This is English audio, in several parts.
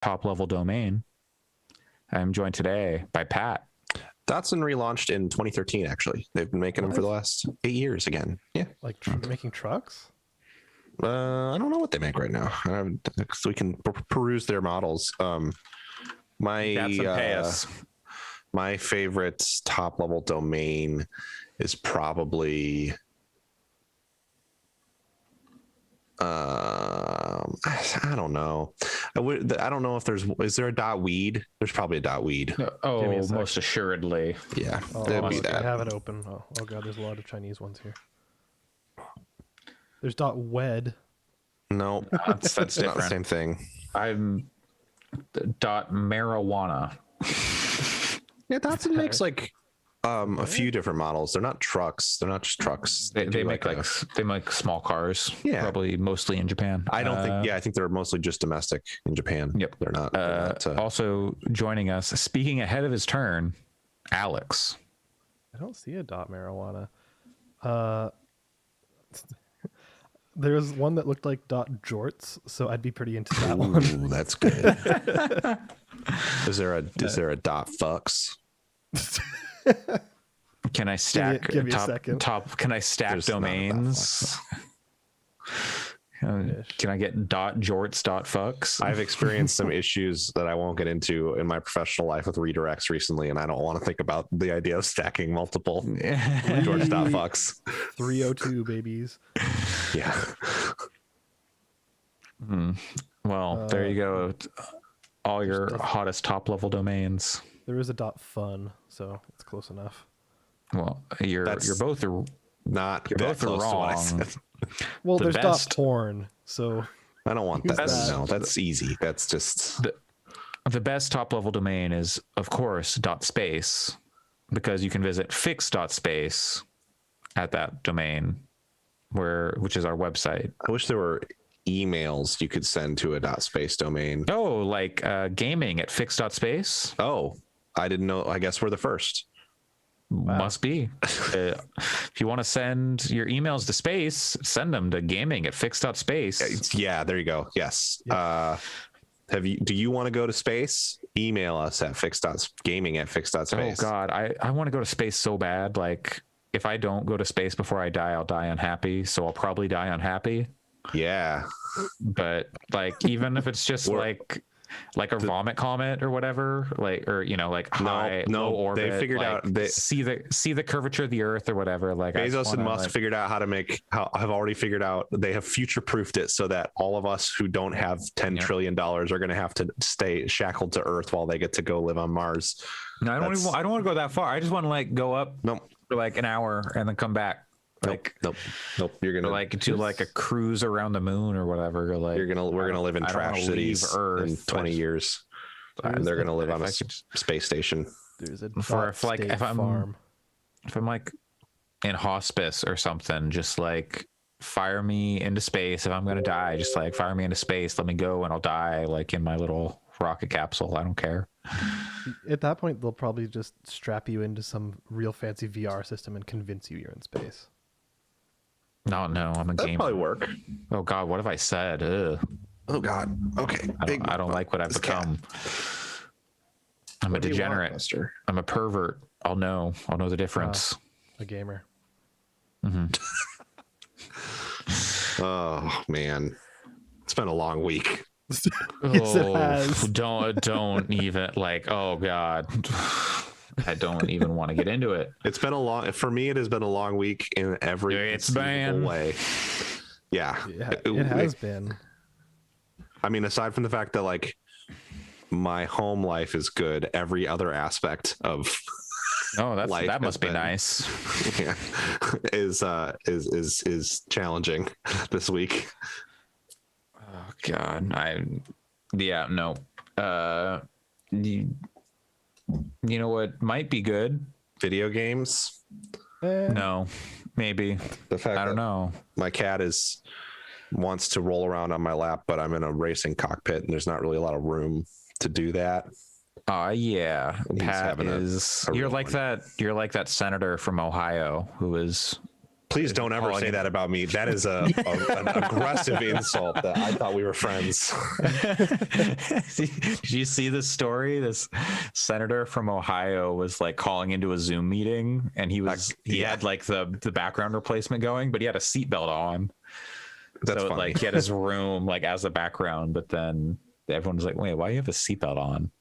top level domain. I'm joined today by Pat. Dotson relaunched in 2013. Actually, they've been making them for the last 8 years again. Yeah, like making trucks. I don't know what they make right now. So we can peruse their models. My favorite top level domain is probably I don't know. I don't know if is there a .weed? There's probably a .weed. Oh, most assuredly. Yeah, that'd be that. I have it open. Oh god, there's a lot of Chinese ones here. There's .wed. No, that's different. Not the same thing. I'm .marijuana. Yeah, Dotson makes like a few different models. They're not trucks. They're not just trucks. They make they make small cars. Yeah, probably mostly in Japan. I don't think. Yeah, I think they're mostly just domestic in Japan. Yep, they're not. Also joining us, speaking ahead of his turn, Alex. I don't see a .marijuana. There was one that looked like .jorts, so I'd be pretty into that one. Ooh, that's good. Is there a .fucks? Can I stack give me a second. Can I stack There's domains? Can I get .jorts.fucks? I've experienced some issues that I won't get into in my professional life with redirects recently, and I don't want to think about the idea of stacking multiple jorts.fucks. 302 babies. Yeah. Well, there you go. All your hottest top level domains. There is a .fun, so it's close enough. Well, you're both not you're both wrong. Well, there's .porn, so I don't want that. No, that's easy. That's just the best top level domain is, of course, .space, because you can visit fix.space at that domain, which is our website. I wish there were emails you could send to a .space domain. Oh, like gaming at fix.space. Oh, I didn't know. I guess we're the first. Wow. Must be. If you want to send your emails to space, send them to gaming at fix.space. Yeah, there you go. Yes. Yeah. Do you want to go to space? Email us at gaming at fix.space. Oh God, I want to go to space so bad. Like, if I don't go to space before I die, I'll die unhappy. So I'll probably die unhappy. Yeah. But like, even if it's just like a vomit comet or whatever, high low orbit, they figured out see the curvature of the earth or whatever. Like Bezos and Musk figured out have already figured out, they have future proofed it so that all of us who don't have $10 trillion are going to have to stay shackled to Earth while they get to go live on Mars. No, I don't want to go that far. I just want to go up for like an hour and then come back. Nope. You're gonna do a cruise around the moon or whatever. We're gonna live in trash cities in 20 years. They're gonna live on a space station. There's a if I'm in hospice or something, just fire me into space. If I'm gonna die, just fire me into space. Let me go and I'll die in my little rocket capsule. I don't care. At that point, they'll probably just strap you into some real fancy VR system and convince you're in space. No, I'm a gamer. That'd probably work. Oh God, what have I said? Ugh. Oh God. Okay. I don't like what I've become. I'm a degenerate. I'm a pervert. I'll know the difference. A gamer. Mm-hmm. Oh man, it's been a long week. Yes, it has. Don't even oh God. I don't even want to get into it. It has been a long week in every way. Yeah, it has been. I mean, aside from the fact that my home life is good, every other aspect of life that must be nice. Yeah, is challenging this week. Oh God, no. You know what might be good? Video games? No, maybe. The fact I don't know. My cat wants to roll around on my lap, but I'm in a racing cockpit and there's not really a lot of room to do that. Yeah. Pat is. You're like that senator from Ohio who is Please don't ever say that about me. That is an aggressive insult that I thought we were friends. Did you see this story? This senator from Ohio was like calling into a Zoom meeting, and he had like the background replacement going, but he had a seatbelt on. That's so funny. like he had his room like as the background, but then everyone was like, "Wait, why do you have a seatbelt on?"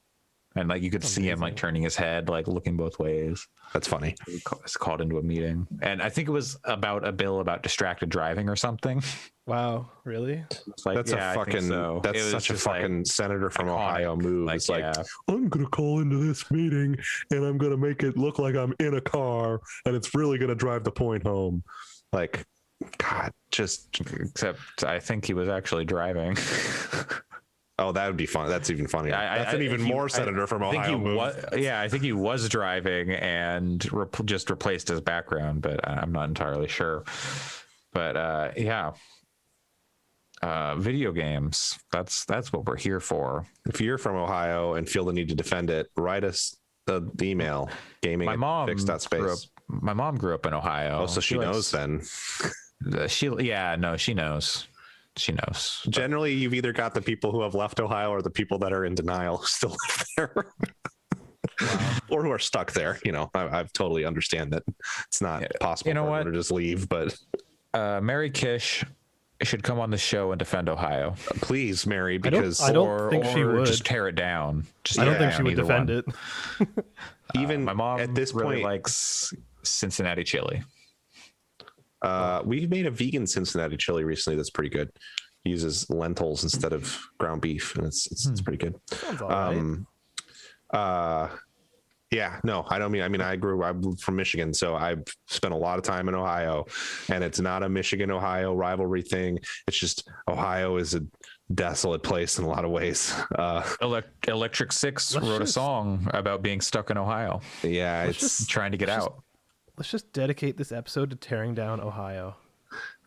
And like you could see him like turning his head, like looking both ways. That's funny. He was called into a meeting, and I think it was about a bill about distracted driving or something. Wow, really? It's like, That's yeah, a fucking. so. That's such a fucking senator from iconic, Ohio move. like, It's like, yeah. I'm gonna call into this meeting and I'm gonna make it look like I'm in a car and it's really gonna drive the point home. Like, God, just. Except I think he was actually driving. Oh, that would be fun. That's even funnier. That's an even more senator from Ohio move. I think he was driving and just replaced his background, but I'm not entirely sure. But yeah, video games. That's what we're here for. If you're from Ohio and feel the need to defend it, write us the email gaming My mom fix.space. My mom grew up in Ohio. Oh, so she knows then. She knows. She knows. Generally, you've either got the people who have left Ohio or the people that are in denial who still live there. Or who are stuck there. You know, I totally understand that it's not possible for them to just leave, but Mary Kish should come on the show and defend Ohio. Please, Mary, because I don't think she would. Just tear it down. I don't think she would defend it. Even my mom at this really point likes Cincinnati chili. We made a vegan Cincinnati chili recently that's pretty good. Uses lentils instead of ground beef, and it's pretty good. Sounds all right. Yeah, no, I'm from Michigan, so I've spent a lot of time in Ohio, and it's not a Michigan-Ohio rivalry thing. It's just Ohio is a desolate place in a lot of ways. Electric Six wrote a song about being stuck in Ohio. Yeah, it's trying to get out. Let's just dedicate this episode to tearing down Ohio.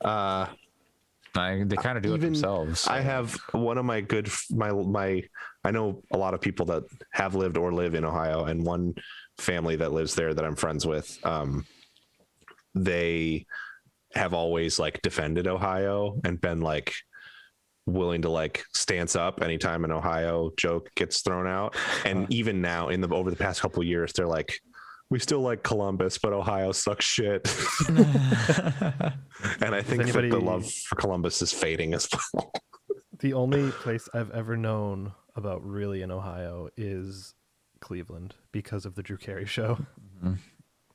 They kind of do it themselves. So. I have one of my I know a lot of people that have lived or live in Ohio, and one family that lives there that I'm friends with. They have always like defended Ohio and been like willing to like stance up anytime an Ohio joke gets thrown out. And even now over the past couple of years, they're like, we still like Columbus, but Ohio sucks shit. And I think that the love for Columbus is fading as well. The only place I've ever known about really in Ohio is Cleveland because of the Drew Carey show. Mm-hmm.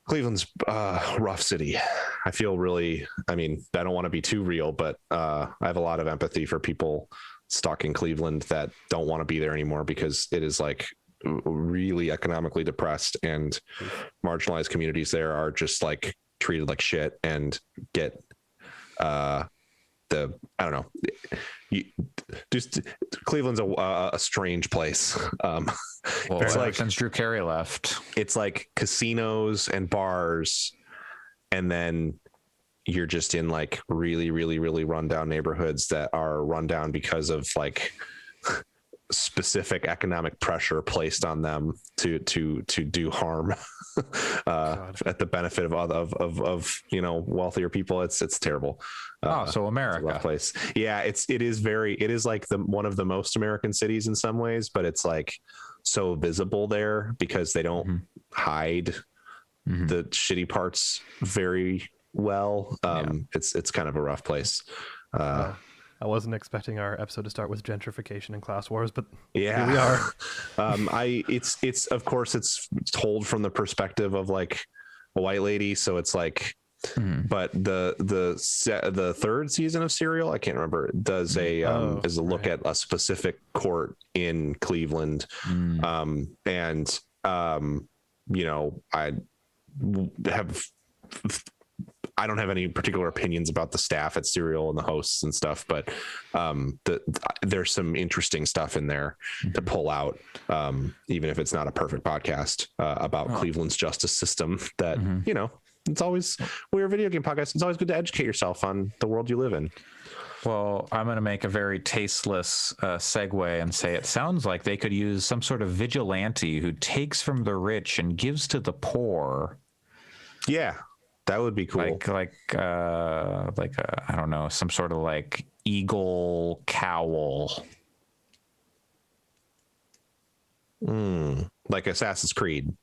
Cleveland's a rough city. I feel really, I don't want to be too real, but I have a lot of empathy for people stuck in Cleveland that don't want to be there anymore because it is like really economically depressed, and marginalized communities there are just like treated like shit and get Cleveland's a strange place. It's like since Drew Carey left, it's like casinos and bars, and then you're just in like really, really, really rundown neighborhoods that are run down because of like specific economic pressure placed on them to do harm at the benefit of wealthier people. It's terrible. So America, it's a rough place. Yeah, it is like one of the most American cities in some ways, but it's like so visible there because they don't hide the shitty parts very well. It's kind of a rough place. I wasn't expecting our episode to start with gentrification and class wars, but yeah, here we are. It's of course it's told from the perspective of like a white lady, so it's like, but the third season of Serial, I can't remember, does a look at a specific court in Cleveland, and I don't have any particular opinions about the staff at Serial and the hosts and stuff, but there's some interesting stuff in there to pull out, even if it's not a perfect podcast about Cleveland's justice system. That it's always, we're a video game podcast. It's always good to educate yourself on the world you live in. Well, I'm going to make a very tasteless segue and say it sounds like they could use some sort of vigilante who takes from the rich and gives to the poor. Yeah. That would be cool. I don't know, some sort of like eagle cowl. Like Assassin's Creed.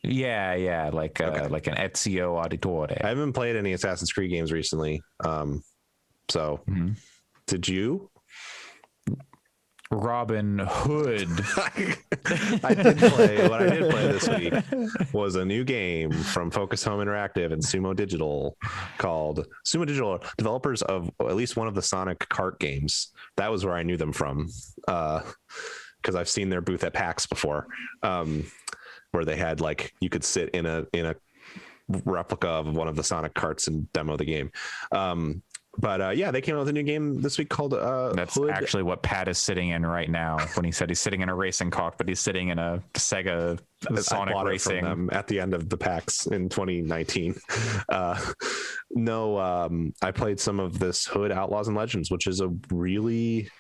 Yeah, like an Ezio Auditore. I haven't played any Assassin's Creed games recently. Did you? Robin Hood. I did play. What I did play this week was a new game from Focus Home Interactive and Sumo Digital called Sumo Digital, developers of at least one of the Sonic kart games. That was where I knew them from, because I've seen their booth at PAX before, where they had like you could sit in a replica of one of the Sonic karts and demo the game. But they came out with a new game this week called That's Hood. actually what Pat is sitting in right now. When he said he's sitting in a racing cockpit, he's sitting in a Sega Sonic Racing. From them at the end of the PAX in 2019. I played some of this Hood Outlaws and Legends, which is a really,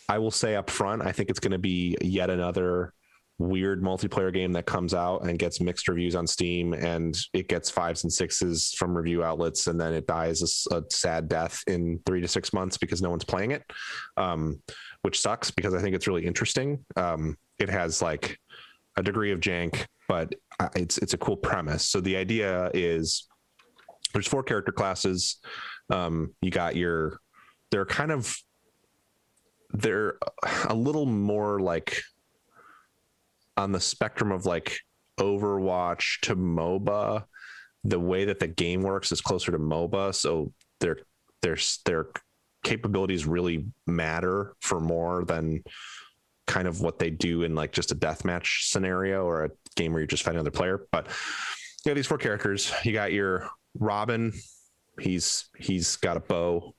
I will say up front, I think it's going to be yet another weird multiplayer game that comes out and gets mixed reviews on Steam, and it gets 5s and 6s from review outlets, and then it dies a sad death in 3 to 6 months because no one's playing it, which sucks because I think it's really interesting. It has like a degree of jank, but it's a cool premise. So the idea is there's 4 character classes. You got they're a little more like on the spectrum of like Overwatch to MOBA. The way that the game works is closer to MOBA, so their capabilities really matter for more than kind of what they do in like just a deathmatch scenario or a game where you're just fighting another player. But you have these 4 characters. You got your Robin. He's got a bow.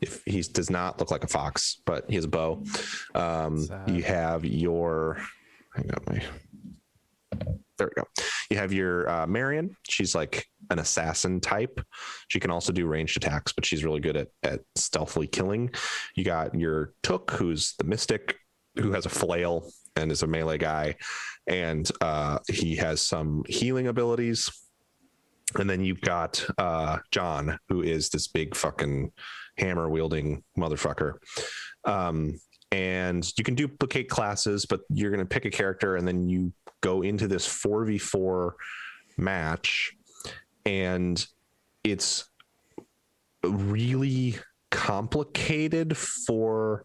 If he does not look like a fox, but he has a bow. You have your, there we go. You have your Marion. She's like an assassin type. She can also do ranged attacks, but she's really good at stealthily killing. You got your Took, who's the mystic, who has a flail and is a melee guy, and he has some healing abilities. And then you've got John, who is this big fucking hammer wielding motherfucker. And you can duplicate classes, but you're going to pick a character and then you go into this 4v4 match. And it's really complicated for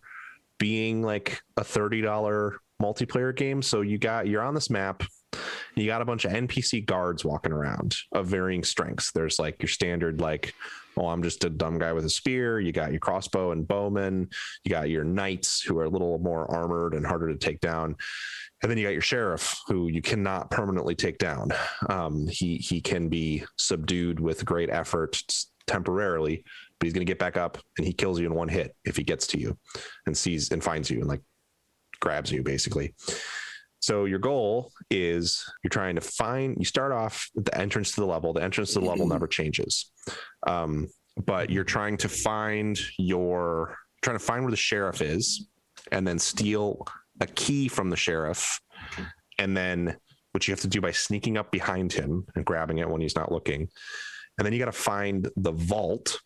being like a $30 multiplayer game. So you're on this map. You got a bunch of NPC guards walking around of varying strengths. There's like your standard, like, oh, I'm just a dumb guy with a spear. You got your crossbow and bowmen. You got your knights, who are a little more armored and harder to take down. And then you got your sheriff, who you cannot permanently take down. He can be subdued with great effort temporarily, but he's going to get back up and he kills you in one hit if he gets to you and sees and finds you and like grabs you, basically. So your goal is you start off at the entrance to the level. The entrance to the level never changes. But you're trying to find where the sheriff is and then steal a key from the sheriff. And then, which you have to do by sneaking up behind him and grabbing it when he's not looking. And then you got to find the vault.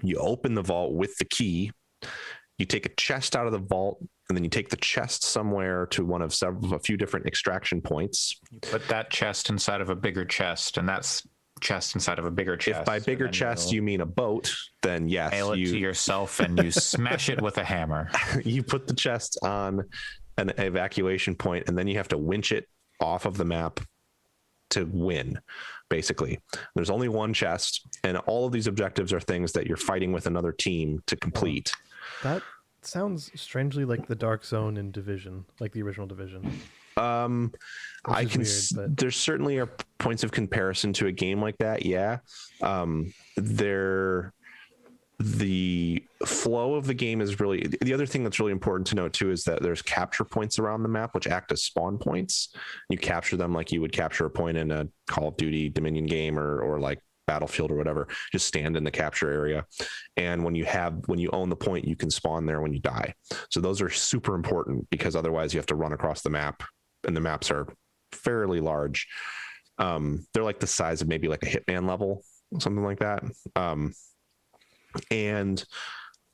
You open the vault with the key. You take a chest out of the vault, and then you take the chest somewhere to a few different extraction points. You put that chest inside of a bigger chest, and that's chest inside of a bigger chest. If by bigger chest you mean a boat, then yes, nail it to yourself and you smash it with a hammer. You put the chest on an evacuation point, and then you have to winch it off of the map to win. Basically, there's only one chest, and all of these objectives are things that you're fighting with another team to complete. That sounds strangely like the Dark Zone in Division, like the original Division. There certainly are points of comparison to a game like that. Yeah. The flow of the game is really, the other thing that's really important to note too, is that there's capture points around the map, which act as spawn points. You capture them like you would capture a point in a Call of Duty Dominion game or like Battlefield or whatever. Just stand in the capture area, and when you own the point, you can spawn there when you die. So those are super important, because otherwise you have to run across the map, and the maps are fairly large. They're like the size of maybe like a Hitman level, something like that. And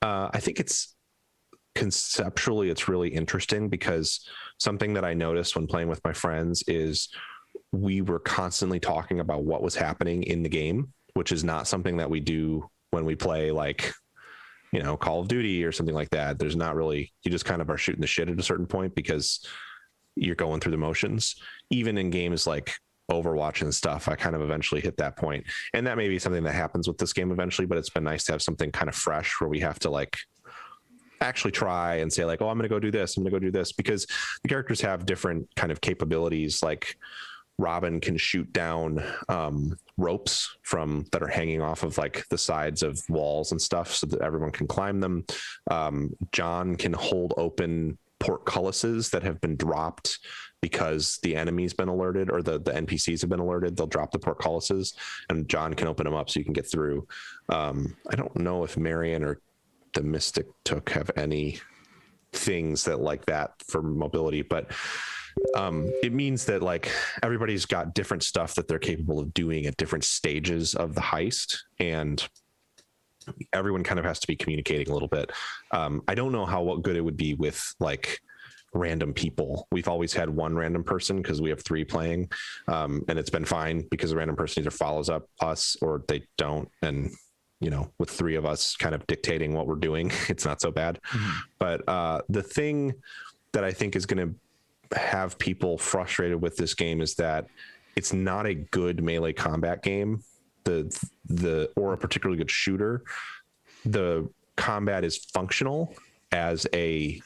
I think it's conceptually, it's really interesting because something that I noticed when playing with my friends is we were constantly talking about what was happening in the game, which is not something that we do when we play like, you know, Call of Duty or something like that. There's not really, you just kind of are shooting the shit at a certain point because you're going through the motions. Even in games like Overwatch and stuff, I kind of eventually hit that point. And that may be something that happens with this game eventually, but it's been nice to have something kind of fresh where we have to like actually try and say like, oh, I'm going to go do this. I'm going to go do this, because the characters have different kind of capabilities. Like Robin can shoot down ropes from that are hanging off of like the sides of walls and stuff so that everyone can climb them. John can hold open portcullises that have been dropped because the enemy's been alerted, or the NPCs have been alerted. They'll drop the portcullises and John can open them up so you can get through. I don't know if Marion or the Mystic Took have any things that like that for mobility, but it means that like everybody's got different stuff that they're capable of doing at different stages of the heist, and everyone kind of has to be communicating a little bit. I don't know what good it would be with like random people. We've always had one random person because we have 3 playing, and it's been fine because the random person either follows up us or they don't. And you know, with 3 of us kind of dictating what we're doing, it's not so bad. But the thing that I think is going to have people frustrated with this game is that it's not a good melee combat game, or a particularly good shooter. The combat is functional as a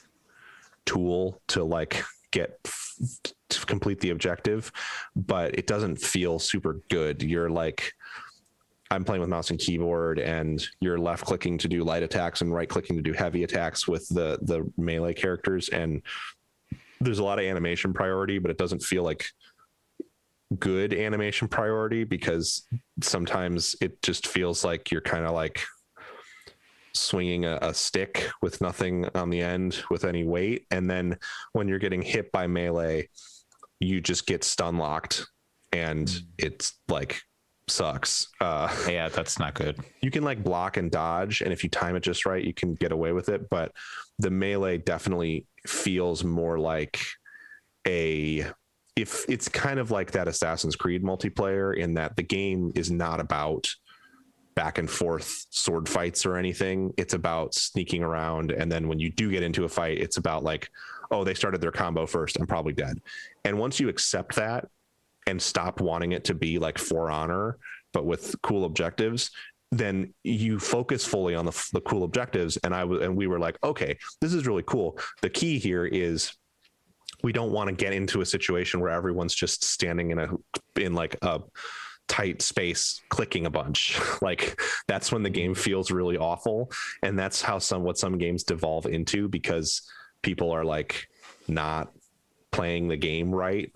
tool to like to complete the objective, but it doesn't feel super good. You're like, I'm playing with mouse and keyboard, and you're left clicking to do light attacks and right clicking to do heavy attacks with the melee characters, and there's a lot of animation priority, but it doesn't feel like good animation priority because sometimes it just feels like you're kind of like swinging a stick with nothing on the end with any weight. And then when you're getting hit by melee, you just get stun locked, and it's like sucks. Yeah, that's not good. You can like block and dodge, and if you time it just right, you can get away with it. But the melee definitely feels more like if it's kind of like that Assassin's Creed multiplayer, in that the game is not about back and forth sword fights or anything. It's about sneaking around, and then when you do get into a fight, it's about like, oh, they started their combo first, I'm probably dead. And once you accept that and stop wanting it to be like For Honor but with cool objectives, then you focus fully on the cool objectives. And we were like, okay, this is really cool. The key here is we don't want to get into a situation where everyone's just standing in like a tight space clicking a bunch. Like that's when the game feels really awful, and that's how what some games devolve into, because people are like not playing the game right.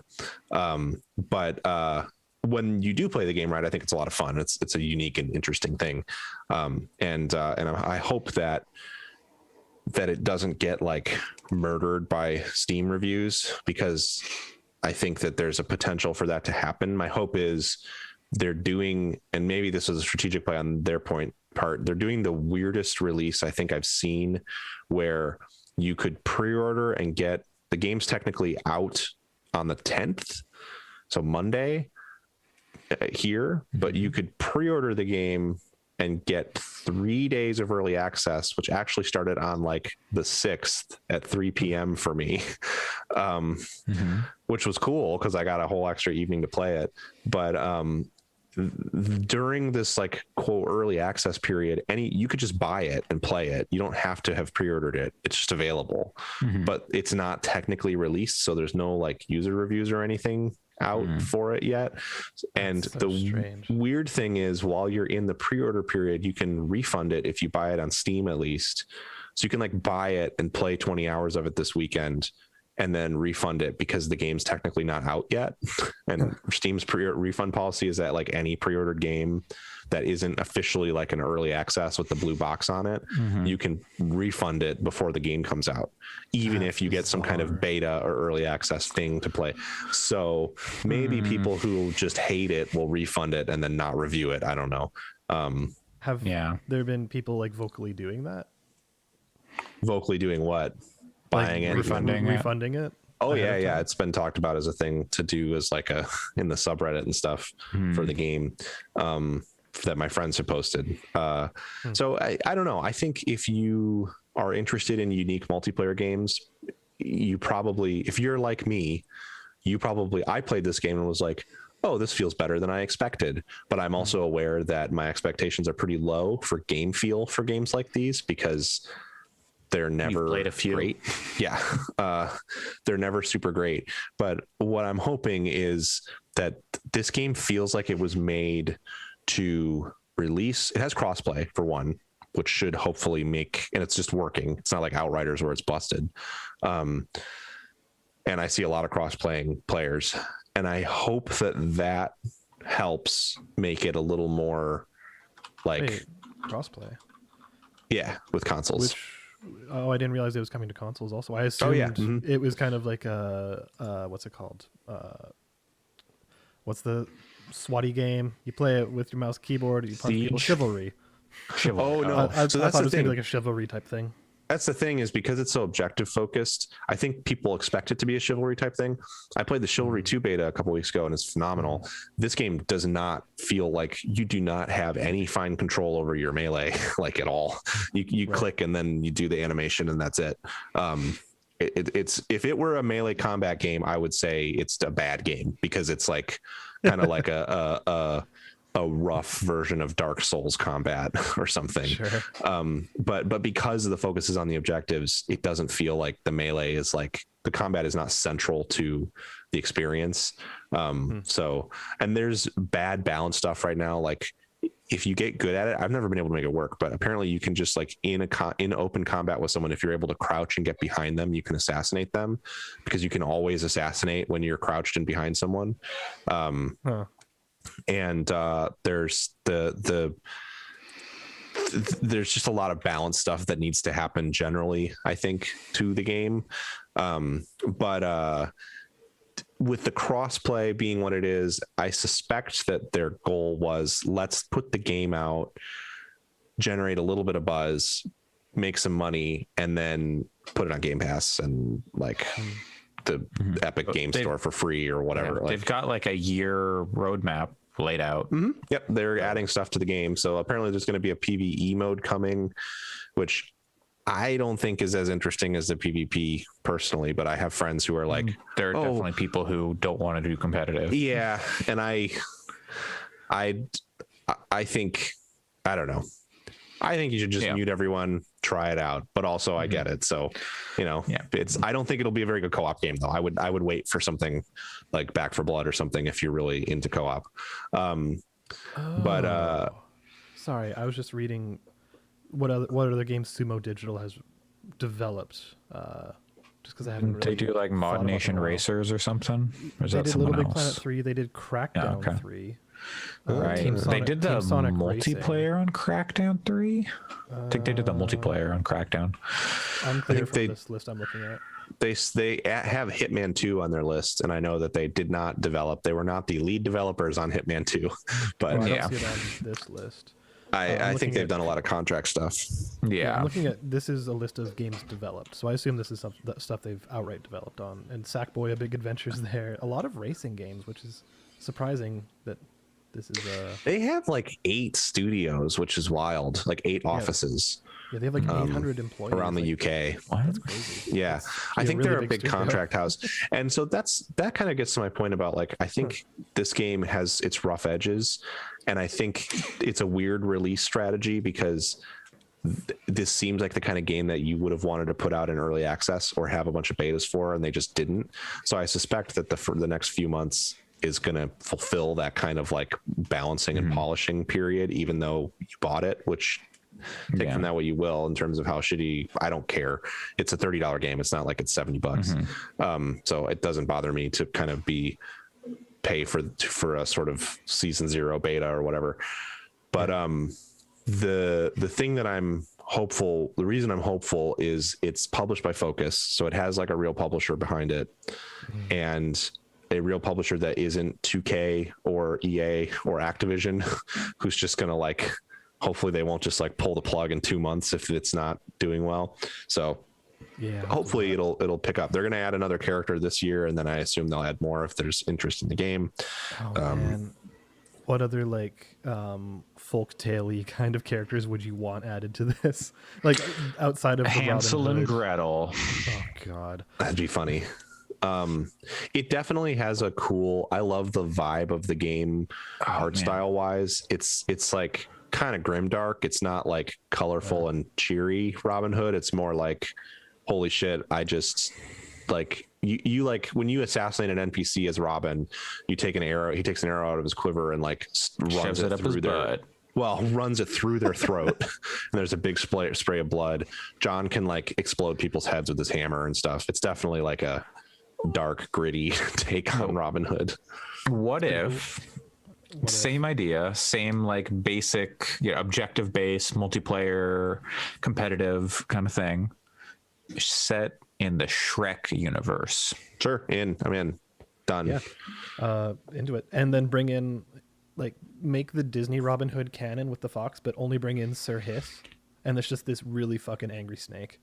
But when you do play the game right, I think it's a lot of fun. It's a unique and interesting thing. And I hope that it doesn't get like murdered by Steam reviews, because I think that there's a potential for that to happen. My hope is they're doing, and maybe this was a strategic play on their part, they're doing the weirdest release I think I've seen, where you could pre-order and get the game's technically out on the 10th, so Monday here, but you could pre-order the game and get 3 days of early access, which actually started on like the 6th at 3 p.m. for me, which was cool because I got a whole extra evening to play it. But during this like quote early access period, you could just buy it and play it. You don't have to have pre-ordered it. It's just available, but it's not technically released, so there's no like user reviews or anything out for it yet. And That's so strange. Weird thing is, while you're in the pre-order period, you can refund it if you buy it on Steam at least. So you can like buy it and play 20 hours of it this weekend and then refund it because the game's technically not out yet. And Steam's refund policy is that like any pre-ordered game that isn't officially like an early access with the blue box on it, you can refund it before the game comes out, even if you get some kind of beta or early access thing to play. So maybe people who just hate it will refund it and then not review it. I don't know. Have there been people like vocally doing that? Vocally doing what? Buying it, refunding it. Oh yeah. It's been talked about as a thing to do as like in the subreddit and stuff for the game. That my friends have posted. So I don't know. I think if you are interested in unique multiplayer games, you probably, if you're like me, I played this game and was like, oh, this feels better than I expected. But I'm also aware that my expectations are pretty low for game feel for games like these because they're never played a few. Great. Yeah. They're never super great. But what I'm hoping is that this game feels like it was made to release. It has crossplay for one, which should hopefully make, and it's just working. It's not like Outriders where it's busted. And I see a lot of cross-playing players, and I hope that helps make it a little more like crossplay. Yeah, with consoles. I didn't realize it was coming to consoles also. I assumed it was kind of like what's it called? What's the SWATy game? You play it with your mouse keyboard. You punch people. Chivalry. Oh no! I thought it was going to be like a Chivalry type thing. That's the thing, is because it's so objective focused, I think people expect it to be a Chivalry type thing. I played the Chivalry 2 beta a couple weeks ago and it's phenomenal. This game does not feel like, you do not have any fine control over your melee like at all. You click and then you do the animation and that's it. It's if it were a melee combat game, I would say it's a bad game because it's like kind of like a rough version of Dark Souls combat or something. Sure. But because the focus is on the objectives, it doesn't feel like the melee is like, the combat is not central to the experience. So, and there's bad balance stuff right now. Like if you get good at it, I've never been able to make it work, but apparently you can just like in open combat with someone, if you're able to crouch and get behind them, you can assassinate them because you can always assassinate when you're crouched and behind someone. And there's there's just a lot of balance stuff that needs to happen generally, I think, to the game. But with the crossplay being what it is, I suspect that their goal was, let's put the game out, generate a little bit of buzz, make some money, and then put it on Game Pass and like the Epic Game Store for free or whatever. They've got like a year roadmap laid out. Yep, they're adding stuff to the game. So apparently there's going to be a PvE mode coming, which I don't think is as interesting as the PvP personally, but I have friends who are like, there are definitely people who don't want to do competitive. Yeah, and I think, I don't know. I think you should just mute everyone, try it out. But also, I get it. So, I don't think it'll be a very good co-op game, though. I would wait for something like Back 4 Blood or something if you're really into co-op. But sorry, I was just reading what other games Sumo Digital has developed. Just because I haven't really. They do like Mod Nation Racers or something. Or is they that did someone Little else? Big Planet 3. They did Crackdown 3. Right. They did the multiplayer on Crackdown 3. I think they did the multiplayer on Crackdown. Unclear from this list I'm looking at. They have Hitman 2 on their list, and I know that they did not develop. They were not the lead developers on Hitman 2, but I don't see it on this list. I think they've done a lot of contract stuff. Yeah. I'm looking at, this is a list of games developed, so I assume this is stuff they've outright developed on. And Sackboy: A Big Adventure's there. A lot of racing games, which is surprising that this is They have like 8 studios, which is wild. Like 8 offices. Yeah, they have like 800 employees around the UK. That's crazy. Yeah, I think they're a big contract house, and so that kind of gets to my point about like, I think this game has its rough edges, and I think it's a weird release strategy because this seems like the kind of game that you would have wanted to put out in early access or have a bunch of betas for, and they just didn't. So I suspect that for the next few months is going to fulfill that kind of like balancing and polishing period, even though you bought it, which take from that what you will in terms of how shitty. I don't care. It's a $30 game. It's not like it's $70. So it doesn't bother me to kind of pay for a sort of season 0 beta or whatever. But the thing that I'm hopeful, the reason I'm hopeful is it's published by Focus, so it has like a real publisher behind it, and a real publisher that isn't 2K or EA or Activision, who's just gonna like, hopefully they won't just like pull the plug in 2 months if it's not doing well. So Yeah. hopefully it'll pick up. They're gonna add another character this year, and then I assume they'll add more if there's interest in the game. Oh, man. What other like folk tale-y kind of characters would you want added to this? Like outside of the Hansel Robin and Hood? Gretel. Oh God. That'd be funny. It definitely has a cool, I love the vibe of the game art man. style wise. It's like kind of grimdark. It's not like colorful and cheery Robin Hood. It's more like, holy shit, I just like you like when you assassinate an NPC as Robin, you take an arrow, he takes an arrow out of his quiver and like runs Shoves it it up his through their butt. well, runs it through their throat, and there's a big spray of blood. John can like explode people's heads with his hammer and stuff. It's definitely like a dark, gritty take on Robin Hood. What if same idea, same like basic, objective based multiplayer competitive kind of thing, set in the Shrek universe? Sure, I'm in. Done. Yeah. Into it. And then bring in, like, make the Disney Robin Hood canon with the fox, but only bring in Sir Hiss. And there's just this really fucking angry snake.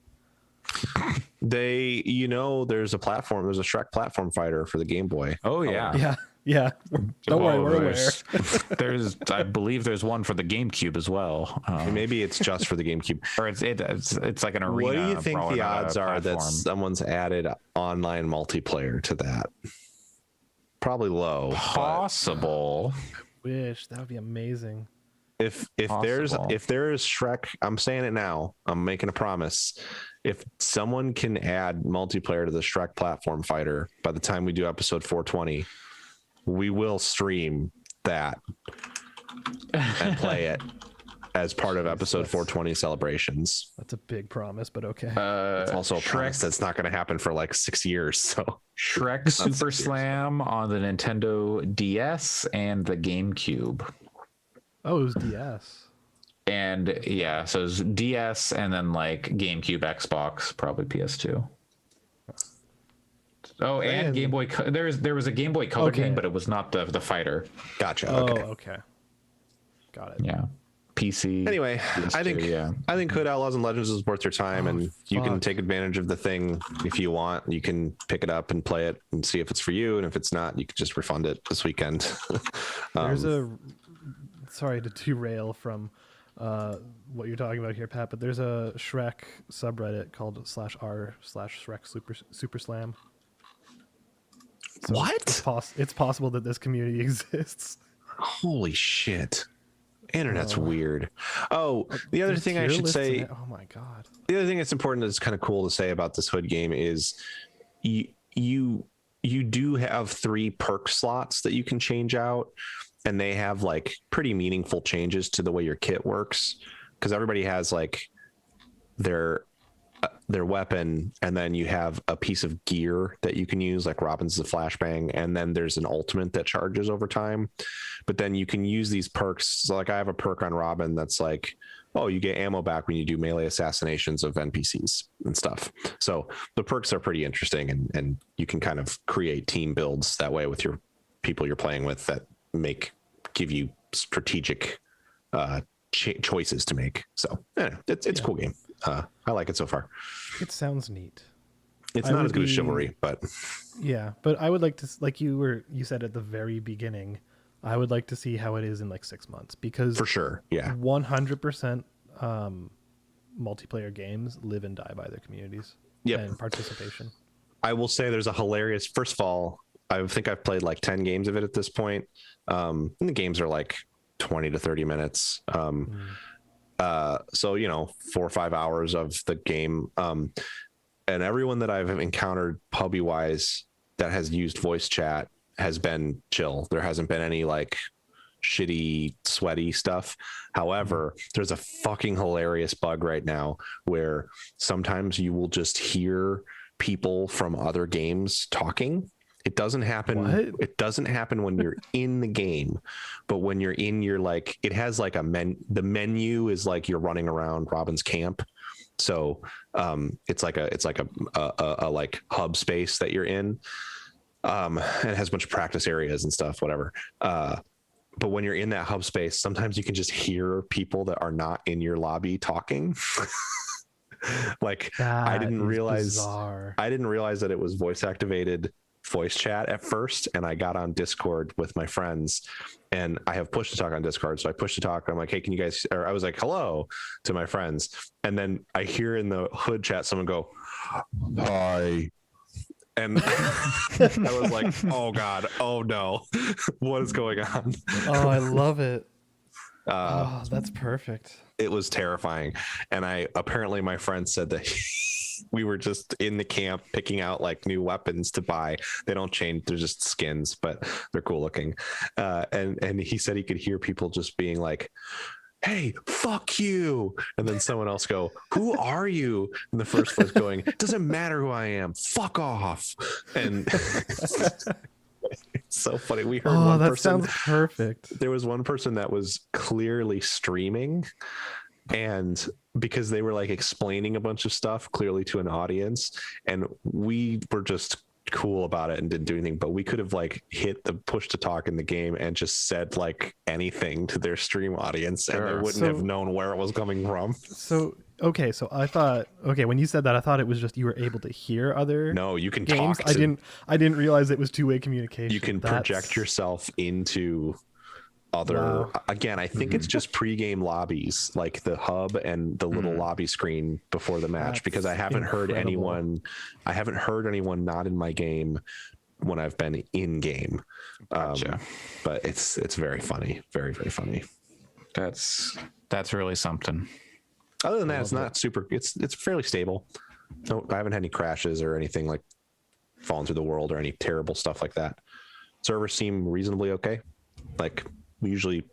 There's a Shrek platform fighter for the Game Boy. Oh yeah. Yeah. Don't worry, we're aware. There's I believe there's one for the GameCube as well. Maybe it's just for the GameCube. Or it's like an arena. What do you think probably the not a odds are that platform. someone's added online multiplayer to that? Probably low. Possible? Wish that would be amazing. If Possible. there is Shrek, I'm saying it now. I'm making a promise. If someone can add multiplayer to the Shrek platform fighter by the time we do episode 420, we will stream that and play it as part of episode 420 celebrations. That's a big promise, but okay. It's also a promise Shrek, that's not going to happen for like 6 years. So Shrek Super Slam on the Nintendo DS and the GameCube. Oh, it was DS. And yeah, so it's DS and then like GameCube, Xbox, probably PS2. Oh, and Game Boy. There was a Game Boy Color Okay. game, but it was not the fighter. gotcha. Oh, Okay. okay. Got it. Yeah, PC. Anyway, I think PS2, I think Hood Outlaws and Legends is worth your time, and you can fuck. take advantage of the thing if you want. You can pick it up and play it and see if it's for you, and if it's not, you can just refund it this weekend. There's sorry to derail from what you're talking about here, Pat, but there's a Shrek subreddit called /r/Shrek Super Slam. So What? It's possible that this community exists. Holy shit. Internet's weird. Oh, the other There's thing I tier should lists say, in it. Oh my god. the other thing that's important that's kind of cool to say about this Hood game is you do have 3 perk slots that you can change out, and they have like pretty meaningful changes to the way your kit works, because everybody has like their weapon, and then you have a piece of gear that you can use, like Robin's the flashbang, and then there's an ultimate that charges over time. But then you can use these perks. So like I have a perk on Robin that's like, oh, you get ammo back when you do melee assassinations of NPCs and stuff. So the perks are pretty interesting, and you can kind of create team builds that way with your people you're playing with that give you strategic choices to make. So it's a cool game. I like it so far. It sounds neat. It's I not would as good as be- Chivalry, but Yeah, but I would like to, like you said at the very beginning, I would like to see how it is in like 6 months, because for sure, yeah. 100% multiplayer games live and die by their communities Yep. and participation. I will say there's a hilarious. First of all, I think I've played like 10 games of it at this point. And the games are like 20 to 30 minutes. So 4 or 5 hours of the game. And everyone that I've encountered hobby wise that has used voice chat has been chill. There hasn't been any like shitty, sweaty stuff. However, there's a fucking hilarious bug right now where sometimes you will just hear people from other games talking. It doesn't happen. What? It doesn't happen when you're in the game, but when you're in your like, it has like the menu is like you're running around Robin's camp. So it's like a like hub space that you're in. And it has a bunch of practice areas and stuff, whatever. But when you're in that hub space, sometimes you can just hear people that are not in your lobby talking. Like I didn't realize that it was voice activated voice chat at first, and I got on Discord with my friends, and I have push to talk on Discord, so I push to talk. I'm like, hey, can you guys, or I was like hello to my friends, and then I hear in the hood chat someone go hi, and I was like, oh god, oh no, what is going on? Oh, I love it. Oh, that's perfect. It was terrifying. And apparently my friend said that we were just in the camp picking out like new weapons to buy. They don't change, they're just skins, but they're cool looking. And he said he could hear people just being like, hey, fuck you. And then someone else go, who are you? And the first one's going, doesn't matter who I am, fuck off. And it's so funny. We heard one that person, sounds perfect. there was one person that was clearly streaming, and because they were like explaining a bunch of stuff clearly to an audience, and we were just cool about it and didn't do anything, but we could have like hit the push to talk in the game and just said like anything to their stream audience, and they wouldn't have known where it was coming from. So I thought, when you said that, I thought it was just you were able to hear other No, you can games. talk to, I didn't realize it was two-way communication. you can project yourself into other. Wow. Again, I think it's just pre-game lobbies, like the hub and the little lobby screen before the match, That's because I haven't heard incredible. anyone not in my game when I've been in game. Gotcha. But it's very funny, very, very funny. That's really something. Other than that, it's not super, it's fairly stable. No, I haven't had any crashes or anything like falling through the world or any terrible stuff like that. Servers seem reasonably okay. Like we usually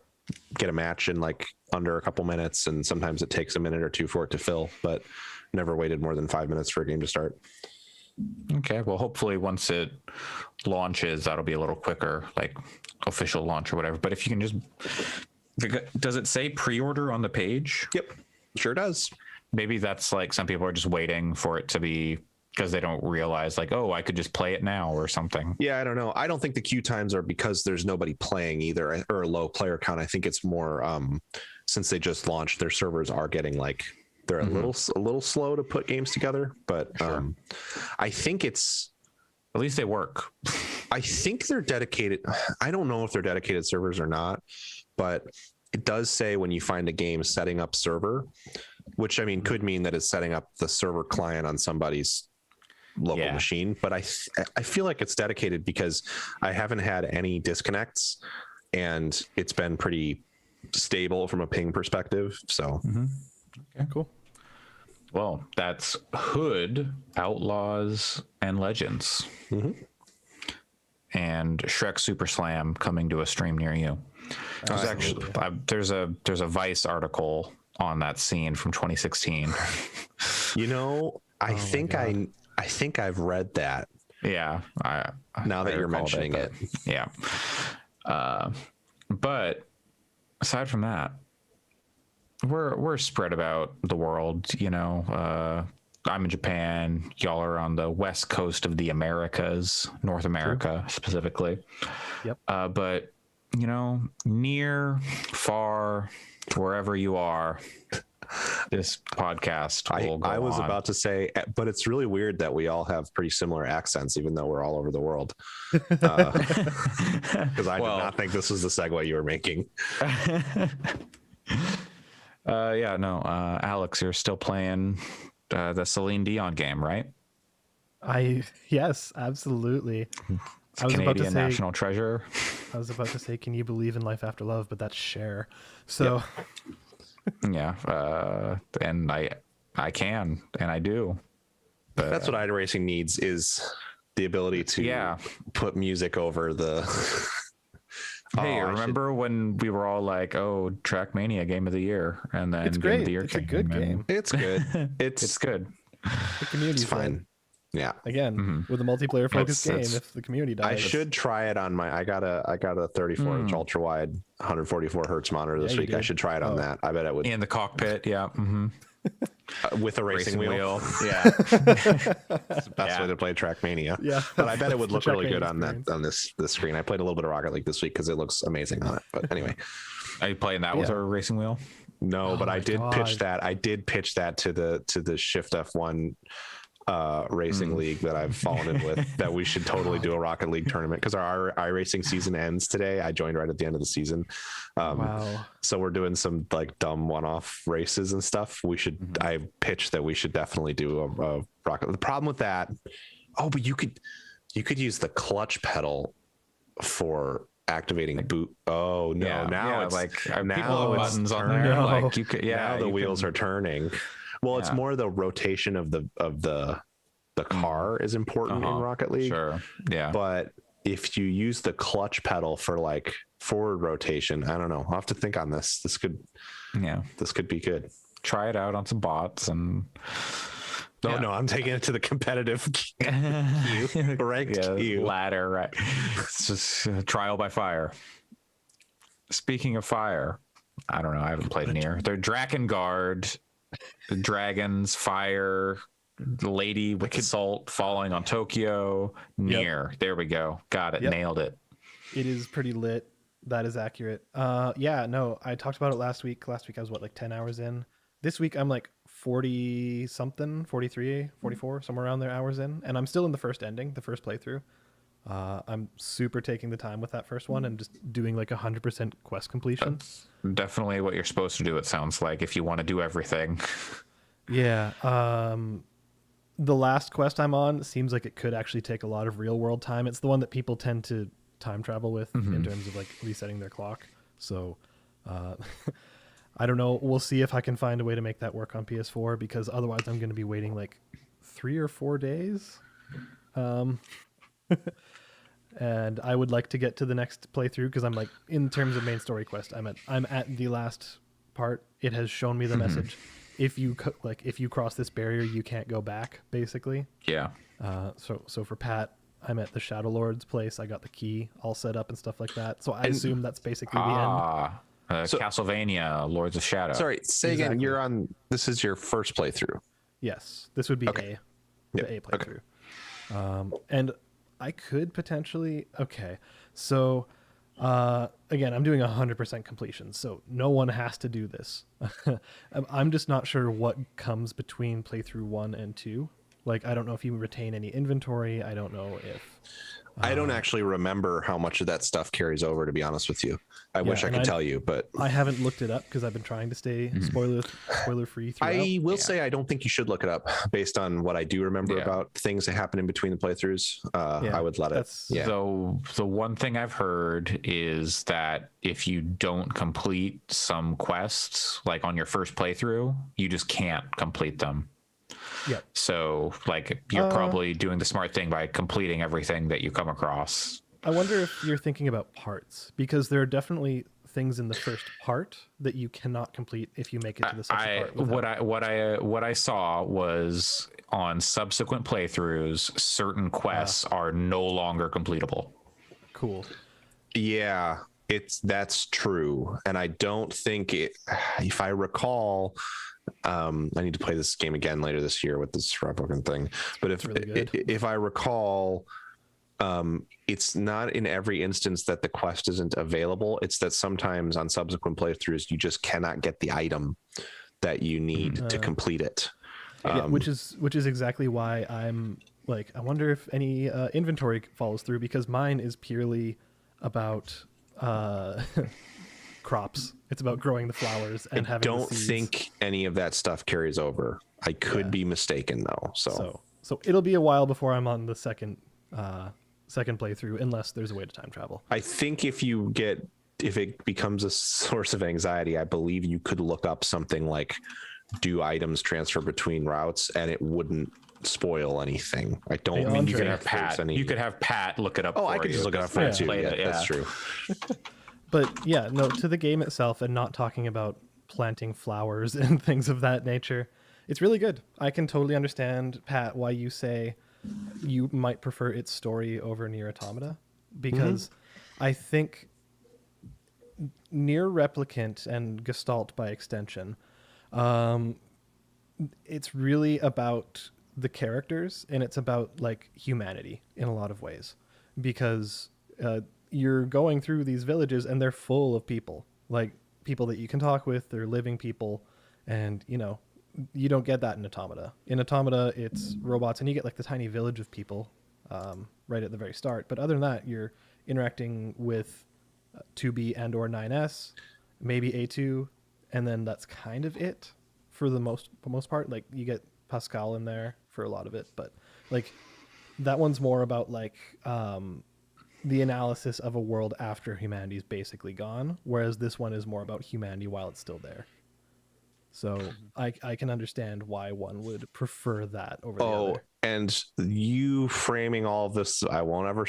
get a match in like under a couple minutes, and sometimes it takes a minute or two for it to fill, but never waited more than 5 minutes for a game to start. Okay, well, hopefully once it launches, that'll be a little quicker, like official launch or whatever. But if you can just, does it say pre-order on the page? Yep, sure does. Maybe that's like some people are just waiting for it to be, because they don't realize like, oh, I could just play it now or something. Yeah, I don't know. I don't think the queue times are because there's nobody playing either, or a low player count. I think it's more since they just launched, their servers are getting like, they're a little slow to put games together, but I think it's, At least they work. I think they're dedicated. I don't know if they're dedicated servers or not, but it does say when you find a game setting up server, which I mean could mean that it's setting up the server client on somebody's local machine, but I feel like it's dedicated because I haven't had any disconnects and it's been pretty stable from a ping perspective. So Okay, cool. Well, that's Hood, Outlaws, and Legends. And Shrek Super Slam coming to a stream near you. There's actually there's a Vice article on that scene from 2016. You know, I think I've read that. Yeah, Now that you're mentioning it. Yeah. But aside from that, we're spread about the world, you know. I'm in Japan, y'all are on the west coast of the Americas, North America specifically. Yep. But you know, near, far, wherever you are, this podcast will go I was on. about to say, but it's really weird that we all have pretty similar accents, even though we're all over the world. Because I did not think this was the segue you were making. Yeah, no, Alex, you're still playing the Celine Dion game, right? Yes, absolutely. I was Canadian about to say, national treasure. I was about to say, can you believe in life after love? But that's Cher. So Yeah, and I can, and I do. But That's what iRacing needs, is the ability to put music over the Hey, Oh, I remember when we were all like, "Oh, Trackmania Game of the Year," and then It's Game great. of the Year It's a came, good and game. It's good. It's good. The community's It's fine. Yeah. Again, with a multiplayer focused game, It's- if the community dies, I should try it on my. I got a 34 inch ultra wide 144 hertz monitor this Yeah, you week. I did. should try it on that. I bet it would In the cockpit, yeah. Mm-hmm. with a racing wheel. Yeah. It's the best way to play Trackmania. Yeah, but I bet it would that's look the really good Trackmania on that experience. on this screen. I played a little bit of Rocket League this week because it looks amazing on it. But anyway, Are you playing that with Yeah. a racing wheel? no. but my I did pitch God. that. I did pitch that to the Shift F1 racing league that I've fallen in with. That we should totally do a Rocket League tournament because our iRacing season ends today. I joined right at the end of the season. Wow. So we're doing some like dumb one-off races and stuff. We should. I pitched that we should definitely do a rocket. The problem with that, but you could use the clutch pedal for activating boot. Oh no! Yeah, now yeah, it's like people now have it's buttons on turning. there. No. Like you could, Now the you wheels can- are turning. Well, it's Yeah. more the rotation of the car is important in Rocket League. Sure. Yeah. But if you use the clutch pedal for like forward rotation, I don't know. I'll have to think on this. This could be good. Try it out on some bots and Oh Yeah. no, I'm taking it to the competitive ranked queue. ladder, right? It's just trial by fire. Speaking of fire, I don't know. I haven't played Nier. They're Drakengard, the dragons, fire, the lady with the salt falling on Tokyo. Nier. There we go. Got it. Yep. Nailed it. It is pretty lit. That is accurate. Yeah, no, I talked about it last week. Last week I was like 10 hours in. This week I'm like 40 something, 43, 44, somewhere around there hours in. And I'm still in the first ending, the first playthrough. I'm super taking the time with that first one and just doing like 100% quest completion. Definitely what you're supposed to do, it sounds like, if you want to do everything. Yeah. The last quest I'm on seems like it could actually take a lot of real world time. It's the one that people tend to time travel with in terms of like resetting their clock. So I don't know. We'll see if I can find a way to make that work on PS4 because otherwise I'm going to be waiting like 3 or 4 days. And I would like to get to the next playthrough because I'm like, in terms of main story quest, I'm at the last part. It has shown me the message. If you cross this barrier, you can't go back, basically. Yeah. So for Pat, I'm at the Shadow Lord's place. I got the key all set up and stuff like that. So I assume that's basically the end. Castlevania, Lords of Shadow. Sorry, say again. You're on. This is your first playthrough. Yes, this would be Okay. the A playthrough. And I could potentially. Okay, so again, I'm doing 100% completion, so no one has to do this. I'm just not sure what comes between playthrough 1 and 2. Like, I don't know if you retain any inventory. I don't know if. I don't actually remember how much of that stuff carries over, to be honest with you. I wish I and could tell you, but I haven't looked it up because I've been trying to stay spoiler free throughout. I will say I don't think you should look it up based on what I do remember Yeah. about things that happen in between the playthroughs. I would let it. that's- Yeah. So the one thing I've heard is that if you don't complete some quests, like on your first playthrough, you just can't complete them. Yep. So like you're probably doing the smart thing by completing everything that you come across. I wonder if you're thinking about parts because there are definitely things in the first part that you cannot complete if you make it to the second part. without- What I saw was on subsequent playthroughs, certain quests are no longer completable. Cool. Yeah, that's true. And I don't think if I recall, I need to play this game again later this year with this scrapbooking thing. But really good. if I recall, it's not in every instance that the quest isn't available. It's that sometimes on subsequent playthroughs, you just cannot get the item that you need to complete it. Yeah, which is exactly why I'm like, I wonder if any inventory follows through because mine is purely about crops. It's about growing the flowers and I having. don't the seeds. think any of that stuff carries over. I could Yeah. be mistaken though. So it'll be a while before I'm on the second playthrough, unless there's a way to time travel. I think if it becomes a source of anxiety, I believe you could look up something like, do items transfer between routes? And it wouldn't spoil anything. I don't Hey, mean Andre. You could think have Pat. there's any- You could have Pat look it up. Oh, for I could you, just look it up 'cause for you Pat too. played Yeah, it, that's true. But yeah, no, to the game itself and not talking about planting flowers and things of that nature, it's really good. I can totally understand, Pat, why you say you might prefer its story over Nier Automata, because I think Nier Replicant and Gestalt by extension, it's really about the characters and it's about like humanity in a lot of ways, because you're going through these villages and they're full of people, like people that you can talk with. They're living people, and you don't get that in Automata. In Automata, it's robots, and you get like the tiny village of people right at the very start. But other than that, you're interacting with 2B and or 9S, maybe A2, and then that's kind of it for the most part. Like you get Pascal in there for a lot of it, but like that one's more about like the analysis of a world after humanity's basically gone, whereas this one is more about humanity while it's still there. So I can understand why one would prefer that over the other. And you framing all of this, I won't ever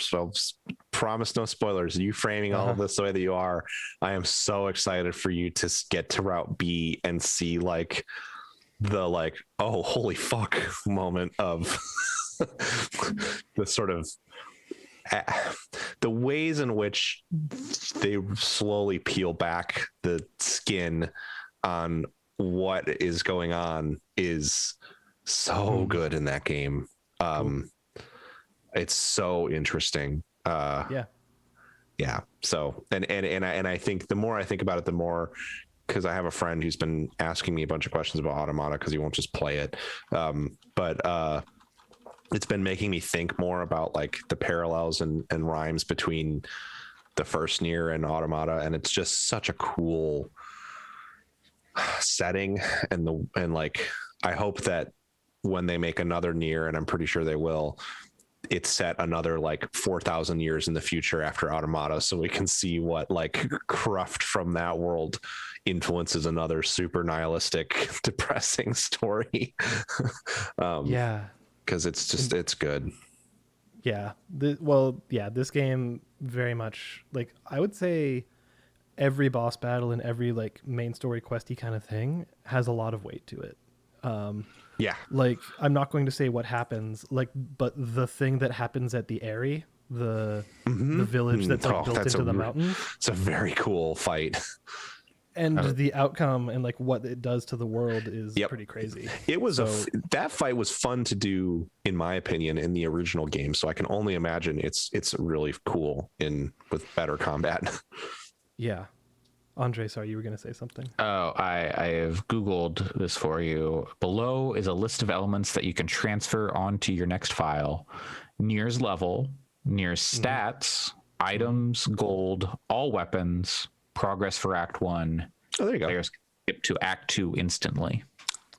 promise no spoilers. You framing all of this the way that you are, I am so excited for you to get to Route B and see like the like, oh, holy fuck moment of the sort of the ways in which they slowly peel back the skin on what is going on is so good in that game. It's so interesting. Yeah. So, and I think the more I think about it, the more, because I have a friend who's been asking me a bunch of questions about Automata because he won't just play it. But it's been making me think more about like the parallels and rhymes between the first Nier and Automata, and it's just such a cool setting. And like I hope that when they make another Nier, and I'm pretty sure they will, it's set another like 4,000 years in the future after Automata, so we can see what like cruft from that world influences another super nihilistic, depressing story. Because it's just, it's good. Yeah. This game very much, like, I would say every boss battle and every, like, main story questy kind of thing has a lot of weight to it. Like, I'm not going to say what happens, like, but the thing that happens at the Aerie, the village that's like built into the mountains. It's a very cool fight. And the outcome and like what it does to the world is pretty crazy. It was that fight was fun to do, in my opinion, in the original game. So I can only imagine it's really cool with better combat. Yeah. Andre, sorry, you were going to say something. Oh, I have Googled this for you. Below is a list of elements that you can transfer onto your next file. Nier's level, Nier's stats, items, gold, all weapons, progress for Act 1. Oh, there you go. Players skip to Act 2 instantly.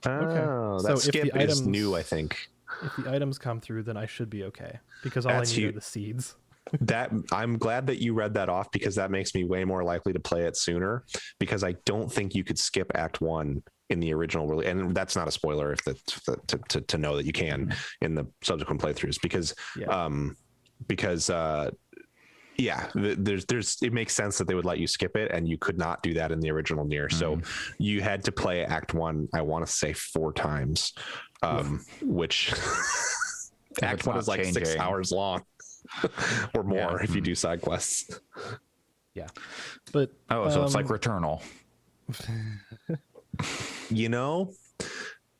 Oh, that skip is new, I think. If the items come through, then I should be okay, because all I need are the seeds. That I'm glad that you read that off, because that makes me way more likely to play it sooner, because I don't think you could skip Act 1 in the original release, and that's not a spoiler if to know that you can in the subsequent playthroughs, because there's it makes sense that they would let you skip it, and you could not do that in the original Nier. So you had to play Act 1, I want to say 4 times, which Act 1 is like changing. 6 hours long or more if you do side quests. Yeah. But so it's like Returnal.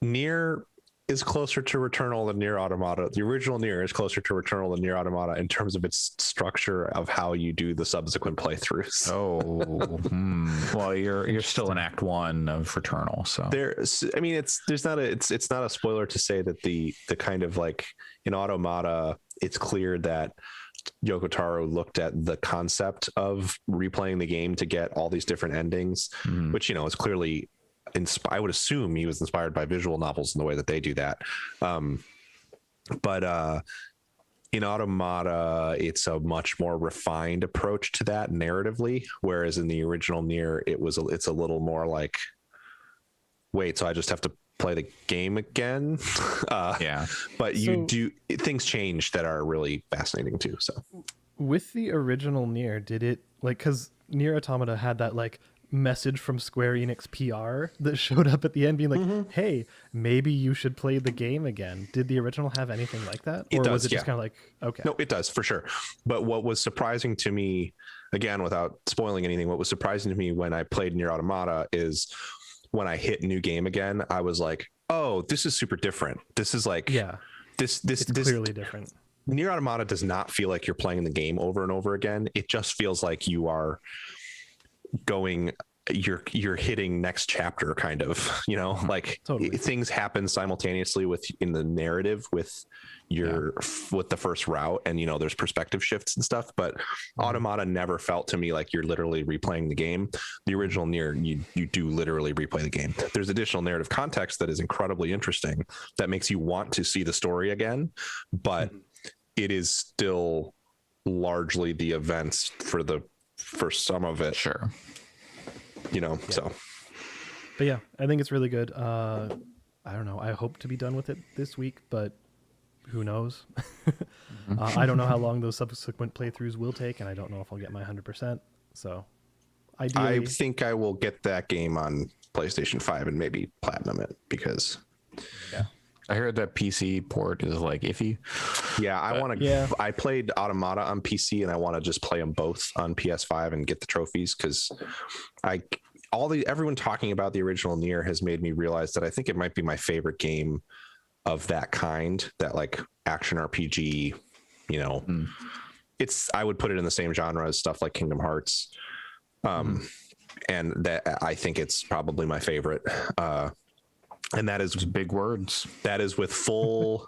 Nier is closer to Returnal than Nier Automata. The original Nier is closer to Returnal than Nier Automata in terms of its structure of how you do the subsequent playthroughs. Well, you're still in Act 1 of Returnal, so it's not a spoiler to say that the kind of like in Automata, it's clear that Yoko Taro looked at the concept of replaying the game to get all these different endings, which is clearly I would assume he was inspired by visual novels in the way that they do that. But in Automata, it's a much more refined approach to that narratively, whereas in the original Nier, it's a little more like, wait, so I just have to play the game again. Yeah. But things change that are really fascinating too. So With the original Nier, did it like, because Nier Automata had that like message from Square Enix PR that showed up at the end being like, hey, maybe you should play the game again. Did the original have anything like that? It Or does, was it just yeah. kind of like, okay. no, it does for sure. But what was surprising to me, again, without spoiling anything, what was surprising to me when I played Nier Automata is when I hit new game again, I was like, oh, this is super different. This is like, Yeah, this it's clearly different. Nier Automata does not feel like you're playing the game over and over again. It just feels like you are going, you're hitting next chapter kind of, like Totally. things happen simultaneously in the narrative with with the first route, and there's perspective shifts and stuff, but Automata never felt to me like you're literally replaying the game. The original Nier, you do literally replay the game. There's additional narrative context that is incredibly interesting that makes you want to see the story again, but it is still largely the events for some of it. Sure. So. But yeah, I think it's really good. I don't know. I hope to be done with it this week, but who knows? I don't know how long those subsequent playthroughs will take, and I don't know if I'll get my 100%. So ideally, I think I will get that game on PlayStation 5 and maybe platinum it because I heard that PC port is like iffy. yeah, I want to. Yeah. I played Automata on PC and I want to just play them both on PS5 and get the trophies because everyone talking about the original Nier has made me realize that I think it might be my favorite game of that kind, that like action RPG, I would put it in the same genre as stuff like Kingdom Hearts. And that I think it's probably my favorite. And that is Big words. that is with full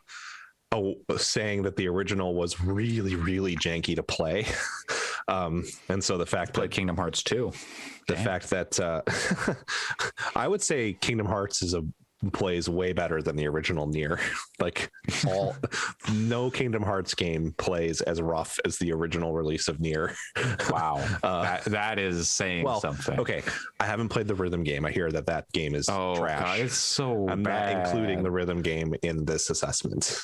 saying that the original was really, really janky to play. And so the fact Play that Kingdom Hearts 2. the fact that I would say Kingdom Hearts plays way better than the original Nier. Like no Kingdom Hearts game plays as rough as the original release of Nier. Wow. That is saying something. Okay, I haven't played the rhythm game. I hear that game is trash. God, it's so I'm bad. not including the rhythm game in this assessment.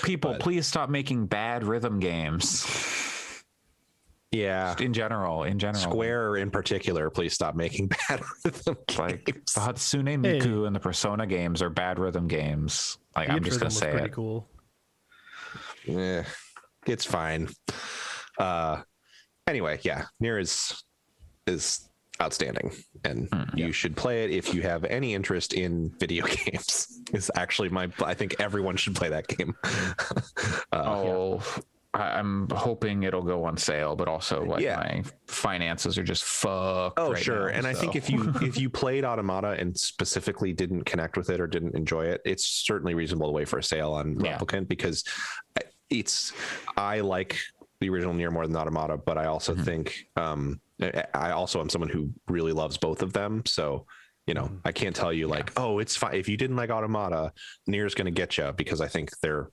People, please stop making bad rhythm games. Yeah. In general. Square in particular, please stop making bad rhythm Like games. the Hatsune Miku and the Persona games are bad rhythm games. Like I'm just gonna say pretty it. cool. Yeah, it's fine. Anyway, yeah, Nier is outstanding, and you should play it if you have any interest in video games. It's actually I think everyone should play that game. I'm hoping it'll go on sale, but also my finances are just fucked. Oh, right sure. now, And I think if you played Automata and specifically didn't connect with it or didn't enjoy it, it's certainly reasonable to wait for a sale on Replicant because I like the original Nier more than Automata, but I also think I also am someone who really loves both of them. So, I can't tell you oh, it's fine. If you didn't like Automata, Nier's going to get you because I think they're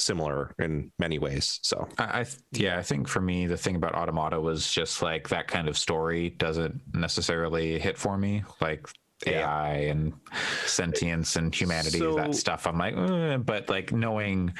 similar in many ways. So I think for me the thing about Automata was just like that kind of story doesn't necessarily hit for me, like AI and sentience and humanity, that stuff. I'm like but like knowing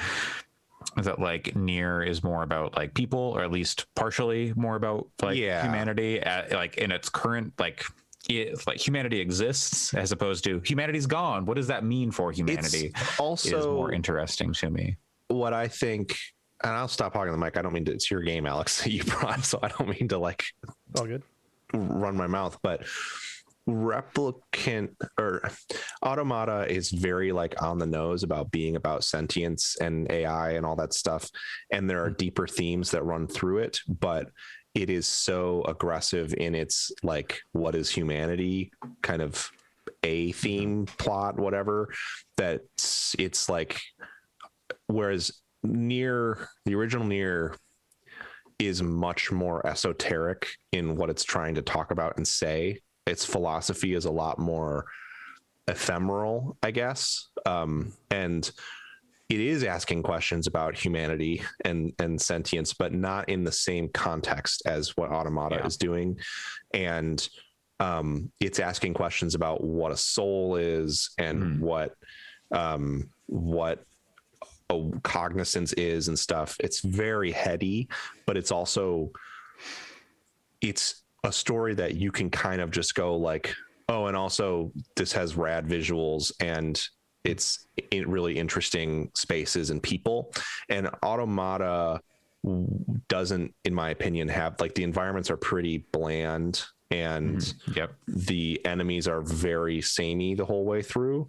that like Nier is more about like people, or at least partially more about like humanity like in its current like humanity exists as opposed to humanity's gone. What does that mean for humanity? It's also is more interesting to me. What I think, and I'll stop hogging the mic. I don't mean to, it's your game, Alex, that you brought, so I don't mean to like All good. run my mouth, but Replicant or Automata is very like on the nose about being about sentience and AI and all that stuff. And there are deeper themes that run through it, but it is so aggressive in its like, what is humanity kind of a theme plot, whatever, that it's like, whereas the original Nier is much more esoteric in what it's trying to talk about and say. Its philosophy is a lot more ephemeral, I guess. And it is asking questions about humanity and sentience, but not in the same context as what Automata is doing. And it's asking questions about what a soul is and what a cognizance is and stuff. It's very heady, but it's also, it's a story that you can kind of just go like, oh, and also this has rad visuals and it's really interesting spaces and people. And Automata doesn't, in my opinion, have, like, the environments are pretty bland and the enemies are very samey the whole way through.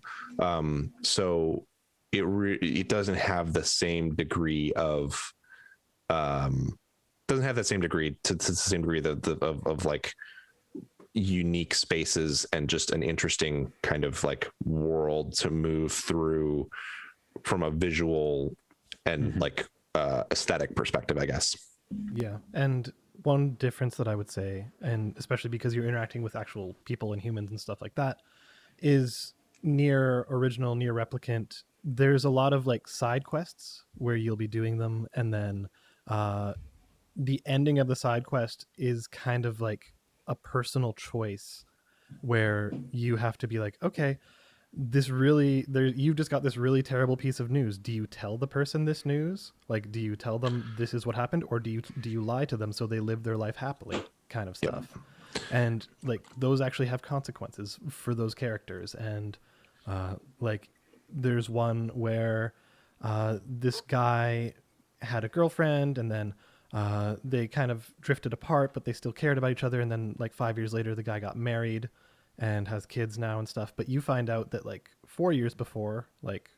So it doesn't have the same degree of doesn't have that same degree to the same degree of like unique spaces and just an interesting kind of like world to move through from a visual and like aesthetic perspective, I guess. Yeah. And one difference that I would say, and especially because you're interacting with actual people and humans and stuff like that, is Nier Original, Nier Replicant, there's a lot of like side quests where you'll be doing them, and then the ending of the side quest is kind of like a personal choice where you have to be like, okay, you've just got this really terrible piece of news. Do you tell the person this news? Like, do you tell them this is what happened, or do you lie to them so they live their life happily, kind of stuff? And like those actually have consequences for those characters. And like there's one where this guy had a girlfriend, and then they kind of drifted apart, but they still cared about each other. And then like 5 years later, the guy got married and has kids now and stuff. But you find out that like 4 years before, like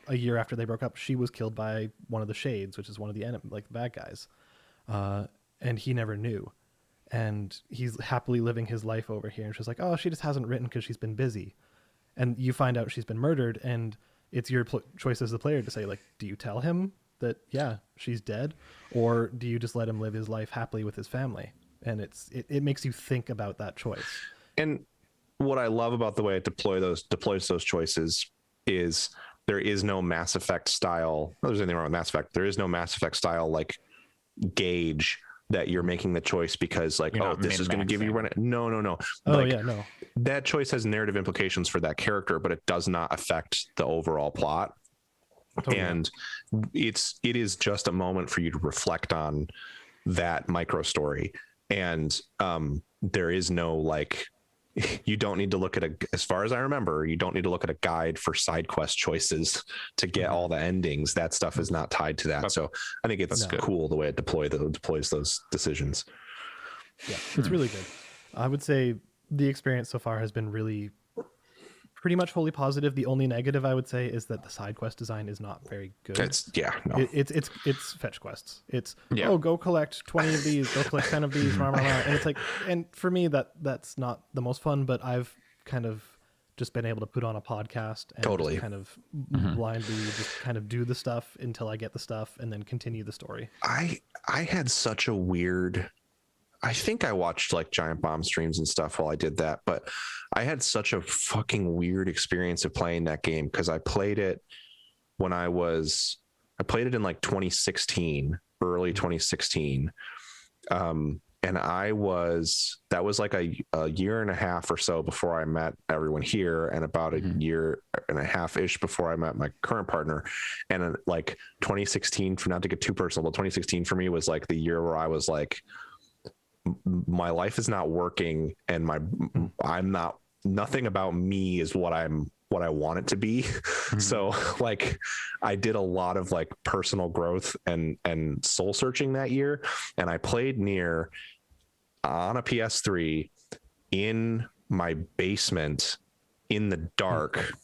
a year after they broke up, she was killed by one of the Shades, which is one of the like the bad guys. And he never knew. And he's happily living his life over here. And she's like, oh, she just hasn't written because she's been busy. And you find out she's been murdered, and it's your choice as the player to say, like, do you tell him that, yeah, she's dead, or do you just let him live his life happily with his family? And it makes you think about that choice. And what I love about the way it deploys those choices is there is no Mass Effect style. There's anything wrong with Mass Effect. There is no Mass Effect style like gauge that you're making the choice because like, oh, this is going to give you run. No. Oh like, yeah, no. That choice has narrative implications for that character, but it does not affect the overall plot. Totally. And it is just a moment for you to reflect on that micro story. And there is no like, you don't need to look at as far as I remember, you don't need to look at a guide for side quest choices to get all the endings. That stuff is not tied to that. So I think it's cool the way it deploys those decisions. Yeah, it's really good. I would say the experience so far has been really pretty much wholly positive. The only negative I would say is that the side quest design is not very good. It's fetch quests. It's go collect 20 of these, go collect 10 of these, and it's like, and for me that's not the most fun. But I've kind of just been able to put on a podcast and just kind of blindly just kind of do the stuff until I get the stuff, and then continue the story. I had such a weird. I think I watched like Giant Bomb streams and stuff while I did that, but I had such a fucking weird experience of playing that game because I played it in like 2016, early 2016. And that was like a year and a half or so before I met everyone here, and about a year and a half ish before I met my current partner. And like 2016, not to get too personal, but 2016 for me was like the year where I was like, my life is not working, and nothing about me is what I want it to be. So like I did a lot of like personal growth and soul searching that year. And I played Nier on a PS3 in my basement in the dark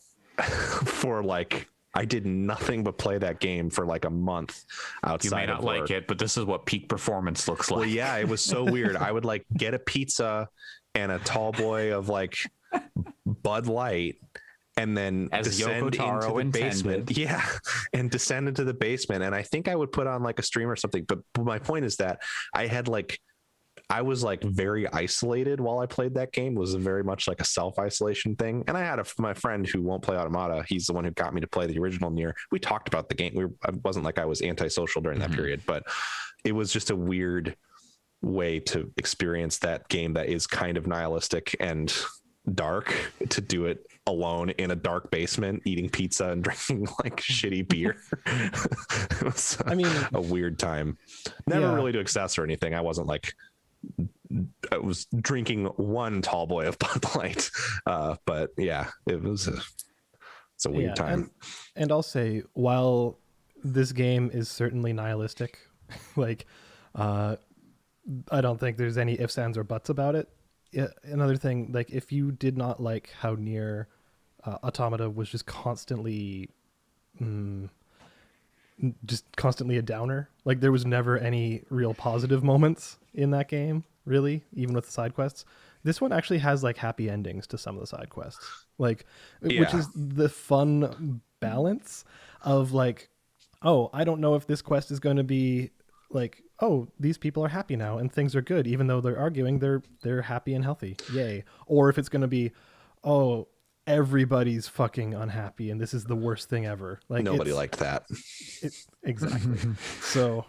for like, I did nothing but play that game for like a month outside. You may not like it, but this is what peak performance looks like. Well, yeah, it was so weird. I would like get a pizza and a tall boy of like Bud Light, and then descend into the basement. Yeah, and descend into the basement. And I think I would put on like a stream or something. But my point is that I was like very isolated while I played that game. It was very much like a self-isolation thing. And I had my friend who won't play Automata. He's the one who got me to play the original Nier. We talked about the game. I wasn't like I was antisocial during that period, but it was just a weird way to experience that game that is kind of nihilistic and dark, to do it alone in a dark basement eating pizza and drinking like shitty beer. It was a weird time. Never really to excess or anything. I wasn't like, I was drinking one tall boy of Bud Light, but yeah, it's a weird time. And I'll say, while this game is certainly nihilistic, like I don't think there's any ifs, ands, or buts about it. Another thing, like if you did not like how Nier Automata was just constantly a downer, like there was never any real positive moments in that game, really, even with the side quests. This one actually has like happy endings to some of the side quests, like which is the fun balance of like, oh, I don't know if this quest is going to be like, oh, these people are happy now and things are good, even though they're arguing, they're happy and healthy, yay. Or if it's going to be, oh, everybody's fucking unhappy and this is the worst thing ever. Like nobody liked that. Exactly. So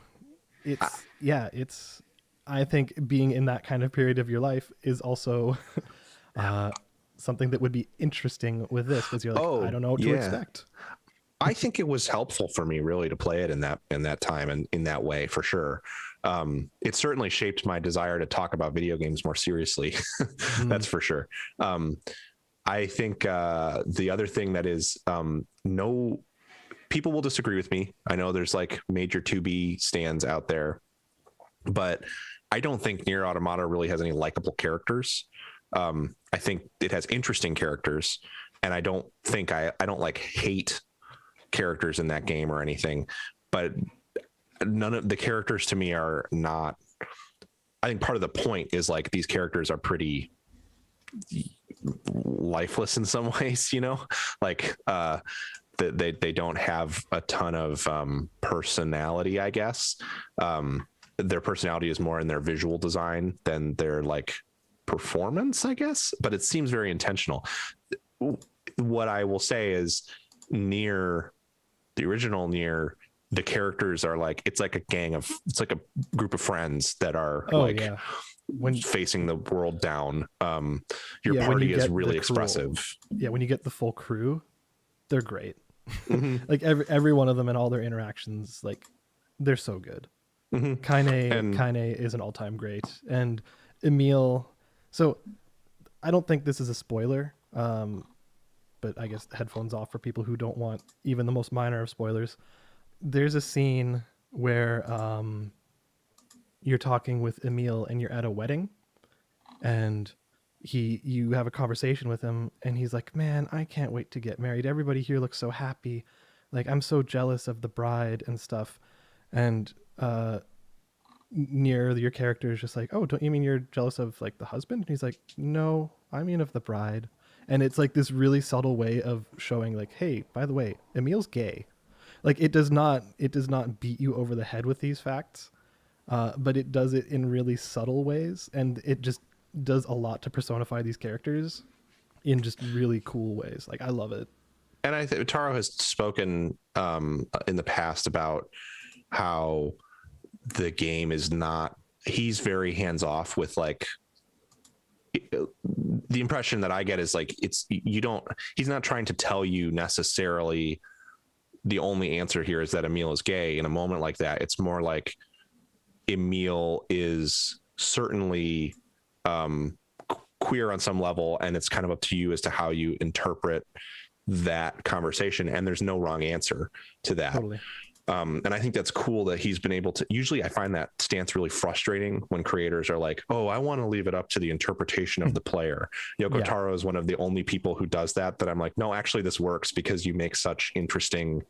it's I think being in that kind of period of your life is also something that would be interesting with this, because you're like, I don't know what to expect. I think it was helpful for me really to play it in that time and in that way, for sure. It certainly shaped my desire to talk about video games more seriously. That's for sure. I think the other thing that is, no, people will disagree with me. I know there's like major 2B stands out there, but I don't think Nier Automata really has any likable characters. I think it has interesting characters, and I don't think I don't like hate characters in that game or anything, but none of the characters to me are not. I think part of the point is like these characters are pretty lifeless in some ways, you know, like they don't have a ton of personality, I guess. Their personality is more in their visual design than their like performance, I guess, but it seems very intentional. What I will say is Nier, the original Nier, the characters are like, it's like it's like a group of friends that are when facing the world down. Your party is really expressive. When you get the full crew, they're great. Like every one of them and all their interactions, like they're so good. Kaine is an all-time great, and Emil. So I don't think this is a spoiler, but I guess headphones off for people who don't want even the most minor of spoilers. There's a scene where you're talking with Emil and you're at a wedding, and you have a conversation with him, and he's like, man, I can't wait to get married. Everybody here looks so happy. Like, I'm so jealous of the bride and stuff. And Nier, your character is just like, oh, don't you mean you're jealous of like the husband? And he's like, no, I mean of the bride. And it's like this really subtle way of showing like, hey, by the way, Emil's gay. Like it does not beat you over the head with these facts, but it does it in really subtle ways, and it just does a lot to personify these characters in just really cool ways. Like I love it. And I think Taro has spoken in the past about how the game is not, he's very hands off with like, the impression that I get is like, he's not trying to tell you necessarily the only answer here is that Emil is gay. In a moment like that, it's more like Emil is certainly queer on some level, and it's kind of up to you as to how you interpret that conversation, and there's no wrong answer to that. Totally. And I think that's cool that he's been able to. Usually I find that stance really frustrating when creators are like, oh, I want to leave it up to the interpretation of the player. Yoko Taro is one of the only people who does that I'm like, no, actually this works because you make such interesting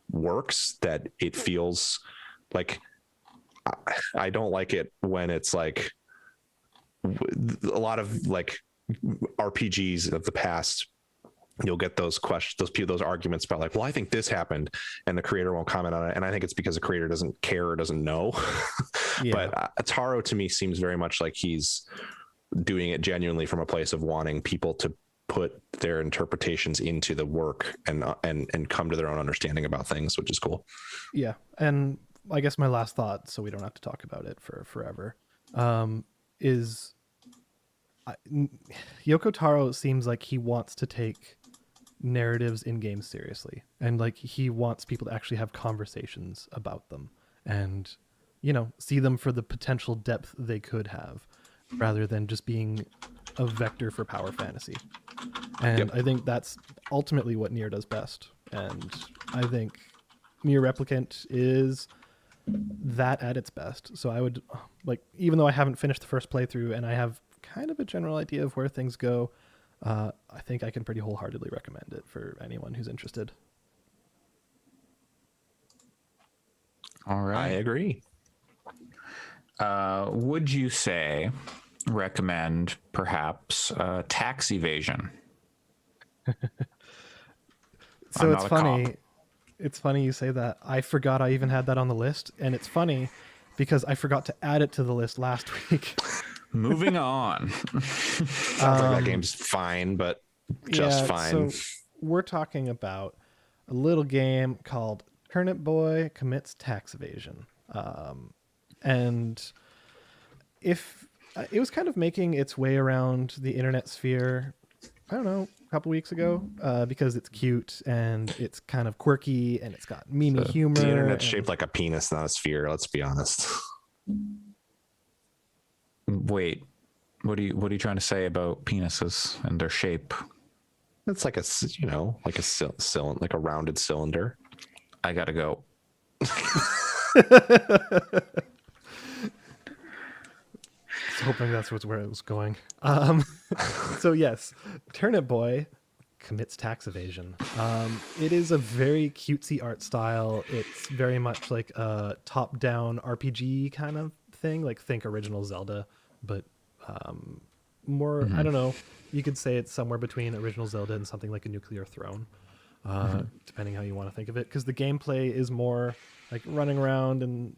works that it feels like, I don't like it when it's like a lot of like RPGs of the past, you'll get those questions, those arguments about like, well, I think this happened, and the creator won't comment on it. And I think it's because the creator doesn't care or doesn't know. But Taro to me seems very much like he's doing it genuinely from a place of wanting people to put their interpretations into the work and come to their own understanding about things, which is cool. Yeah. And I guess my last thought, so we don't have to talk about it for forever, is Yoko Taro seems like he wants to take narratives in games seriously, and like he wants people to actually have conversations about them and see them for the potential depth they could have rather than just being a vector for power fantasy. And Yep. I think that's ultimately what Nier does best, and I think Nier Replicant is that at its best. So I would, like, even though I haven't finished the first playthrough and I have kind of a general idea of where things go, I think I can pretty wholeheartedly recommend it for anyone who's interested. All I right. agree. Would you recommend perhaps tax evasion? So I'm it's not a funny. cop. It's funny you say that. I forgot I even had that on the list, and it's funny because I forgot to add it to the list last week. Moving on. Sounds like that game's fine, but just fine. So we're talking about a little game called Turnip Boy Commits Tax Evasion. And if it was kind of making its way around the internet sphere, I don't know, a couple weeks ago, because it's cute and it's kind of quirky and it's got meme humor. The internet's and- shaped like a penis, not a sphere. Let's be honest. Wait, what are you trying to say about penises and their shape? It's like like a cylinder, like a rounded cylinder. I gotta go. I was hoping that's where it was going. So yes, Turnip Boy commits tax evasion. It is a very cutesy art style. It's very much like a top-down RPG kind of thing, like think original Zelda, but more. I don't know. You could say it's somewhere between original Zelda and something like a Nuclear Throne, depending how you want to think of it. Because the gameplay is more like running around and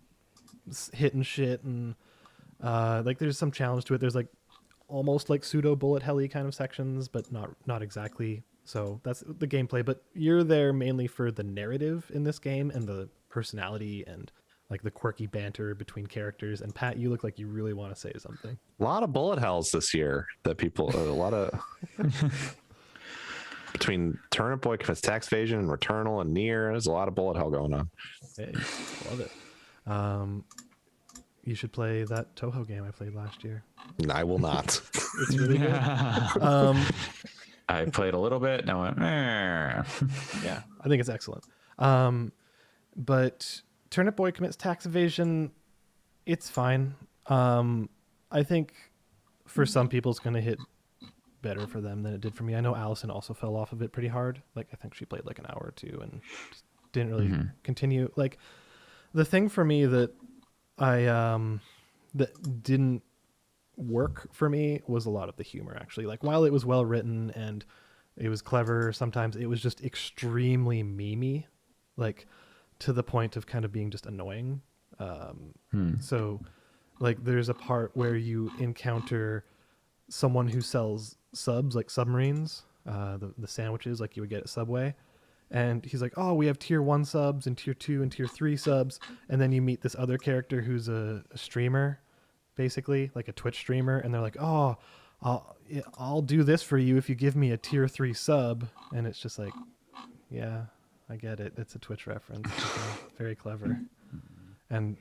hitting shit and. Like there's some challenge to it. There's like almost like pseudo bullet helly kind of sections, but not exactly. So that's the gameplay. But you're there mainly for the narrative in this game and the personality and like the quirky banter between characters. And Pat, you look like you really want to say something. A lot of bullet hells this year that people, a lot of between Turnip Boy, Tax Evasion, and Returnal and Nier, there's a lot of bullet hell going on. Hey, love it. You should play that Toho game I played last year. I will not. It's really good. I played a little bit and I went, Yeah, I think it's excellent. But Turnip Boy commits tax evasion. It's fine. I think for some people it's going to hit better for them than it did for me. I know Allison also fell off of it pretty hard. Like I think she played like an hour or two and just didn't really continue. Like the thing for me that that didn't work for me was a lot of the humor actually. Like while it was well written and it was clever, sometimes it was just extremely memey, like to the point of kind of being just annoying. So like there's a part where you encounter someone who sells subs, like submarines, the sandwiches like you would get at Subway. And he's like, oh, we have tier 1 subs and tier 2 and tier 3 subs. And then you meet this other character who's a streamer, basically, like a Twitch streamer. And they're like, oh, I'll do this for you if you give me a tier 3 sub. And it's just like, yeah, I get it. It's a Twitch reference. Okay, very clever. And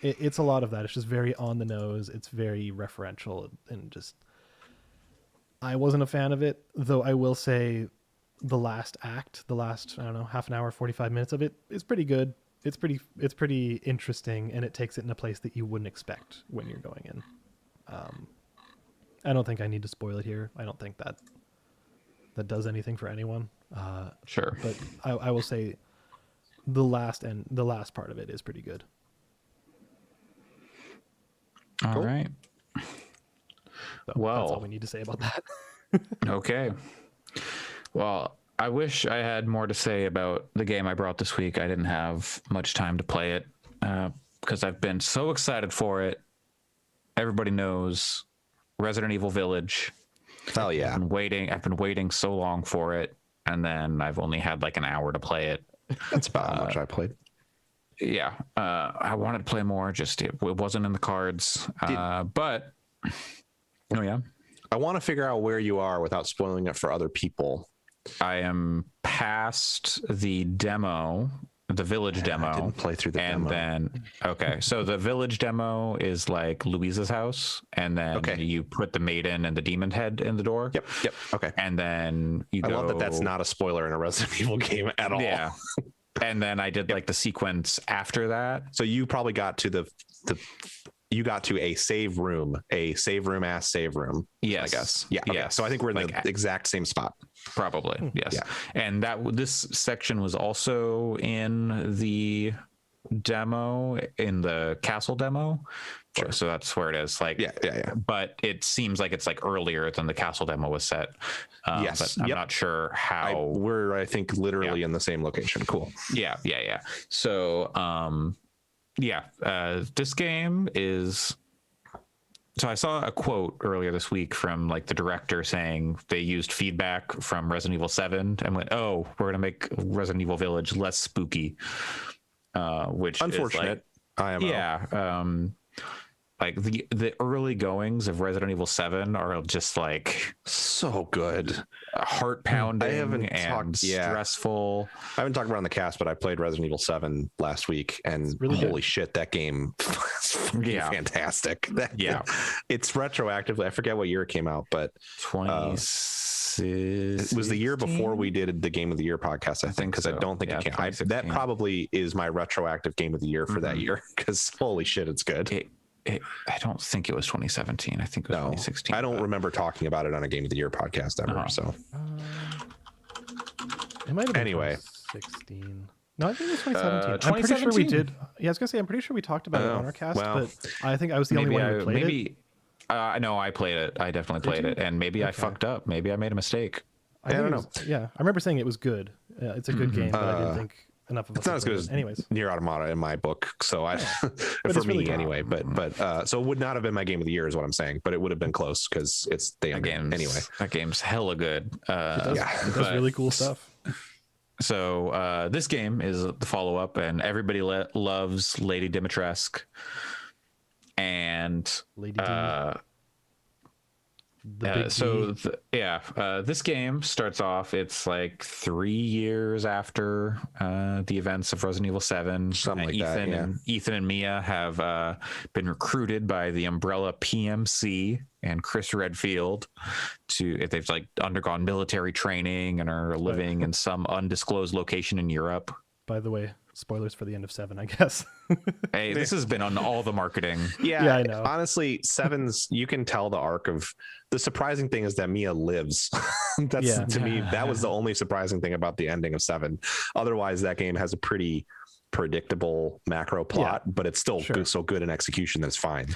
it's a lot of that. It's just very on the nose. It's very referential and just... I wasn't a fan of it, though I will say... the last act, I don't know, half an hour, 45 minutes of it is pretty good. It's pretty interesting, and it takes it in a place that you wouldn't expect when you're going in. I don't think I need to spoil it here. I don't think that does anything for anyone. sure. But I will say the last part of it is pretty good. All right. So Well. that's all we need to say about that. Okay. Well, I wish I had more to say about the game I brought this week. I didn't have much time to play it because I've been so excited for it. Everybody knows Resident Evil Village. Hell yeah. I've been waiting so long for it, and then I've only had like an hour to play it. That's about how much I played. yeah, I wanted to play more, just it wasn't in the cards. But oh yeah, I want to figure out where you are without spoiling it for other people. I am past the demo, the village demo. I didn't play through the and demo. then okay, so the village demo is like Louisa's house, and then you put the maiden and the demon head in the door. Yep. Okay. And then you go. I love that that's not a spoiler in a Resident Evil game at all. Yeah. And then I did like the sequence after that. So you probably got to you got to a save room ass save room. Yes. I guess. Yeah. Okay. Yes. So I think we're in the exact same spot. Probably. Yes. Yeah. And this section was also in the demo, in the castle demo. Sure. So that's where it is. Like, yeah. But it seems like it's like earlier than the castle demo was set. Yes. But I'm not sure how. We're, I think, literally in the same location. Cool. Yeah. So, this game is. So I saw a quote earlier this week from like the director saying they used feedback from Resident Evil 7 and went, "Oh, we're gonna make Resident Evil Village less spooky," which unfortunate. Is like, like the early goings of Resident Evil 7 are just like so good, heart pounding. I haven't and stressful. I haven't talked about it on the cast, but I played Resident Evil 7 last week, and really holy shit, that game is fantastic. It's retroactively. I forget what year it came out, but 2016. It was the year before we did the Game of the Year podcast, I think, because I don't think it came. That probably is my retroactive Game of the Year for that year, because holy shit, it's good. I don't think it was 2017. I think it was 2016. I don't remember talking about it on a Game of the Year podcast ever. So it might have been 2016. No, I think it was 2017. I'm pretty sure we did. Yeah, I was gonna say I'm pretty sure we talked about it on our cast, but I think I was the only one who played it. No, I played it. I definitely played it, and maybe I fucked up. Maybe I made a mistake. I don't know. I remember saying it was good. It's a good game, but I didn't think enough of it's not as good as Nier Automata in my book, so for me really anyway. But so it would not have been my Game of the Year, is what I'm saying. But it would have been close because it's the game anyway. That game's hella good. It does really cool stuff. So this game is the follow up, and everybody loves Lady Dimitrescu, and Lady this game starts off, it's like 3 years after the events of Resident Evil 7. Ethan and Mia have been recruited by the Umbrella PMC and Chris Redfield they've like undergone military training and are living in some undisclosed location in Europe. By the way, spoilers for the end of 7, I guess. Hey, this has been on all the marketing. Yeah, I know. Honestly, 7's, you can tell the arc of. The surprising thing is that Mia lives. To me, that was the only surprising thing about the ending of 7. Otherwise, that game has a pretty predictable macro plot, but it's still so good in execution that's fine.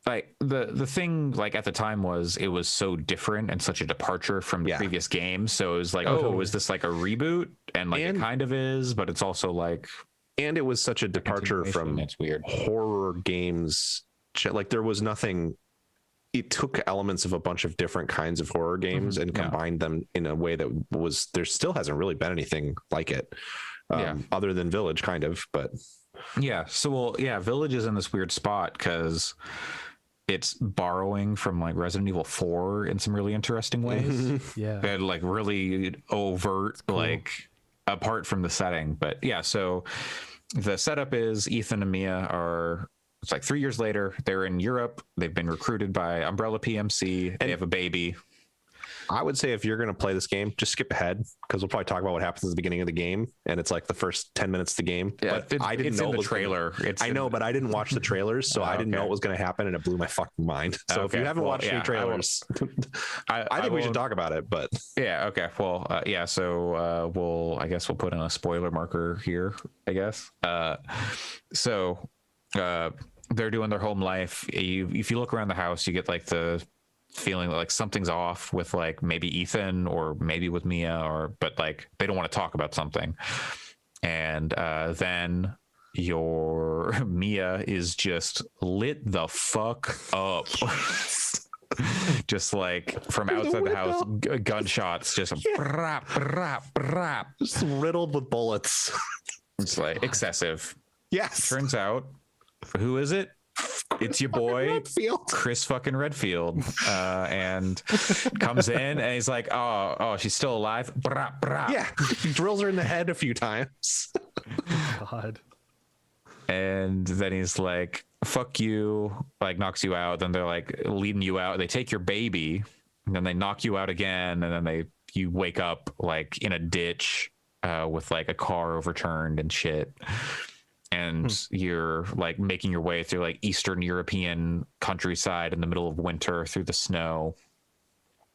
Like the thing, like at the time, was it was so different and such a departure from the previous game. So it was like, was this like a reboot? And like it kind of is, but it's also like, and it was such a departure from horror games. Like there was nothing. It took elements of a bunch of different kinds of horror games and combined them in a way that was. There still hasn't really been anything like it, other than Village, kind of. But Village is in this weird spot because it's borrowing from like Resident Evil 4 in some really interesting ways. And like really overt, like apart from the setting. But so the setup is Ethan and Mia are. It's like 3 years later, they're in Europe. They've been recruited by Umbrella PMC. They have a baby. I would say if you're going to play this game, just skip ahead because we'll probably talk about what happens at the beginning of the game. And it's like the first 10 minutes of the game. Yeah, but I didn't know the trailer. But I didn't watch the trailers, so I didn't know what was going to happen, and it blew my fucking mind. So if you haven't watched any trailers, I think we should talk about it. But Well, so I guess we'll put in a spoiler marker here, I guess. They're doing their home life. If you look around the house, you get like the feeling that like something's off with like maybe Ethan or maybe with Mia, but like they don't want to talk about something. And then your Mia is just lit the fuck up. Just like from outside the house, gunshots, just just riddled with bullets. It's like excessive. Yes. Turns out, who is it? It's your boy Redfield. Chris fucking Redfield, and comes in and he's like, oh, she's still alive. Brah, brah. Yeah, he drills her in the head a few times. God. And then he's like, fuck you, like knocks you out. Then they're like leading you out. They take your baby, and then they knock you out again. And then you wake up like in a ditch with like a car overturned and shit. And you're like making your way through like Eastern European countryside in the middle of winter through the snow.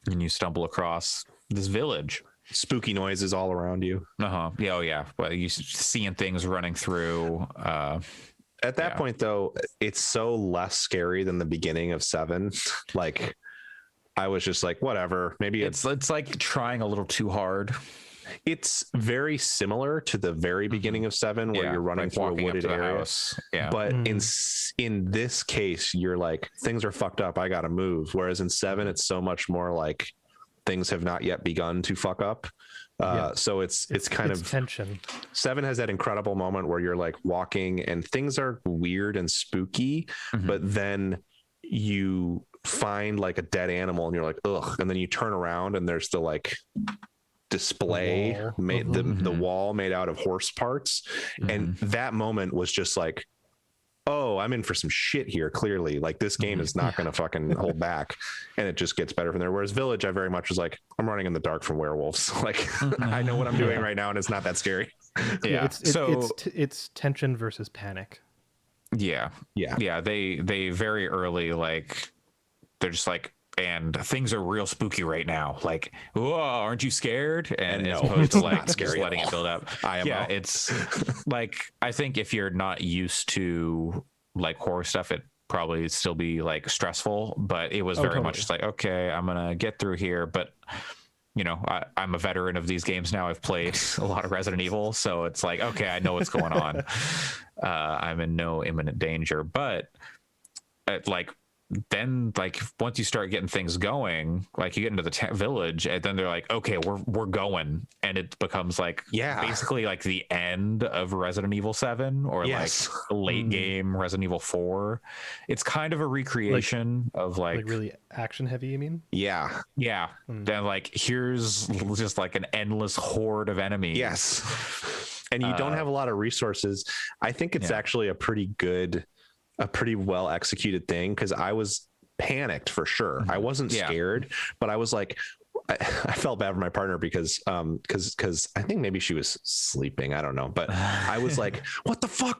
And you stumble across this village. Spooky noises all around you. Yeah, oh yeah. Well, you seeing things running through. At that point, though, it's so less scary than the beginning of 7. Like, I was just like, whatever. Maybe It's like trying a little too hard. it's very similar to the very beginning of 7, where you're running like through a walking up wooded to the area. house. Yeah, But in this case, you're like, things are fucked up. I got to move. Whereas in 7, it's so much more like things have not yet begun to fuck up. So it's kind of tension. 7 has that incredible moment where you're like walking and things are weird and spooky, but then you find like a dead animal and you're like, ugh. And then you turn around and there's the like display the wall made out of horse parts. And that moment was just like, oh, I'm in for some shit here. Clearly, like this game is not going to fucking hold back, and it just gets better from there. Whereas Village, I very much was like, I'm running in the dark from werewolves. Like I know what I'm doing right now, and it's not that scary. yeah. It's tension versus panic. Yeah. They very early, like they're just like, and things are real spooky right now. Like, whoa, aren't you scared? And as opposed to like just letting it build up. Yeah, it's like, I think if you're not used to like horror stuff, it probably still be like stressful, but it was very much just like, okay, I'm gonna get through here. But you know, I'm a veteran of these games now. I've played a lot of Resident Evil, so it's like, okay, I know what's going on. I'm in no imminent danger, but like then like once you start getting things going, like you get into the village and then they're like, okay, we're going, and it becomes like basically like the end of Resident Evil 7 or like late game Resident Evil 4. It's kind of a recreation of like really action heavy, you mean? Yeah. Then like here's just like an endless horde of enemies. And you don't have a lot of resources. I think it's actually a pretty well executed thing, because I was panicked for sure. I wasn't scared, but I was like, I felt bad for my partner because I think maybe she was sleeping. I don't know, but I was like, what the fuck,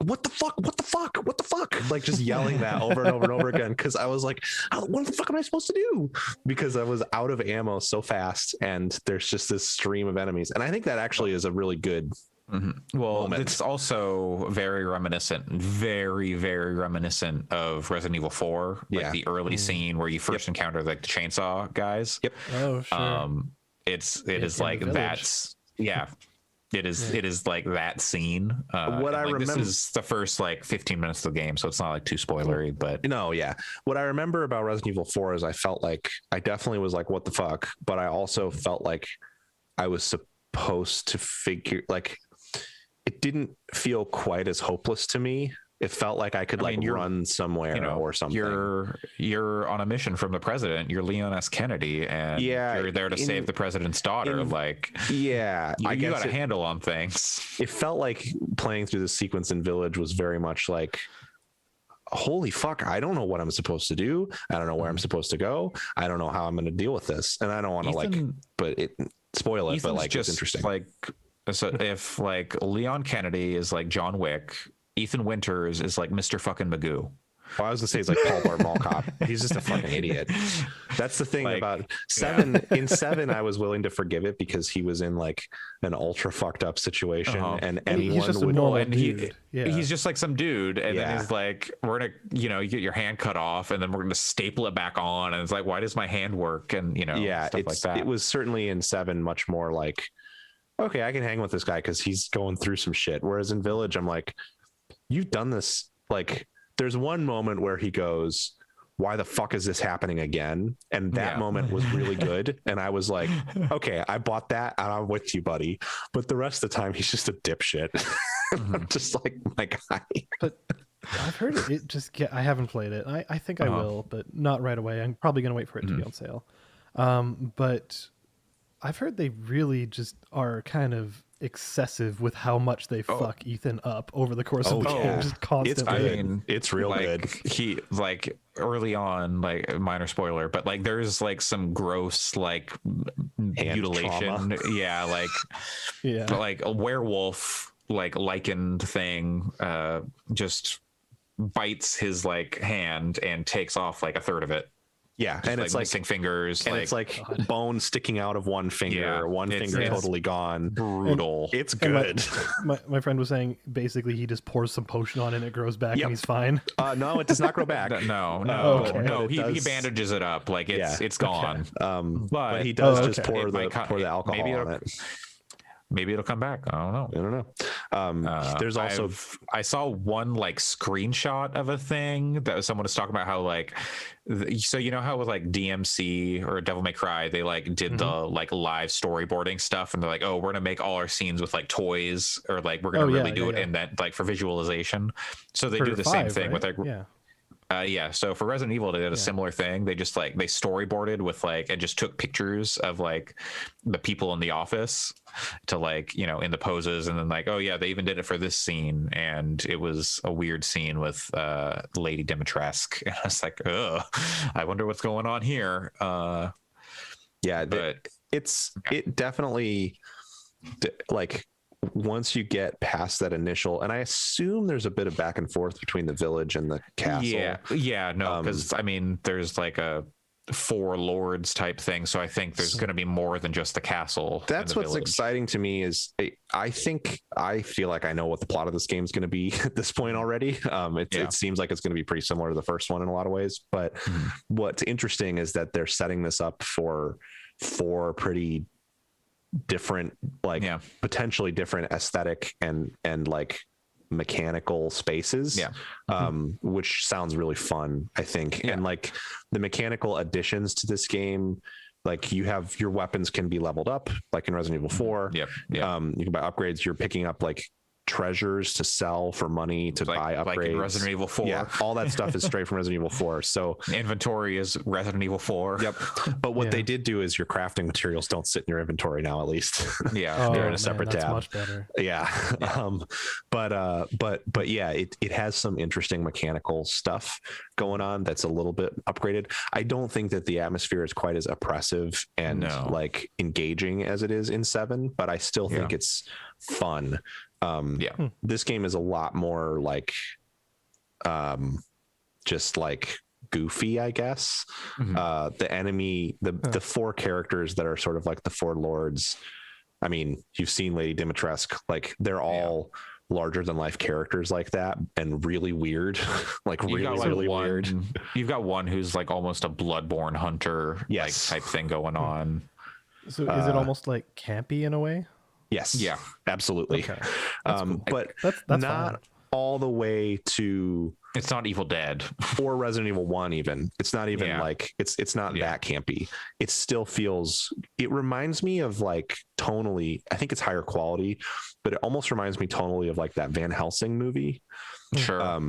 like just yelling that over and over and over again, because I was like, what the fuck am I supposed to do? Because I was out of ammo so fast, and there's just this stream of enemies, and I think that actually is a really good. Well, moment. It's also very reminiscent of Resident Evil 4, like the early scene where you first encounter like the chainsaw guys. Oh, sure. It is like that's it is like that scene. What I remember, this is the first like 15 minutes of the game, so it's not like too spoilery, but what I remember about Resident Evil 4 is I felt like I definitely was like, what the fuck, but I also felt like I was supposed to figure, like, it didn't feel quite as hopeless to me. It felt like I could run somewhere or something. You're on a mission from the president. You're Leon S. Kennedy, and you're there to save the president's daughter. You got a handle on things. It felt like playing through the sequence in Village was very much like, holy fuck, I don't know what I'm supposed to do. I don't know where I'm supposed to go. I don't know how I'm going to deal with this. And I don't want to spoil it, Ethan's but like, just it's interesting. Like, so if like Leon Kennedy is like John Wick, Ethan Winters is like Mr. fucking Magoo. Well, I was gonna say he's like Paul Blart Mall Cop. He's just a fucking idiot. That's the thing about 7. In 7, I was willing to forgive it because he was in like an ultra fucked up situation, and anyone he's just a would. normal dude. He's just like some dude, and then he's like, "We're gonna, you get your hand cut off, and then we're gonna staple it back on." And it's like, "Why does my hand work?" And stuff like that. It was certainly in 7 much more like, okay, I can hang with this guy because he's going through some shit. Whereas in Village, I'm like, you've done this. Like, there's one moment where he goes, why the fuck is this happening again? And that moment was really good. And I was like, okay, I bought that and I'm with you, buddy. But the rest of the time, he's just a dipshit. Mhm. Just like my guy. But I've heard it just get. I haven't played it. I think I Uh-huh. will, but not right away. I'm probably gonna wait for it to be on sale. But I've heard they really just are kind of excessive with how much they fuck Ethan up over the course of the Oh, game, yeah. just It's constantly. good. It's real like, good. He like early on, like minor spoiler, but like there's like some gross like mutilation. trauma. Yeah, like Yeah. like a werewolf like lichened thing just bites his like hand and takes off like a third of it. Yeah, Just, and like it's like missing fingers. and like it's like bone sticking out of one finger, Yeah, one it's- finger yeah. totally gone. brutal. It's And my- good. My friend was saying basically he just pours some potion on it and it grows back Yep. and he's fine. No, it does not grow back. No, Oh, okay. no. But it He does- bandages it up like it's gone. But he does Oh, just okay. pour It might pour the alcohol maybe on it. Maybe it'll come back. I don't know. I don't know. There's also I saw one like screenshot of a thing that someone was talking about how like so you know how with like DMC or Devil May Cry they like did the like live storyboarding stuff and they're like, oh, we're gonna make all our scenes with like toys or like we're gonna Oh, yeah, really do yeah, it yeah. in that like for visualization. So they For do the same 5, thing right? with like yeah. yeah, so for Resident Evil, they did a similar thing. They just like they storyboarded with like and just took pictures of like the people in the office to like you know in the poses, and then like oh yeah, they even did it for this scene, and it was a weird scene with Lady Dimitrescu. And I was like, oh, I wonder what's going on here. yeah, But it definitely like once you get past that initial, and I assume there's a bit of back and forth between the village and the castle. yeah, no, because I mean, there's like a 4 lords type thing, so I think there's going to be more than just the castle. and That's the what's village. exciting to me is I feel like I know what the plot of this game is going to be at this point already. It seems like it's going to be pretty similar to the first one in a lot of ways. But what's interesting is that they're setting this up for 4 pretty different, like potentially different aesthetic and like mechanical spaces, which sounds really fun, I think. And like the mechanical additions to this game, like you have your weapons can be leveled up like in Resident Evil 4. Yep. You can buy upgrades. You're picking up like treasures to sell for money to buy upgrades. like in Resident Evil 4. Yeah, all that stuff is straight from Resident Evil 4. So Inventory is Resident Evil 4. Yep. But what they did do is your crafting materials don't sit in your inventory now, at least. Yeah. They're in a separate that's tab. much better. Yeah. But yeah, it has some interesting mechanical stuff going on that's a little bit upgraded. I don't think that the atmosphere is quite as oppressive and like engaging as it is in 7, but I still think it's fun. This game is a lot more like just like goofy, I guess. The enemy, the 4 characters that are sort of like the 4 lords, I mean, you've seen Lady Dimitrescu, like they're all larger than life characters like that and really weird. Like really weird. You've got one who's like almost a bloodborne hunter like type thing going on. So is it almost like campy in a way? Yes. Yeah. Absolutely. Okay. But That's not fine. all the way to It's not Evil Dead. or Resident Evil 1 even. It's not even Yeah. like it's not that campy. It still feels, it reminds me of like tonally, I think it's higher quality, but it almost reminds me tonally of like that Van Helsing movie. Sure.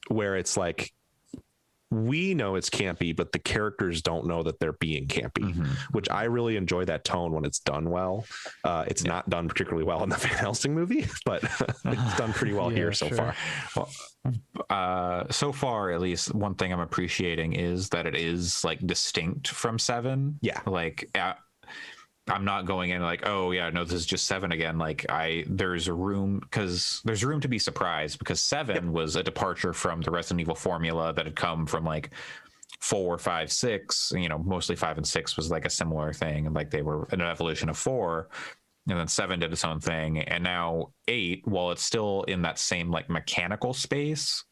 Where it's like we know it's campy, but the characters don't know that they're being campy, which I really enjoy that tone when it's done well. It's not done particularly well in the Van Helsing movie, but it's done pretty well here so far. Well, so far, at least one thing I'm appreciating is that it is like distinct from 7. Yeah. Like I'm not going in like, oh yeah, no, this is just 7 again. Like there's room to be surprised because 7 was a departure from the Resident Evil formula that had come from like 4, 5, 6, you know, mostly 5 and 6 was like a similar thing. And like they were an evolution of 4. And then 7 did its own thing. And now 8, while it's still in that same like mechanical space,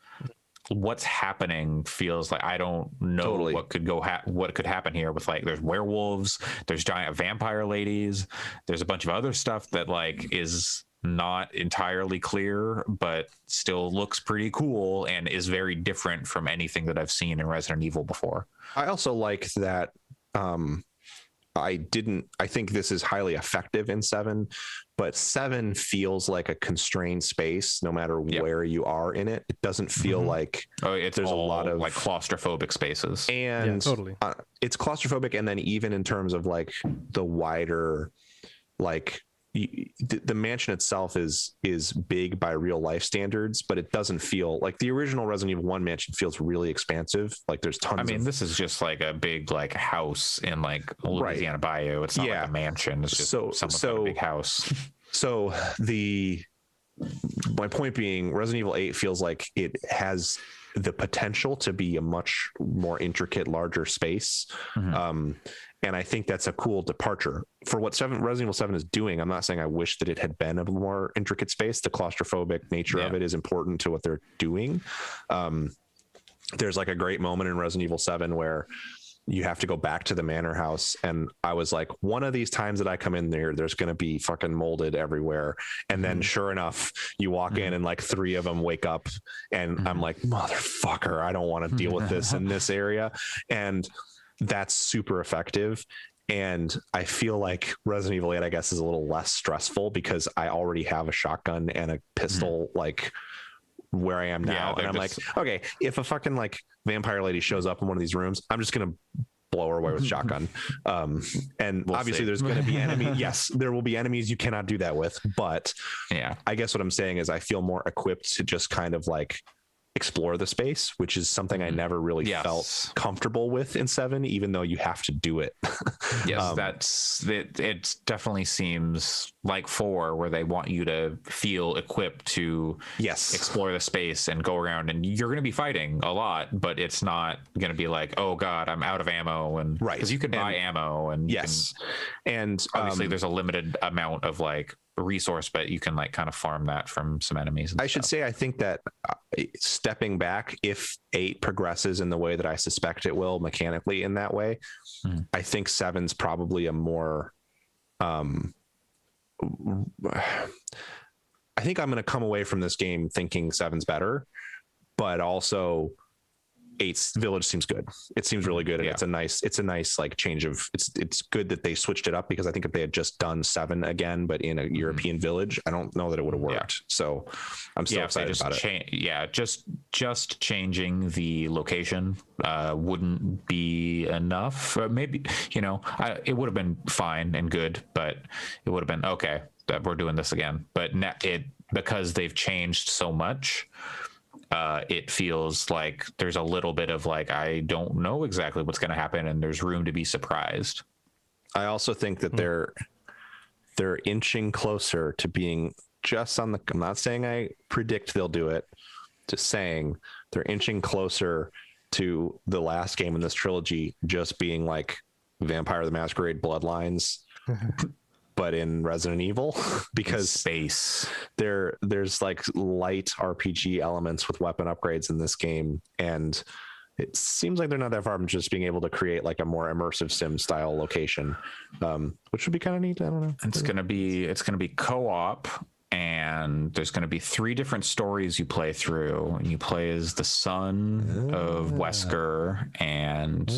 what's happening feels like I don't know what could what could happen here with like there's werewolves, there's giant vampire ladies, there's a bunch of other stuff that like is not entirely clear but still looks pretty cool and is very different from anything that I've seen in Resident Evil before. I also like that I think this is highly effective in 7, but 7 feels like a constrained space no matter where you are in it. It doesn't feel like it's there's all a lot of like claustrophobic spaces. and totally. It's claustrophobic, and then even in terms of like the wider, like the mansion itself is big by real life standards, but it doesn't feel like the original Resident Evil 1 mansion feels really expansive. Like there's tons. I mean, this is just like a big like house in like Louisiana Bayou. It's not like a mansion. It's just someone's got a big house. So my point being, Resident Evil 8 feels like it has the potential to be a much more intricate, larger space. And I think that's a cool departure for what Resident Evil 7 is doing. I'm not saying I wish that it had been a more intricate space. The claustrophobic nature of it is important to what they're doing. There's like a great moment in Resident Evil 7 where you have to go back to the manor house. And I was like, one of these times that I come in there's going to be fucking molded everywhere. And then sure enough, you walk in and like 3 of them wake up and I'm like, motherfucker, I don't want to deal with this in this area. And that's super effective. And I feel like Resident Evil 8, I guess, is a little less stressful because I already have a shotgun and a pistol, like where I am now. And I'm like, okay, if a fucking like vampire lady shows up in one of these rooms, I'm just going to blow her away with shotgun. And obviously there's going to be enemies. Yes, there will be enemies you cannot do that with. But I guess what I'm saying is I feel more equipped to just kind of like explore the space, which is something I never really felt comfortable with in 7, even though you have to do it. That's it. It definitely seems like 4, where they want you to feel equipped to explore the space and go around, and you're going to be fighting a lot, but it's not going to be like, oh god, I'm out of ammo, and because you can buy ammo, and and obviously there's a limited amount of like resource, but you can like kind of farm that from some enemies. I should say, I think that stepping back, if 8 progresses in the way that I suspect it will mechanically in that way, I think 7's probably a more I think I'm going to come away from this game thinking 7's better, but also 8's Village seems good. It seems really good, and it's a nice like change of. It's good that they switched it up, because I think if they had just done 7 again, but in a European village, I don't know that it would have worked. So I'm still excited about it. Just changing the location wouldn't be enough. Maybe it would have been fine and good, but it would have been okay that we're doing this again. But because they've changed so much. It feels like there's a little bit of like, I don't know exactly what's going to happen, and there's room to be surprised. I also think that they're inching closer to being just on the. I'm not saying I predict they'll do it. Just saying they're inching closer to the last game in this trilogy, just being like Vampire the Masquerade Bloodlines. But in Resident Evil, because space there's like light RPG elements with weapon upgrades in this game, and it seems like they're not that far from just being able to create like a more immersive sim style location, which would be kind of neat. I don't know. It's gonna be co-op, and there's going to be 3 different stories you play through. You play as the son of Wesker and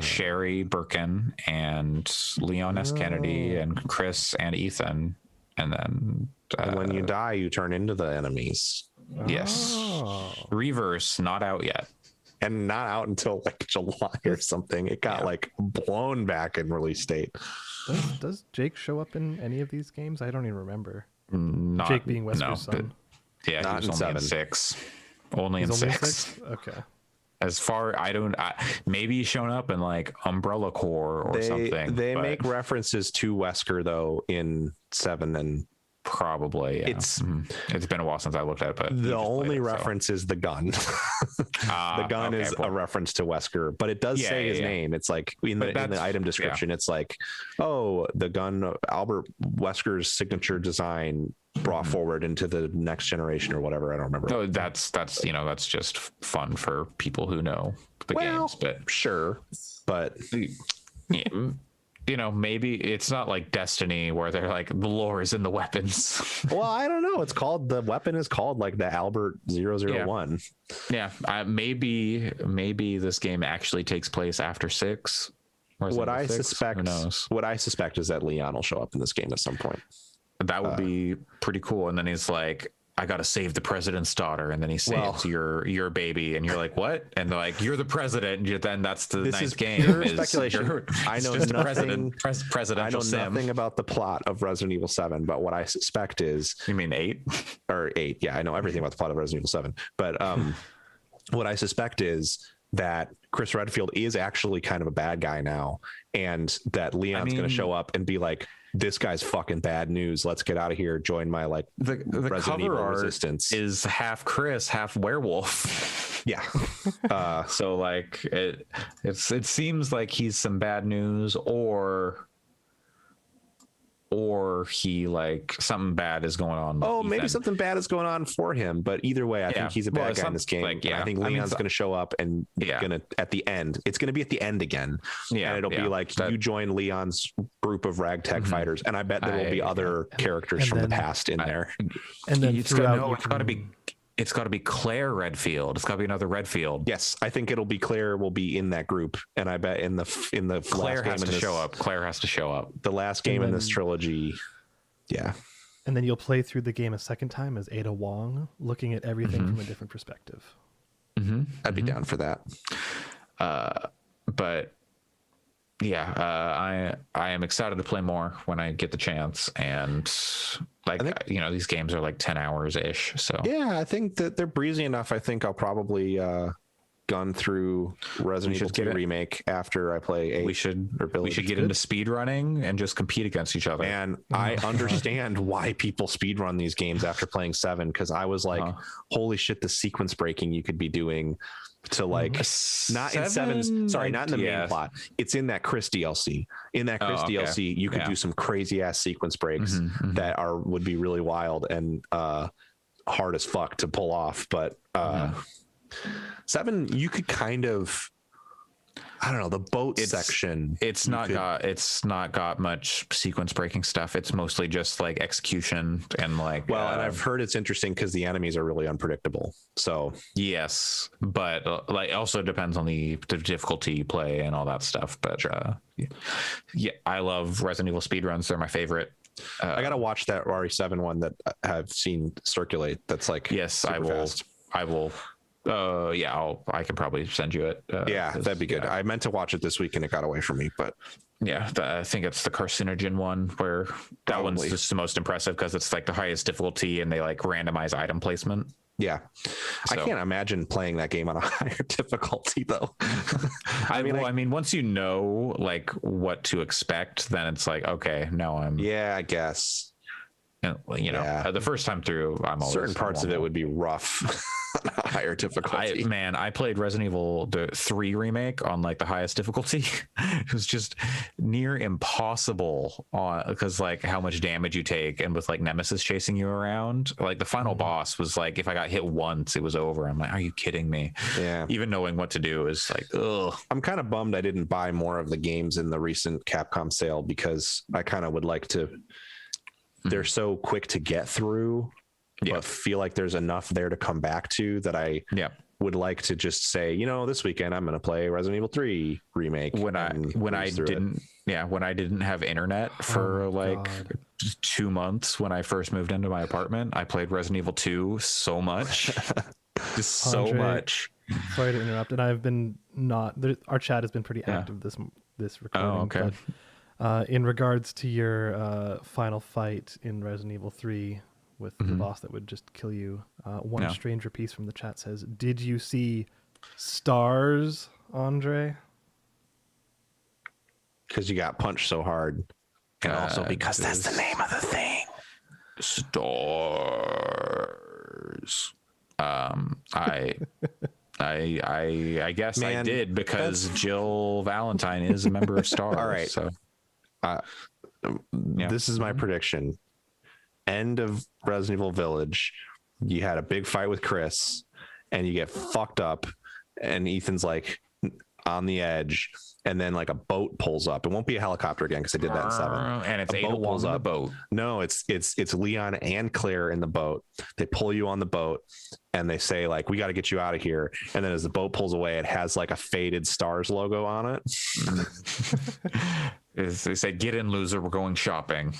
Sherry Birkin and Leon S. Kennedy and Chris and Ethan. And then when you die, you turn into the enemies. Yes. Reverse, not out yet. And not out until like July or something. It got like blown back in release date. Does Jake show up in any of these games? I don't even remember. Not, Jake being Wesker's son. Yeah, not he was only in 6. Only in 6. Okay. As far maybe he's shown up in like Umbrella Corps or something. They make references to Wesker though in 7 and probably. Yeah. It's been a while since I looked at it, but the only reference is the gun. The gun is a reference to Wesker, but it does say his name. It's like in the item description, it's like, oh, the gun, Albert Wesker's signature design brought forward into the next generation or whatever. I don't remember. No, that's just fun for people who know the games, but sure. But maybe it's not like Destiny where they're like the lore is in the weapons. Well, I don't know. The weapon is called like the Albert 001. Yeah. Maybe this game actually takes place after 6. What Evil I 6? suspect, Who knows? what I suspect is that Leon will show up in this game at some point. That would be pretty cool. And then he's like, I gotta save the president's daughter, and then he saves your baby, and you're like, what? And they're like, you're the president, and then that's the This ninth is game. pure speculation. I know just nothing. I presidential know sim. nothing about the plot of Resident Evil 7, but what I suspect is, You mean 8? or 8. Yeah, I know everything about the plot of Resident Evil 7, but what I suspect is that Chris Redfield is actually kind of a bad guy now, and that Leon's going to show up and be like, this guy's fucking bad news. Let's get out of here. Join my The Resident cover Evil art resistance. is half Chris, half werewolf. Yeah. So like it seems like he's some bad news, or he like something bad is going on. Oh, with maybe Ethan. something bad is going on for him, but either way, I think he's a bad guy in this game. Like, And I think Leon's going to show up and gonna at the end. It's going to be at the end again. Yeah, and it'll be like you join Leon's group of ragtag fighters, and I bet there will be other characters from the past in there. And then It's got to be Claire Redfield. It's got to be another Redfield. Yes, I think it'll be Claire will be in that group, and I bet in the Claire last game has to show up. Claire has to show up. The last game in this trilogy. Yeah. And then you'll play through the game a second time as Ada Wong, looking at everything from a different perspective. I'd be down for that. But yeah, I am excited to play more when I get the chance. And like, these games are like 10 hours ish. So yeah, I think that they're breezy enough. I think I'll probably gun through Resident Evil 2 remake after I play 8. We should get into speed running and just compete against each other. And I understand why people speed run these games after playing 7, because I was like, holy shit, the sequence breaking you could be doing to like not in 7, sorry, not in the main plot. It's in that Chris DLC. In that Chris DLC, you could do some crazy ass sequence breaks that would be really wild and hard as fuck to pull off. But 7, you could kind of, I don't know, the boat section. It's not got much sequence breaking stuff. It's mostly just like execution and like. Well, and I've heard it's interesting because the enemies are really unpredictable. So yes, but like also depends on the difficulty you play and all that stuff. But yeah, I love Resident Evil speedruns. They're my favorite. I gotta watch that RE7 one that I've seen circulate. That's like I will. I can probably send you it. That'd be good. I meant to watch it this week and it got away from me, but I think it's the carcinogen one where that one's just the most impressive because it's like the highest difficulty and they like randomize item placement. Yeah. So. I can't imagine playing that game on a higher difficulty though. I mean, once you know like what to expect, then it's like, okay, no, I guess. The first time through, I'm always certain parts of it would be rough. Higher difficulty. I played Resident Evil 3 remake on like the highest difficulty. It was just near impossible because like how much damage you take, and with like Nemesis chasing you around, like the final boss was like, if I got hit once, it was over. I'm like, are you kidding me? Yeah. Even knowing what to do is like, ugh. I'm kind of bummed I didn't buy more of the games in the recent Capcom sale because I kind of would like to. They're so quick to get through. But feel like there's enough there to come back to that I would like to just say, this weekend I'm going to play Resident Evil 3 remake. When I didn't have internet for 2 months when I first moved into my apartment, I played Resident Evil 2 so much, just so much. Sorry to interrupt, and I've been our chat has been pretty active this recording. Oh, okay. But, in regards to your final fight in Resident Evil 3. With the boss that would just kill you. One stranger piece from the chat says, "Did you see stars, Andre?" Because you got punched so hard, and also because that's the name of the thing. Stars. I guess I did because Jill Valentine is a member of Stars. All right. So this is my prediction. End of Resident Evil Village, you had a big fight with Chris and you get fucked up and Ethan's like, on the edge, and then like a boat pulls up. It won't be a helicopter again because I did that in 7. And it's A Ada boat Wong pulls in the up. boat. No, it's Leon and Claire in the boat. They pull you on the boat and they say like, we got to get you out of here. And then as the boat pulls away, it has like a faded stars logo on it. They say, "Get in, loser. We're going shopping."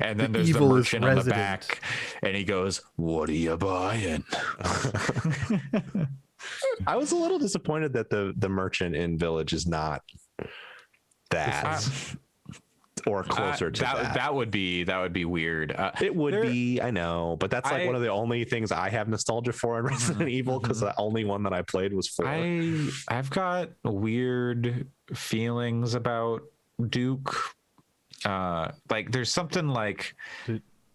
And then there's the evil is merchant on the resident. back, and he goes, "What are you buying?" I was a little disappointed that the merchant in Village is not that or closer to that. That would be weird. It would be, I know, but that's like one of the only things I have nostalgia for in Resident Evil, because the only one that I played was 4. I've got weird feelings about Duke. Like there's something like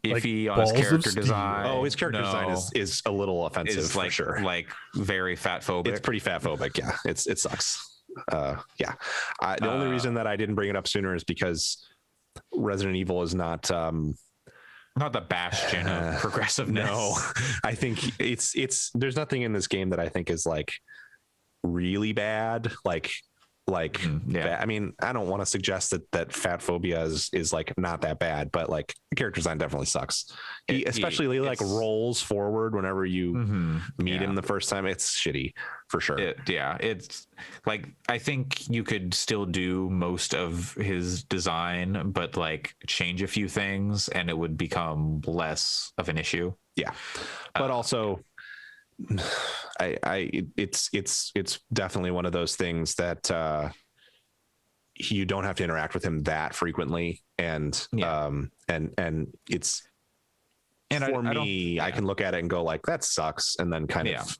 iffy on his balls of character steel. design. Oh, his character design is a little offensive is for like sure. like very fat phobic. It's pretty fat phobic. Yeah, it sucks. Yeah, the only reason that I didn't bring it up sooner is because Resident Evil is not not the bastion of progressiveness. no. I think it's there's nothing in this game that I think is like really bad. I mean, I don't want to suggest that fat phobia is like not that bad, but like the character design definitely sucks. He especially like rolls forward whenever you meet him the first time. It's shitty for sure. It's like, I think you could still do most of his design, but like change a few things and it would become less of an issue. Yeah. But also it's definitely one of those things that you don't have to interact with him that frequently, and it's for me, I can look at it and go like, that sucks, and then kind of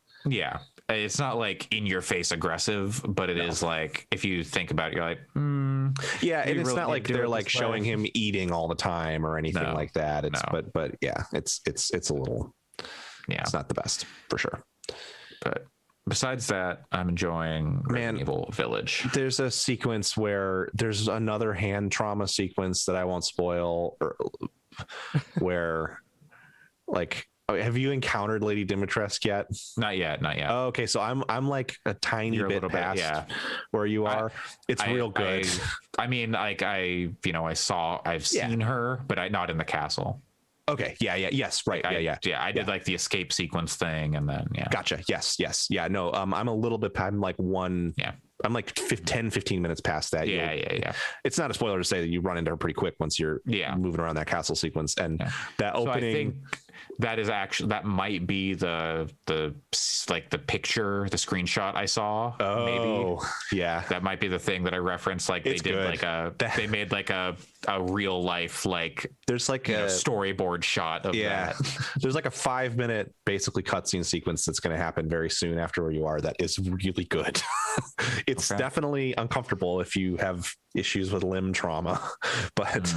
it's not like in your face aggressive, but it is like, if you think about it, you're like, and it's not like they're like showing him eating all the time or anything like that. It's but yeah, it's a little, it's not the best for sure. But besides that, I'm enjoying Resident Evil Village. There's a sequence where there's another hand trauma sequence that I won't spoil, where like, have you encountered Lady Dimitrescu yet? Not yet. Oh, okay, so I'm like a tiny bit past where you are. It's real good. I mean, like I've seen her, but not in the castle. Okay. Yes. Right. I did like the escape sequence thing, and then Gotcha. Yes. Yeah. No. I'm a little bit. I'm like I'm like 10-15 minutes past that. Yeah. It's not a spoiler to say that you run into her pretty quick once you're moving around that castle sequence, and that opening. So I think that might be the picture, the screenshot I saw. Oh, maybe. Yeah. That might be the thing that I referenced. Like it's they did good. they made like a real life, like there's like a storyboard shot of that. There's like a 5-minute basically cutscene sequence that's going to happen very soon after where you are. That is really good. It's definitely uncomfortable if you have issues with limb trauma, but it's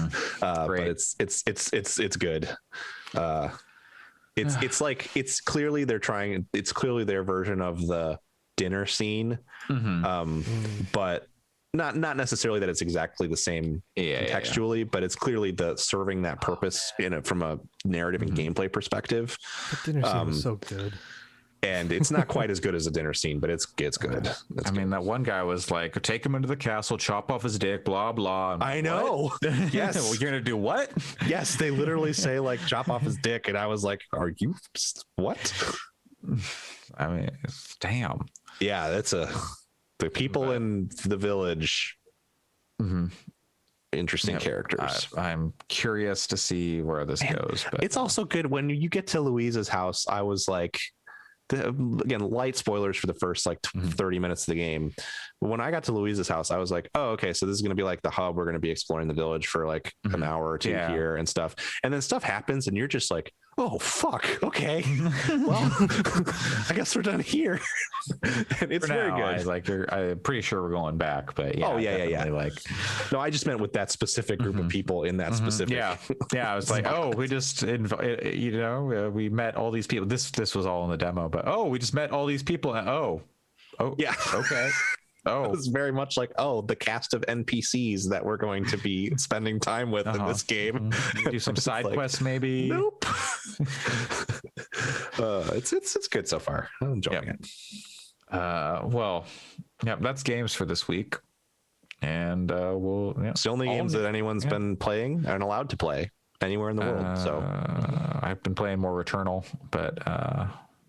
good. It's like, it's clearly their version of the dinner scene. But not necessarily that it's exactly the same contextually, but it's clearly serving that purpose from a narrative and gameplay perspective. The dinner scene was so good. And it's not quite as good as a dinner scene, but it's good. I mean, that one guy was like, take him into the castle, chop off his dick, blah, blah. I know. Yes. Well, you're going to do what? Yes. They literally say like, chop off his dick. And I was like, are you what? I mean, damn. Yeah. The people in the village. Interesting characters. I'm curious to see where this goes. But it's also good when you get to Louisa's house. I was like, again, light spoilers for the first like 30 minutes of the game. But when I got to Louisa's house, I was like, oh, okay, so this is going to be like the hub. We're going to be exploring the village for like an hour or two here and stuff. And then stuff happens and you're just like, oh, fuck. Okay. Well, I guess we're done here. And it's very good. I'm pretty sure we're going back, but yeah. Like, no, I just meant with that specific group of people in that specific. Yeah. I was like, oh, we just, we met all these people. This was all in the demo, but we just met all these people. And, yeah. Okay. Oh, it was very much like, the cast of NPCs that we're going to be spending time with in this game. Do some side quests, maybe. Nope. It's good so far. I'm enjoying it. Well, yeah, that's games for this week. And we'll, yeah. It's the only games that anyone's been playing and allowed to play anywhere in the world. So I've been playing more Returnal, but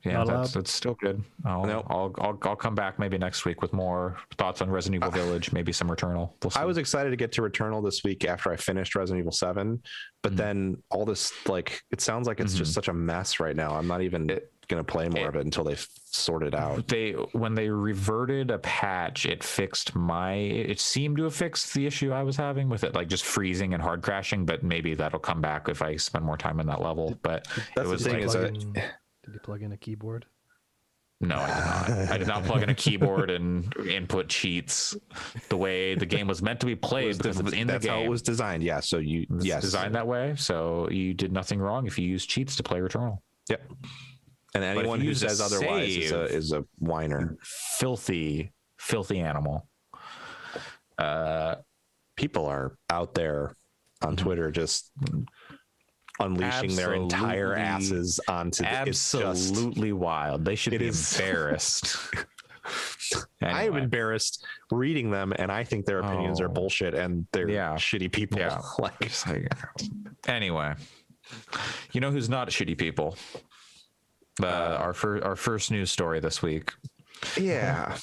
yeah, that's still good. I'll come back maybe next week with more thoughts on Resident Evil Village, maybe some Returnal. I was excited to get to Returnal this week after I finished Resident Evil 7, but then all this, like, it sounds like it's just such a mess right now. I'm not even going to play more of it until they sort it out. When they reverted a patch, it seemed to have fixed the issue I was having with it, like just freezing and hard crashing, but maybe that'll come back if I spend more time in that level. But that's the thing did you plug in a keyboard? No, I did not. I did not plug in a keyboard and input cheats the way the game was meant to be played because it was in the game. That's how it was designed. Yeah. So designed that way. So you did nothing wrong if you used cheats to play Returnal. Yep. And anyone who says otherwise is a whiner. Filthy animal. People are out there on Twitter just unleashing their entire asses onto absolutely wild. They should be embarrassed. Anyway. I am embarrassed reading them, and I think their opinions are bullshit, and they're shitty people. Yeah. Anyway, you know who's not shitty people? Our first news story this week. Yeah.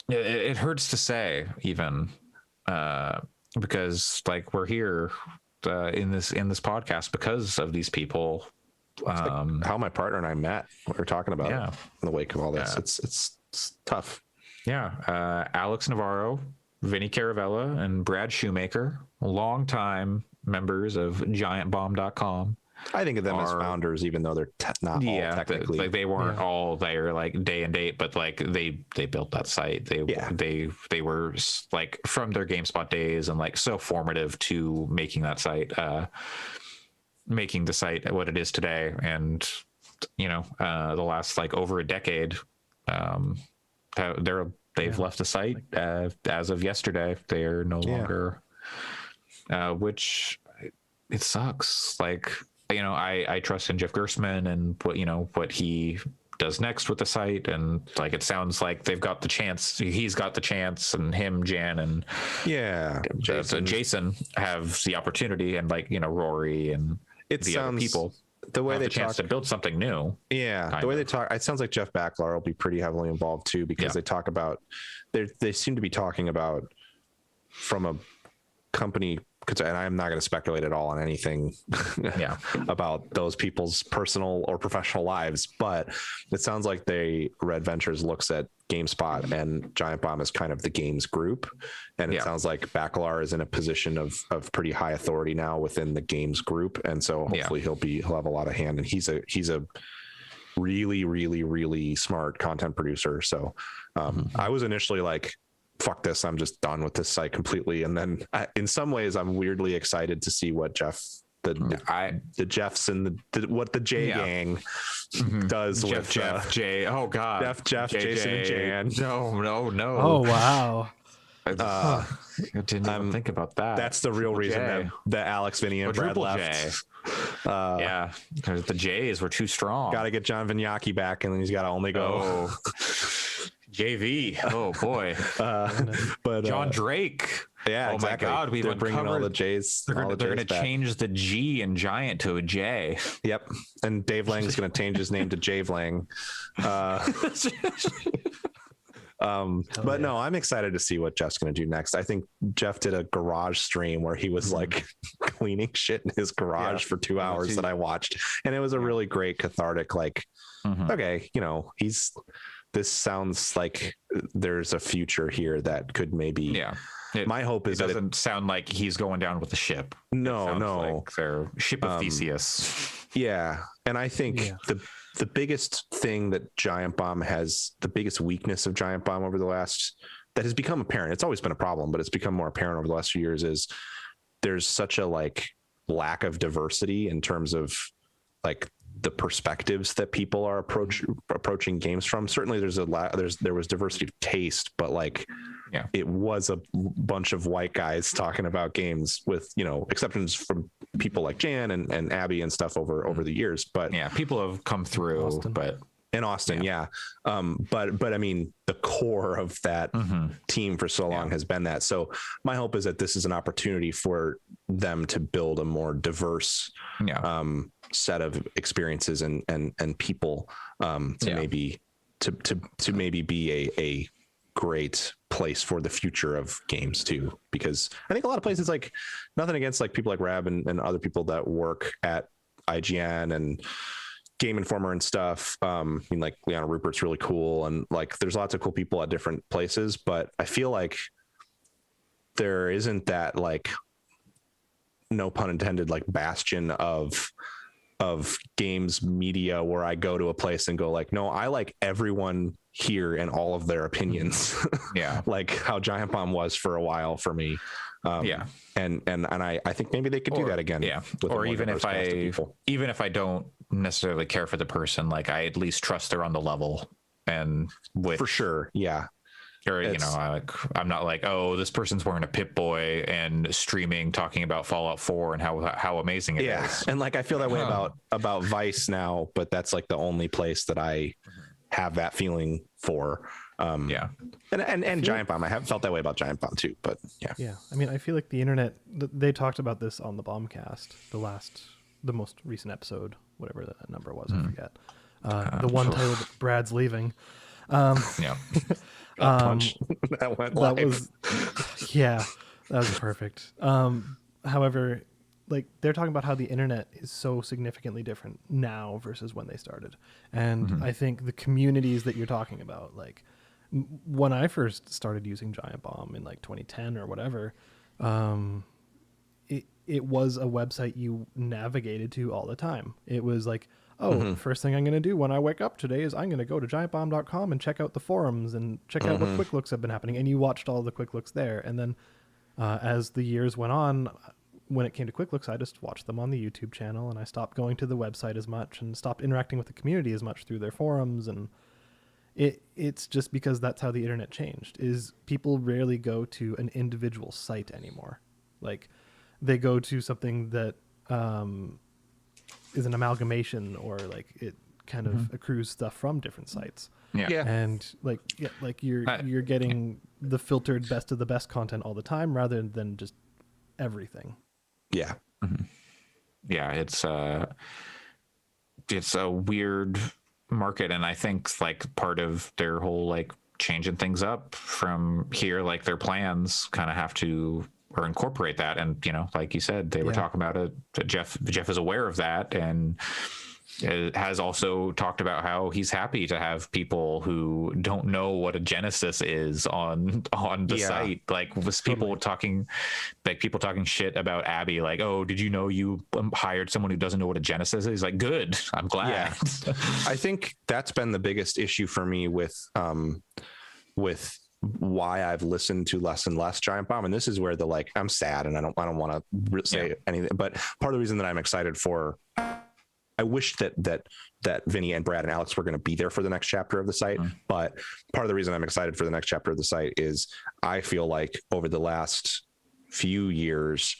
It hurts to say, even because like we're here in this podcast because of these people. Like how my partner and I met. We were talking about in the wake of all this. It's tough. Yeah. Alex Navarro, Vinny Caravella, and Brad Shoemaker, longtime members of GiantBomb.com. I think of them as founders, even though they're not all technically. Like they weren't all there like day and date, but like they built that site. They were like from their GameSpot days and like so formative to making that site, making the site what it is today. And the last like over a decade, they've left the site as of yesterday. They are no longer, which it sucks. Like. I trust in Jeff Gerstmann and what he does next with the site, and like it sounds like they've got the chance. He's got the chance, and him, Jan, and Jason have the opportunity, and like Rory and other people. The way they chance to build something new. Yeah, the way they talk, it sounds like Jeff Backlar will be pretty heavily involved too, because they talk about they seem to be talking about from a company. And I'm not going to speculate at all on anything about those people's personal or professional lives, but it sounds like Red Ventures looks at GameSpot and Giant Bomb as kind of the games group. And it sounds like Backlar is in a position of pretty high authority now within the games group. And so hopefully he'll have a lot of hand, and he's a really, really, really smart content producer. So I was initially like, fuck this, I'm just done with this site completely. And then in some ways I'm weirdly excited to see what the Jeffs and what the J gang does with Jay. Oh God. Jeff, Jason, and Jan. No. Oh wow. I didn't even think about that. That's the real reason that Alex, Vinny, and Brad left. Because the J's were too strong. Got to get John Vignacchi back, and then he's got to only go. JV. Oh boy. But John Drake. Yeah. Oh exactly. my God. We've bringing all the J's. They're going to change the G in Giant to a J. Yep. And Dave Lang's going to change his name to Jave Lang. But no, I'm excited to see what Jeff's going to do next. I think Jeff did a garage stream where he was like cleaning shit in his garage for 2 hours that I watched. And it was a really great cathartic, like, okay, this sounds like there's a future here that could maybe. My hope is it doesn't sound like he's going down with the ship. No. Like their ship of Theseus. Yeah. And I think the biggest thing that Giant Bomb has, the biggest weakness of Giant Bomb over the last, that has become apparent, it's always been a problem, but it's become more apparent over the last few years, is there's such a like lack of diversity in terms of like the perspectives that people are approaching games from. Certainly there was diversity of taste, but like it was a bunch of white guys talking about games with exceptions from people like Jan and Abby and stuff over the years. But people have come through. Austin. But In Austin, yeah. But I mean, the core of that team for so long has been that. So my hope is that this is an opportunity for them to build a more diverse set of experiences and people to maybe to maybe be a great place for the future of games too. Because I think a lot of places, like, nothing against like people like Rab and other people that work at IGN and Game Informer and stuff. I mean, like Liana Rupert's really cool, and like there's lots of cool people at different places, but I feel like there isn't that, like, no pun intended, like bastion of games media where I go to a place and go like, no, I like everyone here and all of their opinions. Yeah. Like how Giant Bomb was for a while for me. And I think maybe they could do that again. Yeah. Or even if I don't necessarily care for the person, like I at least trust they're on the level, and with for sure. Yeah. Or, you know, I'm not like, oh, this person's wearing a Pip-Boy and streaming, talking about Fallout 4 and how amazing it is. And like, I feel that way about Vice now, but that's like the only place that I have that feeling for. And Giant Bomb. I have felt that way about Giant Bomb too, but yeah. Yeah. I mean, I feel like the internet, they talked about this on the Bombcast, the most recent episode, whatever that number was, I forget. The one titled Brad's Leaving. Punch. That went live. That was perfect. However, like, they're talking about how the internet is so significantly different now versus when they started. And I think the communities that you're talking about, like when I first started using Giant Bomb in like 2010 or whatever, it was a website you navigated to all the time. It was like, oh, first thing I'm going to do when I wake up today is I'm going to go to giantbomb.com and check out the forums and check out what quick looks have been happening. And you watched all the quick looks there. And then as the years went on, when it came to quick looks, I just watched them on the YouTube channel, and I stopped going to the website as much and stopped interacting with the community as much through their forums. And it's just because that's how the internet changed, is people rarely go to an individual site anymore. Like, they go to something that is an amalgamation, or like it kind of accrues stuff from different sites. And like you're getting the filtered best of the best content all the time, rather than just everything. It's a weird market, and I think like part of their whole like changing things up from here, like their plans kind of have to or incorporate that. And, you know, like you said, they were talking about it. Jeff is aware of that, and has also talked about how he's happy to have people who don't know what a Genesis is on the site. Like, was people talking shit about Abby, like, oh, did you know you hired someone who doesn't know what a Genesis is? He's like, good, I'm glad. I think that's been the biggest issue for me with why I've listened to less and less Giant Bomb. And this is where I'm sad, and I don't want to say anything, but part of the reason that I'm excited for, I wish that Vinny and Brad and Alex were going to be there for the next chapter of the site. But part of the reason I'm excited for the next chapter of the site is I feel like over the last few years,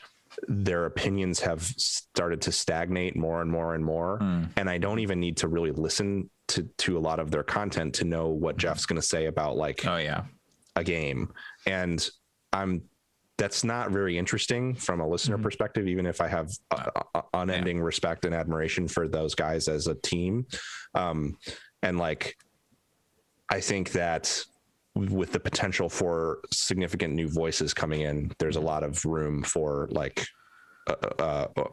their opinions have started to stagnate more and more and more. And I don't even need to really listen to a lot of their content to know what Jeff's going to say about like, a game. And that's not very interesting from a listener perspective, even if I have unending respect and admiration for those guys as a team. And like, I think that with the potential for significant new voices coming in, there's a lot of room for like,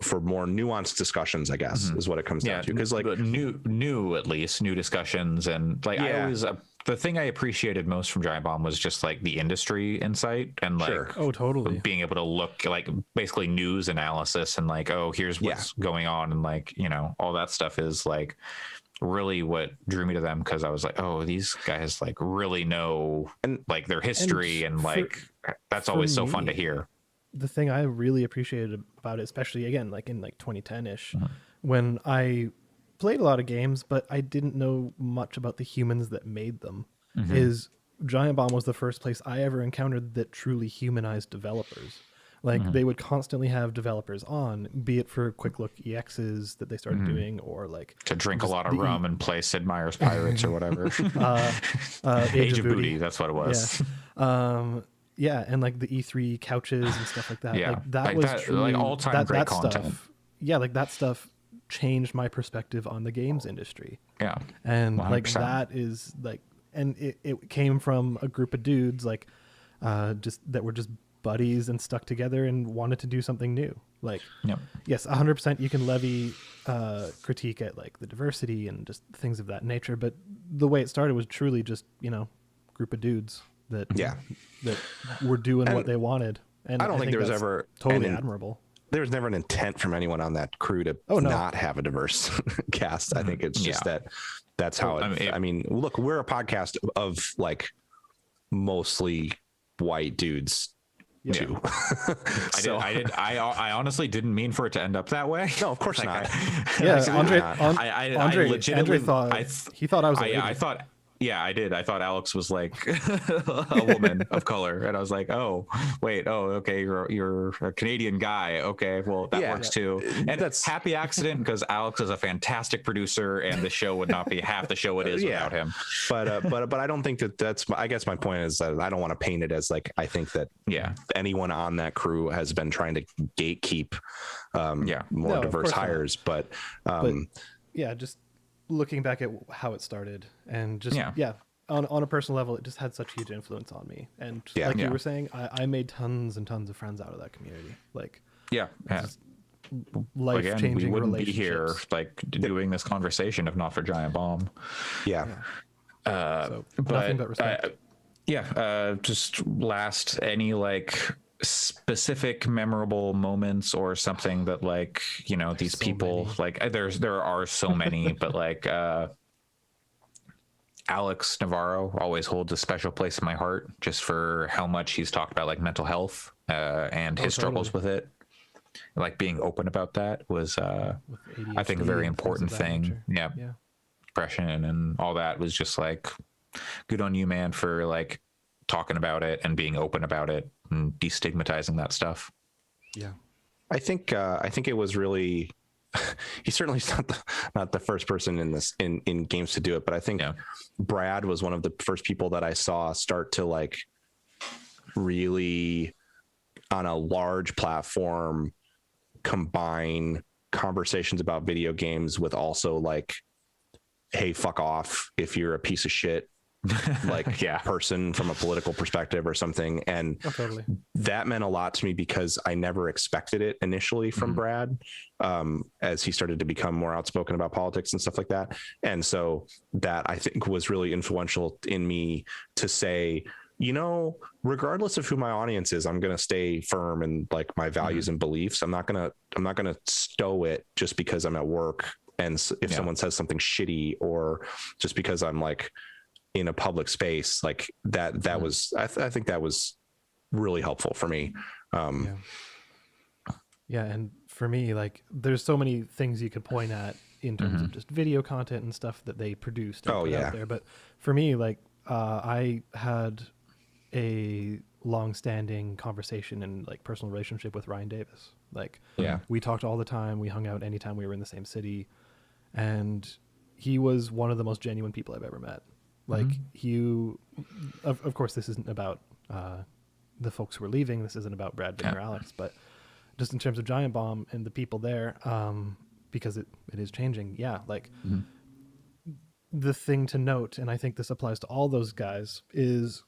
for more nuanced discussions, I guess, is what it comes down to. Because like new discussions, and like I always the thing I appreciated most from Giant Bomb was just like the industry insight, and like totally being able to look like basically news analysis, and like, oh, here's what's going on, and like, you know, all that stuff is like really what drew me to them, because I was like, oh, these guys like really know and like their history, and like that's always so fun to hear. The thing I really appreciated about it, especially again, like in like 2010-ish, when I played a lot of games, but I didn't know much about the humans that made them, is Giant Bomb was the first place I ever encountered that truly humanized developers. Like they would constantly have developers on, be it for quick look EXs that they started doing, or like To drink a just lot of the rum and play Sid Meier's Pirates or whatever. Age of Booty, that's what it was. Yeah, and like the E3 couches and stuff like that. Yeah, like that like was that- truly like all-time great content. stuff. Yeah, like that stuff changed my perspective on the games industry. Yeah. And like 100%. that is like, and it came from a group of dudes like just that were just buddies and stuck together and wanted to do something new. Like Yep. yes, 100% you can levy critique at like the diversity and just things of that nature, but the way it started was truly just, you know, group of dudes that that were doing what they wanted. And I don't think there was that's ever totally an- admirable. There was never an intent from anyone on that crew to Oh, no. not have a diverse cast. I think it's just Yeah. that's how Well, it, I mean, look, we're a podcast of like mostly white dudes Yep. too. I honestly didn't mean for it to end up that way. No, of course Like, not. Yeah, Andre, I Andre legitimately thought he thought I was a lady. I thought, yeah, I did. I thought Alex was like a woman of color, and I was like, oh, wait, oh, okay, you're a Canadian guy. Okay, well that Yeah. works too. And that's happy accident because Alex is a fantastic producer, and the show would not be half the show it is Yeah. without him. but I don't think that's I guess my point is that I don't want to paint it as like I think that Yeah. anyone on that crew has been trying to gatekeep Yeah. more No, of diverse course not. hires, but Yeah, just looking back at how it started and just Yeah. on a personal level, it just had such huge influence on me. And Yeah. like you Yeah. were saying, I made tons and tons of friends out of that community. Like Yeah. life Again, we changing wouldn't be relationships. here like doing this conversation if not for Giant Bomb. yeah. So nothing but respect. Just last, any like specific memorable moments or something that like, you know, these so people many. like there are so many, but like Alex Navarro always holds a special place in my heart just for how much he's talked about like mental health and his struggles with it. Like being open about that was With I think a ADHD very and things of important that thing. nature. Yeah. Yeah. Depression and all that was just like good on you, man, for like talking about it and being open about it and destigmatizing that stuff. Yeah. I think it was really he's certainly not the first person in this in games to do it, but I think Yeah. Brad was one of the first people that I saw start to like really on a large platform combine conversations about video games with also like, hey, fuck off if you're a piece of shit like Yeah. person from a political perspective or something. And Oh, totally. that meant a lot to me because I never expected it initially from Brad, as he started to become more outspoken about politics and stuff like that. And so that I think was really influential in me to say, you know, regardless of who my audience is, I'm going to stay firm in like my values and beliefs. I'm not going to stow it just because I'm at work. And if someone says something shitty or just because I'm like in a public space like that was, I think that was really helpful for me. Yeah, and for me, like, there's so many things you could point at in terms of just video content and stuff that they produced and put out there. But for me, like, I had a long-standing conversation and like personal relationship with Ryan Davis. Like, we talked all the time. We hung out anytime we were in the same city, and he was one of the most genuine people I've ever met. Like, of course, this isn't about the folks who are leaving. This isn't about Brad, Vin, or Alex, but just in terms of Giant Bomb and the people there, because it is changing. Yeah, like the thing to note, and I think this applies to all those guys, is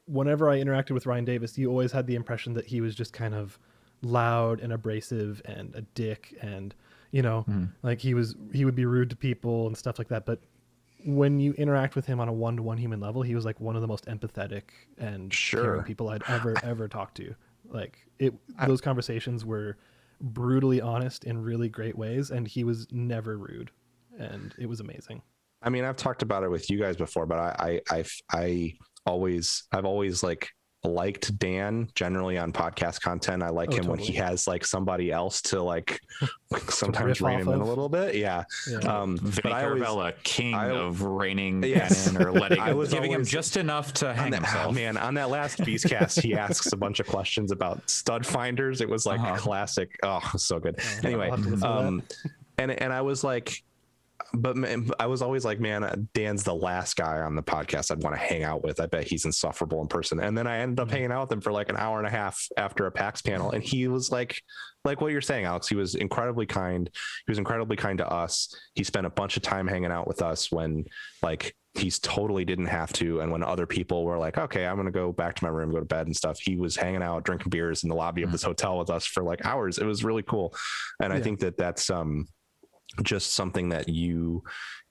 whenever I interacted with Ryan Davis, you always had the impression that he was just kind of loud and abrasive and a dick, and you know, like he would be rude to people and stuff like that. But when you interact with him on a one-to-one human level, he was like one of the most empathetic and caring people I'd ever talked to. Like those conversations were brutally honest in really great ways, and he was never rude, and it was amazing. I mean, I've talked about it with you guys before, but I've always like liked Dan generally on podcast content. I like him when he has like somebody else to like sometimes riff rein off him in a of. little bit. Yeah. Yeah. But I always, Carabella, king of reining Yes. in or letting I was giving him always- just enough to hang himself. man, on that last Beastcast, he asks a bunch of questions about stud finders. It was like classic. Oh, so good. Anyway, I'll have to listen to and I was like, but I was always like, man, Dan's the last guy on the podcast I'd want to hang out with. I bet he's insufferable in person. And then I ended up hanging out with him for like an hour and a half after a PAX panel. And he was like what you're saying, Alex, he was incredibly kind. He was incredibly kind to us. He spent a bunch of time hanging out with us when like he's totally didn't have to. And when other people were like, okay, I'm going to go back to my room, go to bed and stuff, he was hanging out, drinking beers in the lobby of this hotel with us for like hours. It was really cool. And I think that that's, just something that you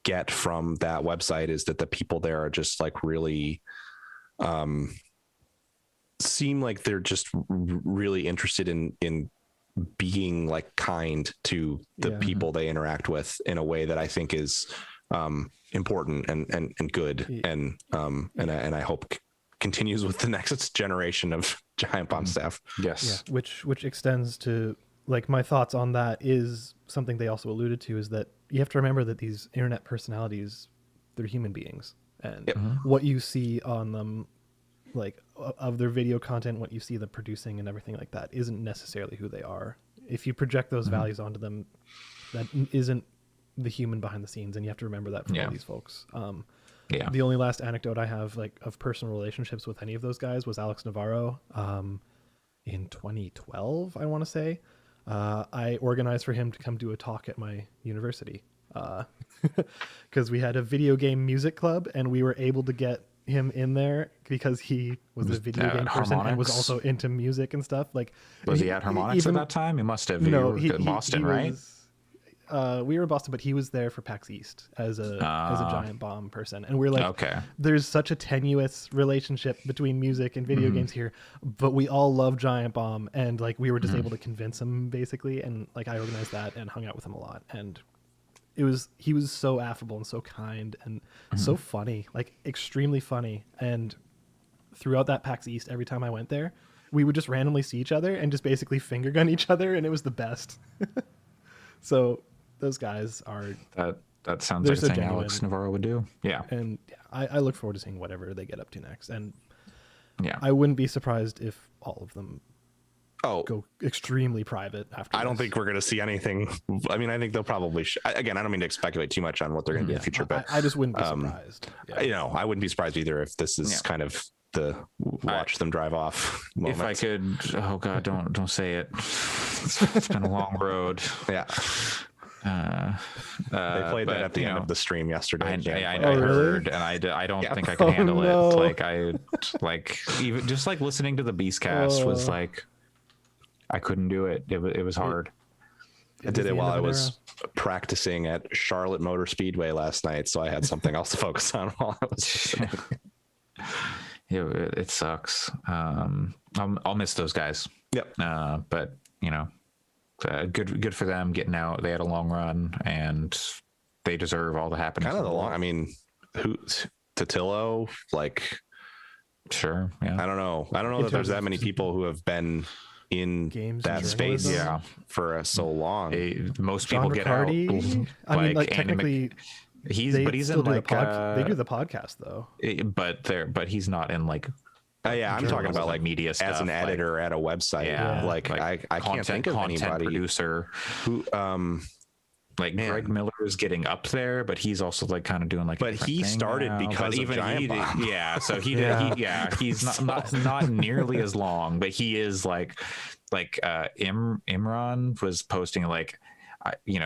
get from that website is that the people there are just like really seem like they're just really interested in being like kind to the people they interact with in a way that I think is important and good. And I hope continues with the next generation of Giant Bomb staff. Yes. Yeah, which extends to like my thoughts on that is something they also alluded to is that you have to remember that these internet personalities, they're human beings, and what you see on them, like of their video content, what you see them producing and everything like that isn't necessarily who they are. If you project those values onto them, that isn't the human behind the scenes, and you have to remember that for all these folks. The only last anecdote I have like of personal relationships with any of those guys was Alex Navarro in 2012, I want to say. I organized for him to come do a talk at my university because we had a video game music club and we were able to get him in there because he was a video game person and was also into music and stuff. Like, was he at Harmonix at that time? He must have. No, he in Boston, right? We were in Boston, but he was there for PAX East as a Giant Bomb person, and we're like, okay, there's such a tenuous relationship between music and video games here, but we all love Giant Bomb, and like we were just able to convince him basically, and like I organized that and hung out with him a lot, and he was so affable and so kind and so funny, like extremely funny, and throughout that PAX East, every time I went there, we would just randomly see each other and just basically finger gun each other, and it was the best. So those guys are that sounds like so a thing genuine. Alex Navarro would do. Yeah. And I look forward to seeing whatever they get up to next. And yeah, I wouldn't be surprised if all of them Oh, go extremely private after. I don't think we're going to see anything. I mean, I think they'll probably, again, I don't mean to speculate too much on what they're going to do in the future, but I just wouldn't be surprised. Yeah. I wouldn't be surprised either if this is kind of the watch them drive off moment. if I could, oh God, don't say it. It's been a long road. Yeah. They played that at the end of the stream yesterday. I Oh, really? heard, and I don't think I could handle no. it. Like even just like listening to the Beastcast was like, I couldn't do it. It was hard. I did it while I was practicing at Charlotte Motor Speedway last night, so I had something else to focus on while I was listening. It sucks. I'll miss those guys. Yep. But you know, good for them getting out. They had a long run, and they deserve all the happiness. Kind of the long. I mean, who Totillo? Like, sure. Yeah. I don't know that there's that many people who have been in Games that and space journalism? for so long. Most John people get out. Riccardi? I mean, like technically, he's they in still do like they do the podcast though. but he's not in like Yeah, I'm talking about like media stuff, as an editor at a website. Yeah, like I can't think of anybody producer who like Man. Greg Miller is getting up there, but he's also like kind of doing like. But he started because of Giant Bomb. Yeah, so he did. He's not nearly as long, but he is like Imran was posting like,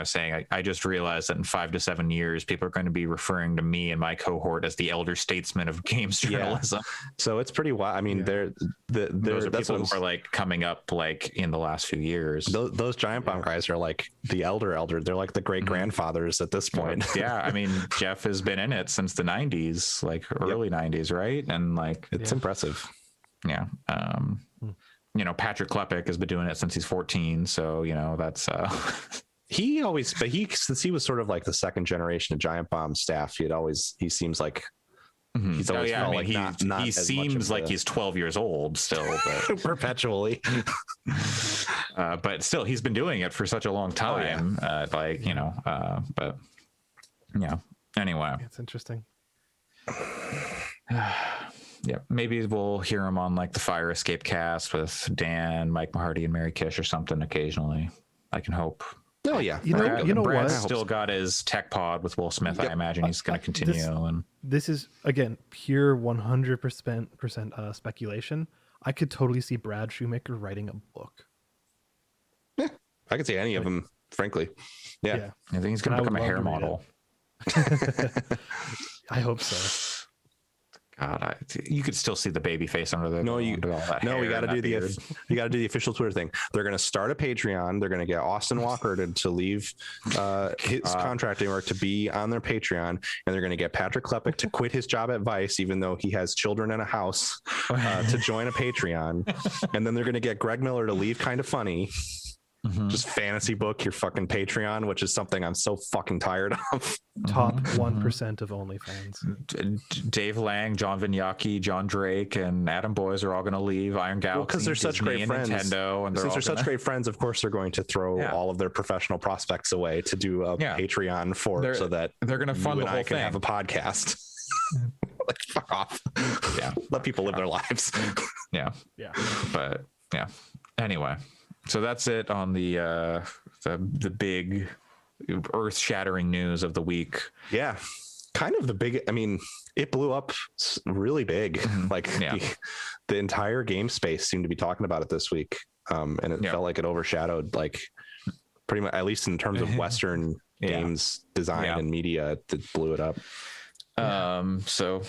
saying I just realized that in 5 to 7 years, people are going to be referring to me and my cohort as the elder statesman of games journalism. So it's pretty wild. I mean, those are people who are like coming up like in the last few years. Those Giant Bomb guys are like the elder. They're like the great grandfathers at this point. Yeah, I mean, Jeff has been in it since the 90s, like early 90s, right? And like it's impressive. Yeah. Patrick Klepek has been doing it since he's 14, so that's since he was sort of like the second generation of Giant Bomb staff, he seems like He's always felt like he not he as much seems of like the- he's 12 years old still, but perpetually. but still he's been doing it for such a long time. But yeah. Anyway, It's interesting. yeah, maybe we'll hear him on like the Fire Escape cast with Dan, Mike Mahardy, and Mary Kish or something occasionally. I can hope. Oh yeah. You know Brad's what? still got his tech pod with Will Smith. I imagine he's going to continue. And This is again pure 100% speculation. I could totally see Brad Shoemaker writing a book. I could see any of them, frankly. Yeah. I think he's going I to would become a hair love to read model. I hope so. God, you could still see the baby face under the. No, under all that we hair got to and do that beard. you got to do the official Twitter thing. They're going to start a Patreon. They're going to get Austin Walker to leave his contracting work to be on their Patreon, and they're going to get Patrick Klepek to quit his job at Vice, even though he has children and a house, to join a Patreon, and then they're going to get Greg Miller to leave Kind of Funny. Just fantasy book your fucking Patreon, which is something I'm so fucking tired of. Top 1% of OnlyFans. Dave Lang, John Vignacchi, John Drake, and Adam Boyes are all going to leave Iron Galaxy. Because they're such Disney, great and friends. Nintendo, and Since they're such great friends, of course they're going to throw all of their professional prospects away to do a Patreon so that they're going to fund you the and whole I can thing. have a podcast. Like, fuck off. Yeah, let people live their lives. Yeah, but yeah. Anyway, so that's it on the big earth-shattering news of the week. Yeah, kind of the big. I mean, it blew up really big. Like the entire game space seemed to be talking about it this week, and it felt like it overshadowed like pretty much, at least in terms of Western games design and media, it blew it up. So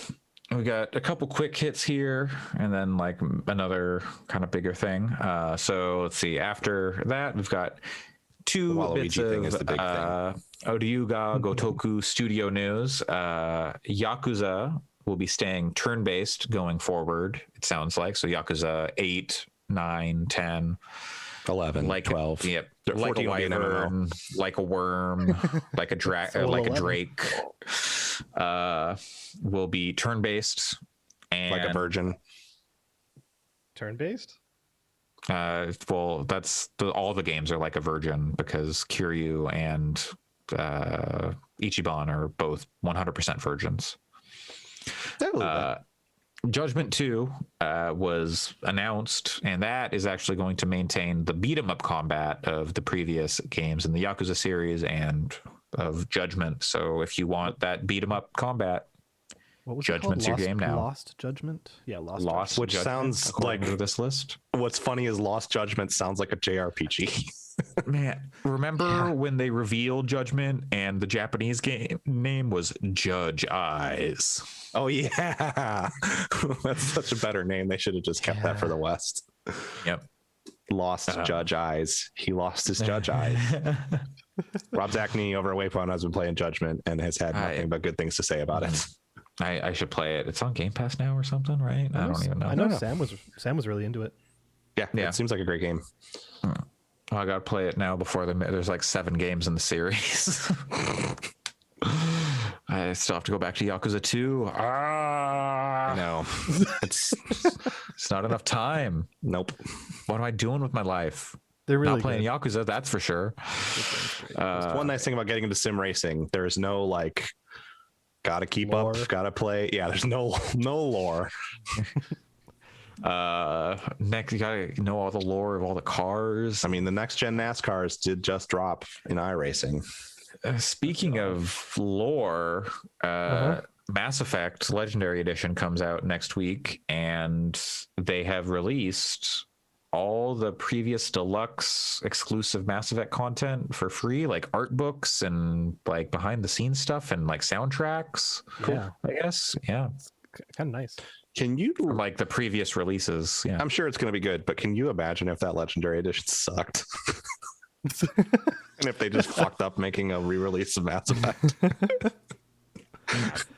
we got a couple quick hits here and then like another kind of bigger thing. So let's see. After that, we've got two bits Waluigi of thing is the big thing. Oryuga Gotoku Studio news. Yakuza will be staying turn-based going forward, it sounds like. So Yakuza 8, 9, 10, 11, like 12. Yep. They're Like a 14 will be an MMO. wyvern, like a worm, like a like a 11. drake. Will be turn-based and Like a virgin. Turn-based? well, that's all the games are like a virgin because Kiryu and Ichiban are both 100% virgins. Judgment 2 was announced, and that is actually going to maintain the beat 'em up combat of the previous games in the Yakuza series and of Judgment. So if you want that beat 'em up combat, What was Judgment's it your called? game now. Lost Judgment? Yeah, Lost Lost Which Judgment, sounds according like- to this list. What's funny is Lost Judgment sounds like a JRPG. Man, remember when they revealed Judgment and the Japanese game name was Judge Eyes? Oh yeah, that's such a better name. They should have just kept that for the West. Yep. Lost Judge Eyes. He lost his Judge Eyes. Rob Zachney over at Waypoint has been playing Judgment and has had nothing but good things to say about it. I should play it. It's on Game Pass now or something, right? I don't even know. I know Sam was really into it. Yeah, it seems like a great game. I gotta play it now before there's like 7 games in the series. I still have to go back to Yakuza 2. I know. It's not enough time. Nope. What am I doing with my life? They're really Not playing good. Yakuza, that's for sure. One nice thing about getting into sim racing, there is no like gotta keep Lore. up, gotta play. Yeah, there's no lore. Next, you gotta know all the lore of all the cars. I mean, the next gen NASCARs did just drop in iRacing. Speaking of lore, Mass Effect Legendary Edition comes out next week, and they have released all the previous deluxe exclusive Mass Effect content for free, like art books and like behind the scenes stuff and like soundtracks. Yeah. I guess. Yeah. Kind of nice. Can you? From, like the previous releases. Yeah. I'm sure it's going to be good, but can you imagine if that Legendary Edition sucked? And if they just fucked up making a re-release of Mass Effect?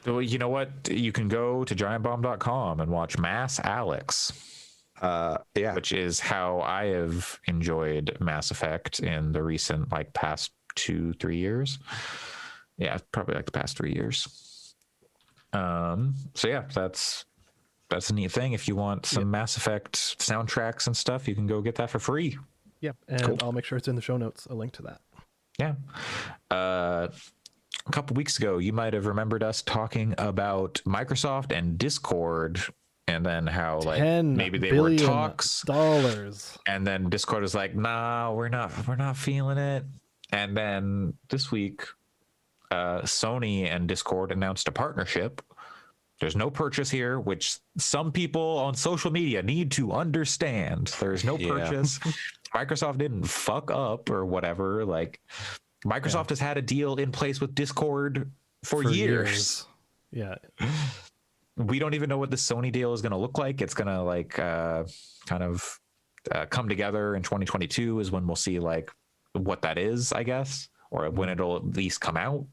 Well, you know what? You can go to giantbomb.com and watch Mass Alex. Yeah. Which is how I have enjoyed Mass Effect in the recent, like, past 2-3 years. Yeah, probably like the past 3 years. So yeah, that's a neat thing. If you want some Mass Effect soundtracks and stuff, you can go get that for free. Yeah, and I'll make sure it's in the show notes, a link to that. Yeah. A couple weeks ago, you might have remembered us talking about Microsoft and Discord, and then how like maybe they were talks, and then Discord was like, "Nah, we're not feeling it." And then this week, Sony and Discord announced a partnership. There's no purchase here, which some people on social media need to understand. There's no purchase. Microsoft didn't fuck up or whatever. Like, Microsoft has had a deal in place with Discord for years. Yeah. We don't even know what the Sony deal is going to look like. It's going to like kind of come together in 2022 is when we'll see like what that is, I guess, or when it'll at least come out.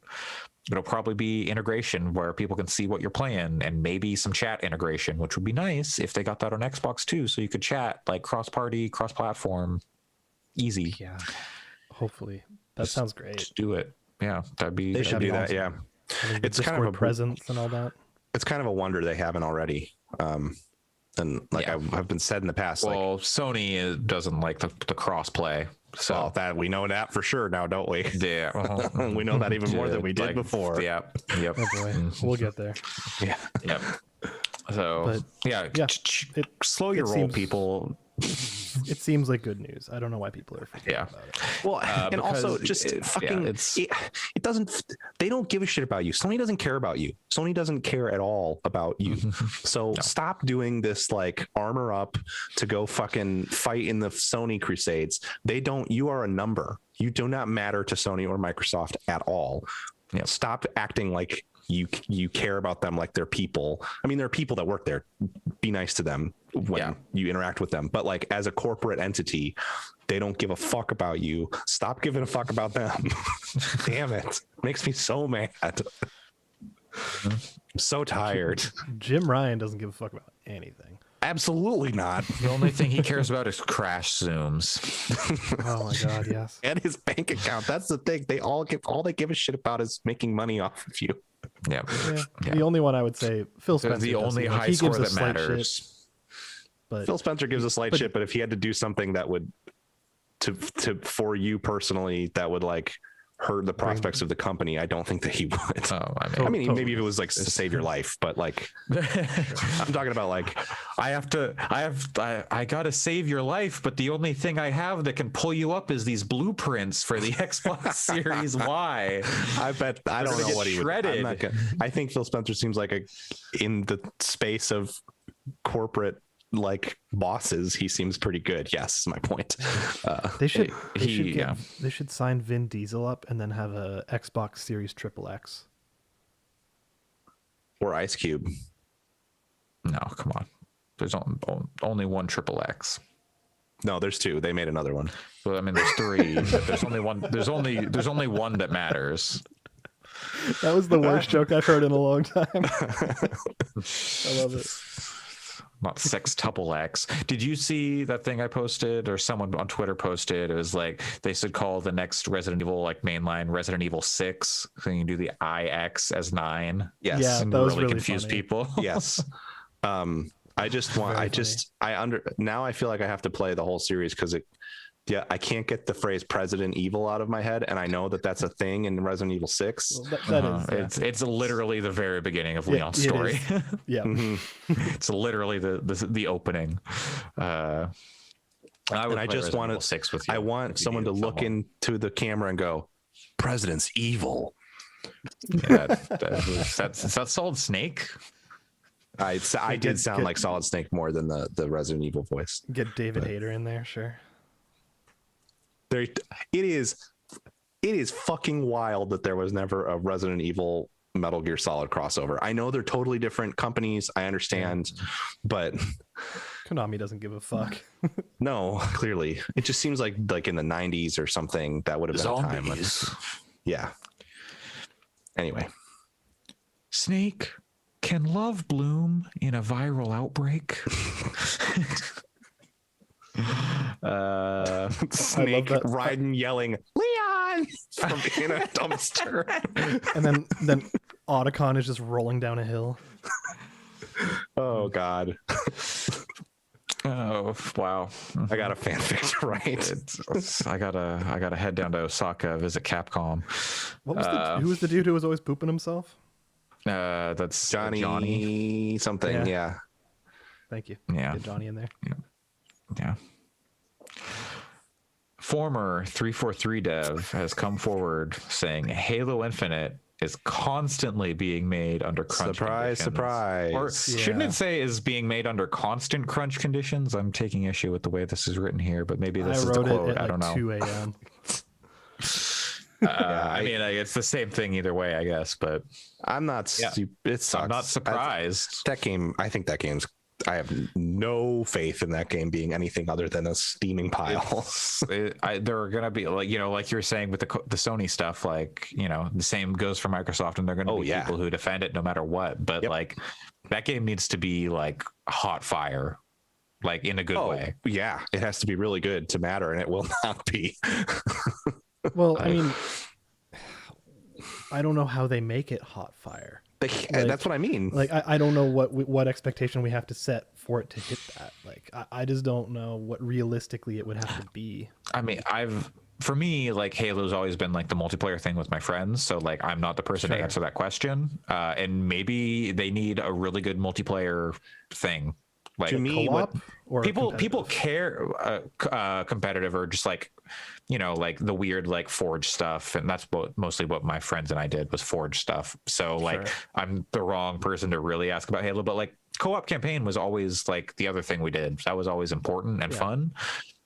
It'll probably be integration where people can see what you're playing, and maybe some chat integration, which would be nice if they got that on Xbox too, so you could chat like cross-party, cross-platform, easy. Yeah, hopefully that sounds great. Just do it. Yeah, they should do that. Yeah, it's kind of a presence and all that. It's kind of a wonder they haven't already. And like I've been said in the past, well, Sony doesn't like the cross play. So that we know that for sure now, don't we? Yeah, we know that even more than we did before. Yeah, yep. Oh boy, we'll get there. Yeah, yep. So slow your roll, people. It seems like good news. I don't know why people are freaking out about it. Well, and also just it doesn't. They don't give a shit about you. Sony doesn't care about you. Sony doesn't care at all about you. So stop doing this like armor up to go fucking fight in the Sony crusades. They don't. You are a number. You do not matter to Sony or Microsoft at all. Yep. Stop acting like you care about them like they're people. I mean, there are people that work there. Be nice to them when you interact with them. But like as a corporate entity, they don't give a fuck about you. Stop giving a fuck about them. Damn it. Makes me so mad. I'm so tired. Jim Ryan doesn't give a fuck about anything. Absolutely not. The only thing he cares about is crash zooms. Oh my god, yes. And his bank account. That's the thing. They give a shit about is making money off of you. Yeah. The only one I would say, Phil Spencer. The only high score that matters. Shit, but Phil Spencer gives a slight shit, but if he had to do something that would to for you personally, that would like hurt the prospects of the company, I don't think that he would. I mean, maybe if it was like to save your life, but like I'm talking about like I gotta save your life, but the only thing I have that can pull you up is these blueprints for the Xbox Series Y. I bet I don't know what he would. I think Phil Spencer seems like in the space of corporate like bosses, he seems pretty good. Yes, is my point. They should sign Vin Diesel up and then have a Xbox Series XXX or Ice Cube. No, come on. There's only one XXX. No, there's two. They made another one. Well, I mean, there's three. But there's only one. There's only one that matters. That was the worst joke I've heard in a long time. I love it. Not sextuple X. Did you see that thing I posted, or someone on Twitter posted? It was like they should call the next Resident Evil like mainline Resident Evil 6, so you can do the IX as 9. Yes, yeah, that was really confuse funny. people. Yes. I just want. Now I feel like I have to play the whole series because I can't get the phrase President Evil out of my head, and I know that that's a thing in Resident Evil 6. Well, It's literally the very beginning of Leon's story. Yeah. It's literally the opening. I just want to 6 with you. I want someone to look into the camera and go, "President's evil." Yeah, that's Solid Snake. I did sound like Solid Snake more than the Resident Evil voice. Get David Hayter in there, sure. It is fucking wild that there was never a Resident Evil Metal Gear Solid crossover. I know they're totally different companies. I understand, but Konami doesn't give a fuck. No, clearly, it just seems like in the 90s or something that would have been a time. Yeah. Anyway, Snake, can love bloom in a viral outbreak? Snake riding, yelling, "Leon!" from in a dumpster. And then Otacon is just rolling down a hill. Oh God, Oh wow! I got a fanfic to write. I gotta head down to Osaka, visit Capcom. What was who was the dude who was always pooping himself? That's Johnny something. Yeah. Thank you. Yeah. Get Johnny in there. Yeah. Former 343 dev has come forward saying Halo Infinite is constantly being made under crunch Surprise, conditions. surprise. Or shouldn't Yeah. it say is being made under constant crunch conditions? I'm taking issue with the way this is written here, but maybe this I is the wrote quote. it at I don't like know. 2 a.m. I mean, it's the same thing either way, I guess, but I'm not. Yeah. It sucks. I'm not surprised. That game. I think that game's. I have no faith in that game being anything other than a steaming pile. There are gonna be like like you were saying with the Sony stuff, like the same goes for Microsoft, and they're gonna be people who defend it no matter what. But like that game needs to be like hot fire, like in a good way. Yeah, it has to be really good to matter, and it will not be. Well, I mean, I don't know how they make it hot fire. That's what I mean. Like, I don't know what expectation we have to set for it to hit that. Like, I just don't know what realistically it would have to be. I mean, for me, like Halo's always been like the multiplayer thing with my friends. So like, I'm not the person to answer that question. And maybe they need a really good multiplayer thing. Like To me, co-op or people care competitive or just like like the weird like Forge stuff, and that's mostly what my friends and I did was Forge stuff. So like I'm the wrong person to really ask about Halo, but like co-op campaign was always like the other thing we did. That was always important and fun,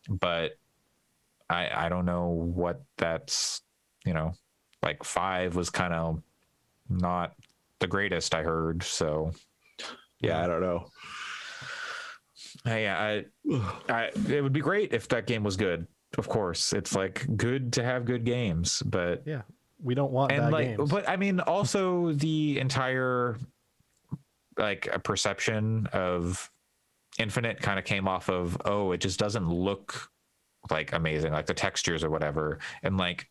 but I don't know what that's like 5 was kind of not the greatest, I heard. So yeah, I don't know. Yeah, it would be great if that game was good. Of course, it's like good to have good games, but yeah, we don't want bad games. But I mean, also the entire like a perception of Infinite kind of came off of it just doesn't look like amazing, like the textures or whatever, and like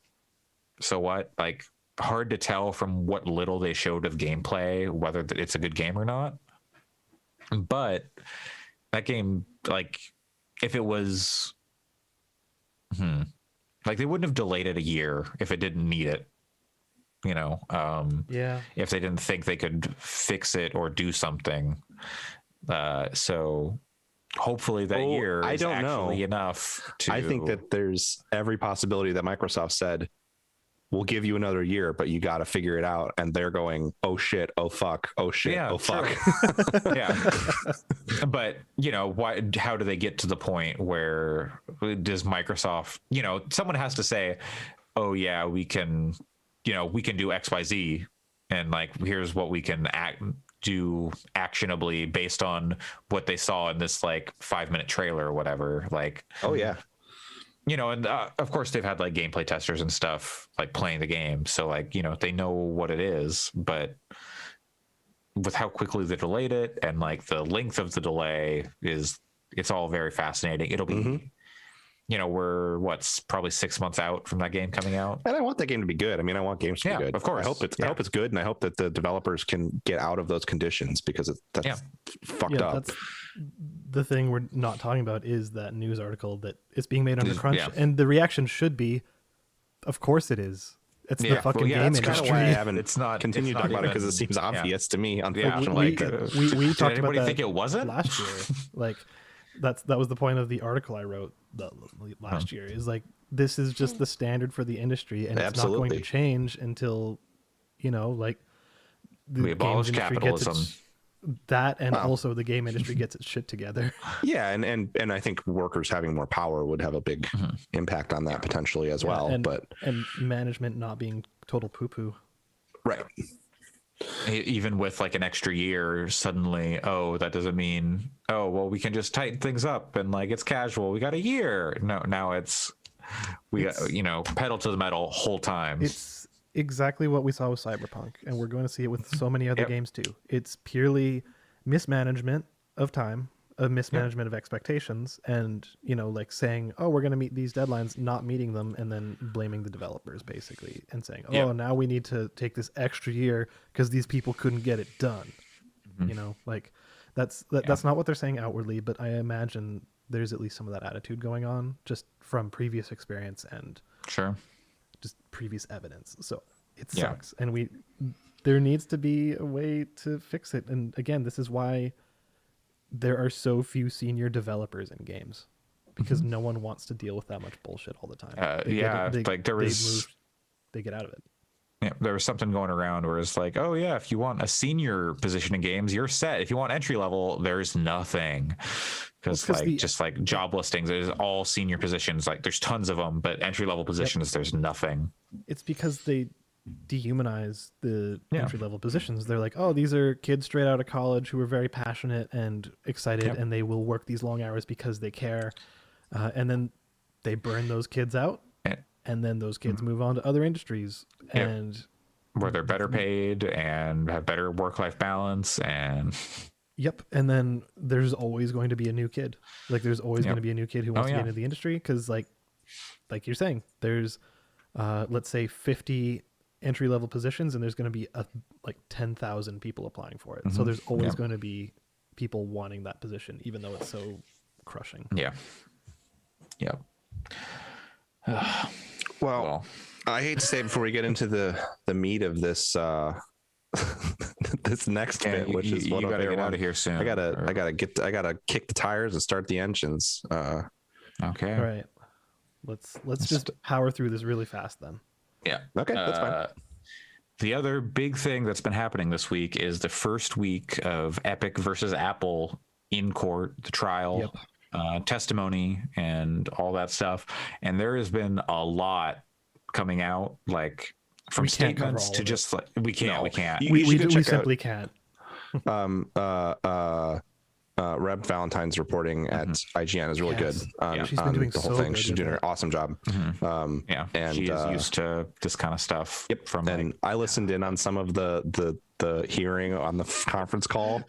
so what, like hard to tell from what little they showed of gameplay whether it's a good game or not. But that game, like, if it was, like they wouldn't have delayed it a year if it didn't need it, if they didn't think they could fix it or do something. So hopefully that year is actually enough to. I think that there's every possibility that Microsoft said, we'll give you another year, but you got to figure it out. And they're going, oh shit, oh fuck, oh shit, oh fuck. Yeah. But, why? How do they get to the point where does Microsoft, someone has to say, oh yeah, we can do XYZ. And like, here's what we can do actionably based on what they saw in this like 5-minute trailer or whatever. Like, oh yeah. And of course they've had like gameplay testers and stuff like playing the game. So like, they know what it is, but with how quickly they delayed it and like the length of the delay it's all very fascinating. It'll be, we're probably 6 months out from that game coming out. And I want that game to be good. I mean, I want games to be good. Of course. I hope it's good. And I hope that the developers can get out of those conditions because that's fucked up. That's the thing we're not talking about is that news article that it's being made under crunch, and the reaction should be, of course it is. It's the fucking game that's industry. kind of why I haven't continued to talk about it because it seems obvious to me. We Unfortunately, talked about that. Think it wasn't last year? Like that was the point of the article I wrote last year. Is like this is just the standard for the industry, and it's not going to change until like the we abolish games industry capitalism. gets that and also the game industry gets its shit together. Yeah, and I think workers having more power would have a big impact on that potentially as well. And management not being total poo poo. Right. Even with like an extra year, suddenly, that doesn't mean, well, we can just tighten things up and like it's casual. We got a year. No, now it's pedal to the metal whole time. It's exactly what we saw with Cyberpunk, and we're going to see it with so many other games too. It's purely mismanagement of time, a mismanagement of expectations, and like saying, oh, we're going to meet these deadlines, not meeting them, and then blaming the developers basically, and saying, oh, now we need to take this extra year because these people couldn't get it done. Like that's not what they're saying outwardly, but I imagine there's at least some of that attitude going on just from previous experience and just previous evidence. So it sucks, and there needs to be a way to fix it. And again, this is why there are so few senior developers in games, because no one wants to deal with that much bullshit all the time. They get out of it. Yeah, there was something going around where it's like, oh yeah, if you want a senior position in games, you're set. If you want entry level, there's nothing. Because just like job listings, there's all senior positions. Like there's tons of them, but entry level positions, there's nothing. It's because they dehumanize the entry level positions. They're like, oh, these are kids straight out of college who are very passionate and excited, and they will work these long hours because they care. And then they burn those kids out, and then those kids move on to other industries, and where they're better paid and have better work-life balance. And and then there's always going to be a new kid. Like there's always going to be a new kid who wants to get into the industry, because like you're saying, there's let's say 50 entry level positions, and there's going to be like 10,000 people applying for it. So there's always going to be people wanting that position, even though it's so crushing. Well, I hate to say it before we get into the meat of this this next bit, which is what you gotta get out of here soon. I gotta kick the tires and start the engines. Okay. All right. Let's just power through this really fast then. Yeah. Okay, that's fine. The other big thing that's been happening this week is the first week of Epic versus Apple in court, the trial, testimony, and all that stuff. And there has been a lot coming out, like from statements to just like we can't. We simply can't. Reb Valentine's reporting at IGN is really good. She's been doing the whole thing. She's doing an awesome job. And she is used to this kind of stuff. And I listened in on some of the hearing on the conference call,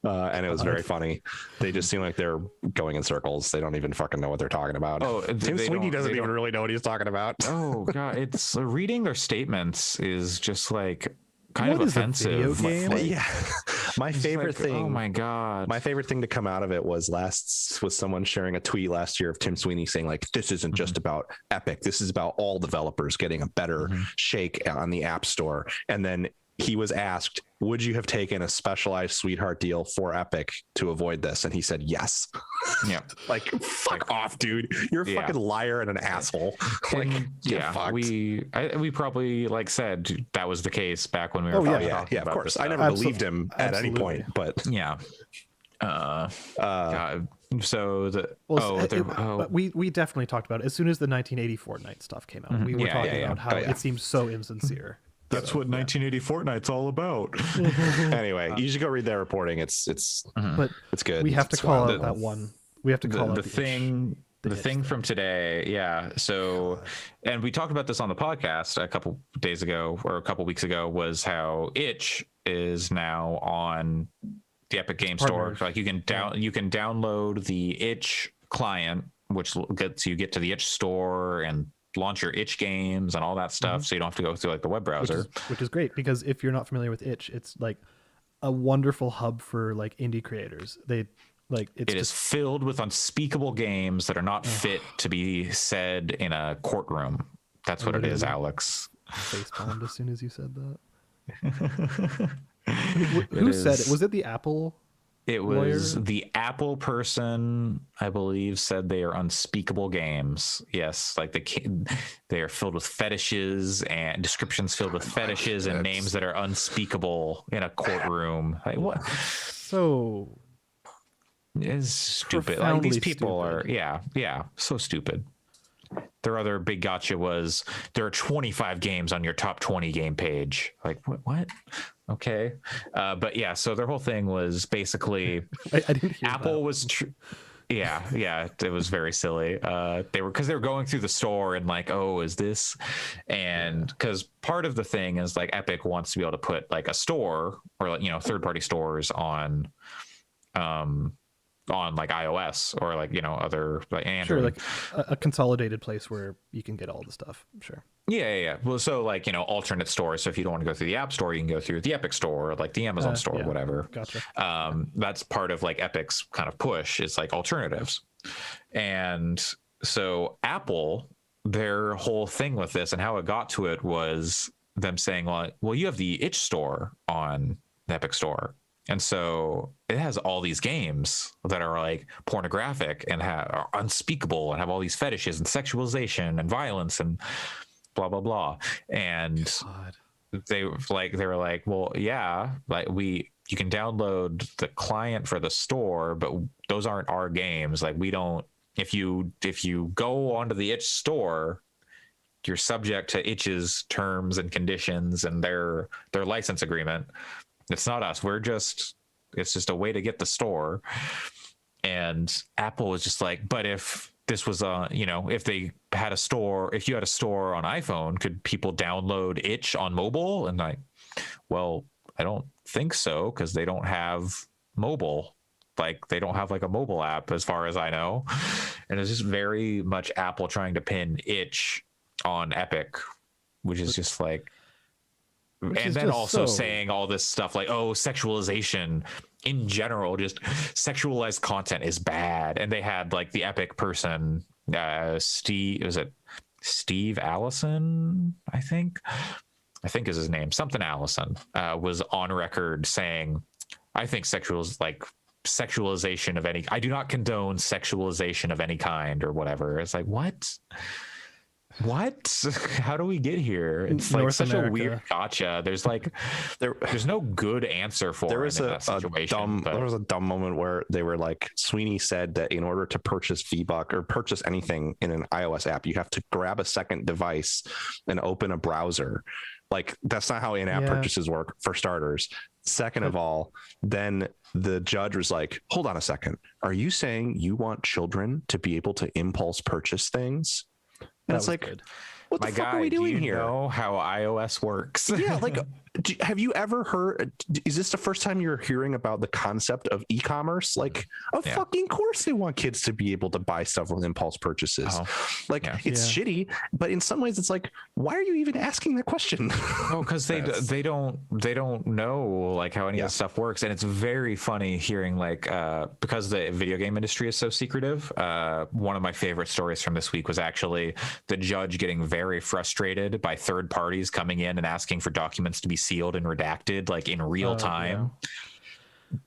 and it was very funny. They just seem like they're going in circles. They don't even fucking know what they're talking about. Tim Sweeney doesn't even really know what he's talking about. Oh god, it's reading their statements is just like kind of offensive. My favorite thing. Oh my god. My favorite thing to come out of it was someone sharing a tweet last year of Tim Sweeney saying like, this isn't just about Epic. This is about all developers getting a better shake on the App Store. And then he was asked, would you have taken a specialized sweetheart deal for Epic to avoid this? And he said, yes. Yeah. Like, fuck off, dude. You're a fucking liar and an asshole. Like, we probably like said that was the case back when we were talking about of course. I never believed him at any point, but we definitely talked about it as soon as the 1980 Fortnite stuff came out. We were talking about how it seems so insincere. That's what 1980 Fortnite's all about. Anyway, you should go read their reporting. It's good. We have to call out that one. We have to call out the thing from today. Yeah. So, and we talked about this on the podcast a couple days ago or a couple weeks ago, was how Itch is now on the Epic Game Store. Like you can download the Itch client, which gets you get to the Itch store and launch your Itch games and all that stuff, so you don't have to go through like the web browser, which is great, because if you're not familiar with Itch, it's like a wonderful hub for like indie creators. It is filled with unspeakable games that are not fit to be said in a courtroom. That's what it is, Alex. Facepalmed as soon as you said that. Who said it? Was it the Apple? It was the Apple person, I believe, said they are unspeakable games. Yes, like they are filled with fetishes and descriptions filled with fetishes and names that are unspeakable in a courtroom. Like what? So is stupid. Like these people are, so stupid. Their other big gotcha was there are 25 games on your top 20 game page. Like what? Okay. But yeah, so their whole thing was basically I didn't hear Apple that. was it was very silly. They were going through the store and like, oh, is this? And because part of the thing is like Epic wants to be able to put like a store or like, third party stores on on like iOS or like, you know, other like Android. Sure, like a consolidated place where you can get all the stuff. Sure. Yeah. Well, so like, you know, alternate stores. So if you don't want to go through the App Store, you can go through the Epic Store or like the Amazon Store, Yeah. whatever. Gotcha. That's part of like Epic's kind of push. It's like alternatives. And so Apple, their whole thing with this and how it got to it was them saying, well, you have the itch store on the Epic Store. And so it has all these games that are like pornographic and are unspeakable and have all these fetishes and sexualization and violence and blah, blah, blah. And God. they were like, well, yeah, like you can download the client for the store, but those aren't our games. Like we don't, if you go onto the itch store, you're subject to itch's terms and conditions and their license agreement. It's not us. It's just a way to get the store. And Apple was just like, but if this was you know, if you had a store on iPhone, could people download itch on mobile? And like, well, I don't think so, because they don't have mobile. Like they don't have like a mobile app as far as I know. And it's just very much Apple trying to pin itch on Epic, which is just like, and then also saying all this stuff like, oh, sexualization in general, just sexualized content is bad. And they had like the Epic person, Steve Allison, I think is his name, something Allison, was on record saying, I think sexualization of any, I do not condone sexualization of any kind or whatever. It's like, what? How do we get here? It's like such a weird gotcha. There's like there's no good answer for there it was in that situation. There was a dumb moment where they were like, Sweeney said that in order to purchase VBuck or purchase anything in an iOS app, you have to grab a second device and open a browser. Like that's not how in-app purchases work, for starters. Second of all, then the judge was like, hold on a second, are you saying you want children to be able to impulse purchase things? And it's like, good. What the fuck are we doing here? Do you know how iOS works? Yeah, like, have you ever heard? Is this the first time you're hearing about the concept of e-commerce? Like, of fucking course they want kids to be able to buy stuff with impulse purchases. It's shitty, but in some ways it's like, why are you even asking that question? Oh, because they don't know like how any of this stuff works, and it's very funny hearing like because the video game industry is so secretive. One of my favorite stories from this week was actually the judge getting very frustrated by third parties coming in and asking for documents to be sealed and redacted like in real time.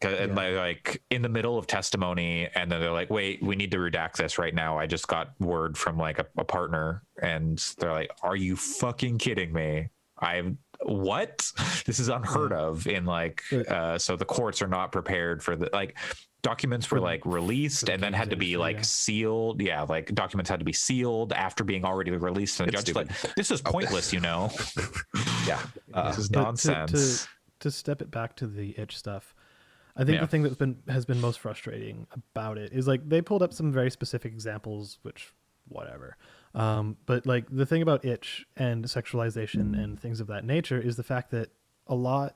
And like in the middle of testimony, and then they're like, wait, we need to redact this right now. I just got word from like a partner, and they're like, are you fucking kidding me? What? This is unheard of in like so the courts are not prepared for the like documents were like released and then had to be like sealed. Yeah, like documents had to be sealed after being already released, and the judge like, this is pointless, you know. This is nonsense. To step it back to the itch stuff, I think the thing that's has been most frustrating about it is like they pulled up some very specific examples, which whatever. But like the thing about itch and sexualization and things of that nature is the fact that a lot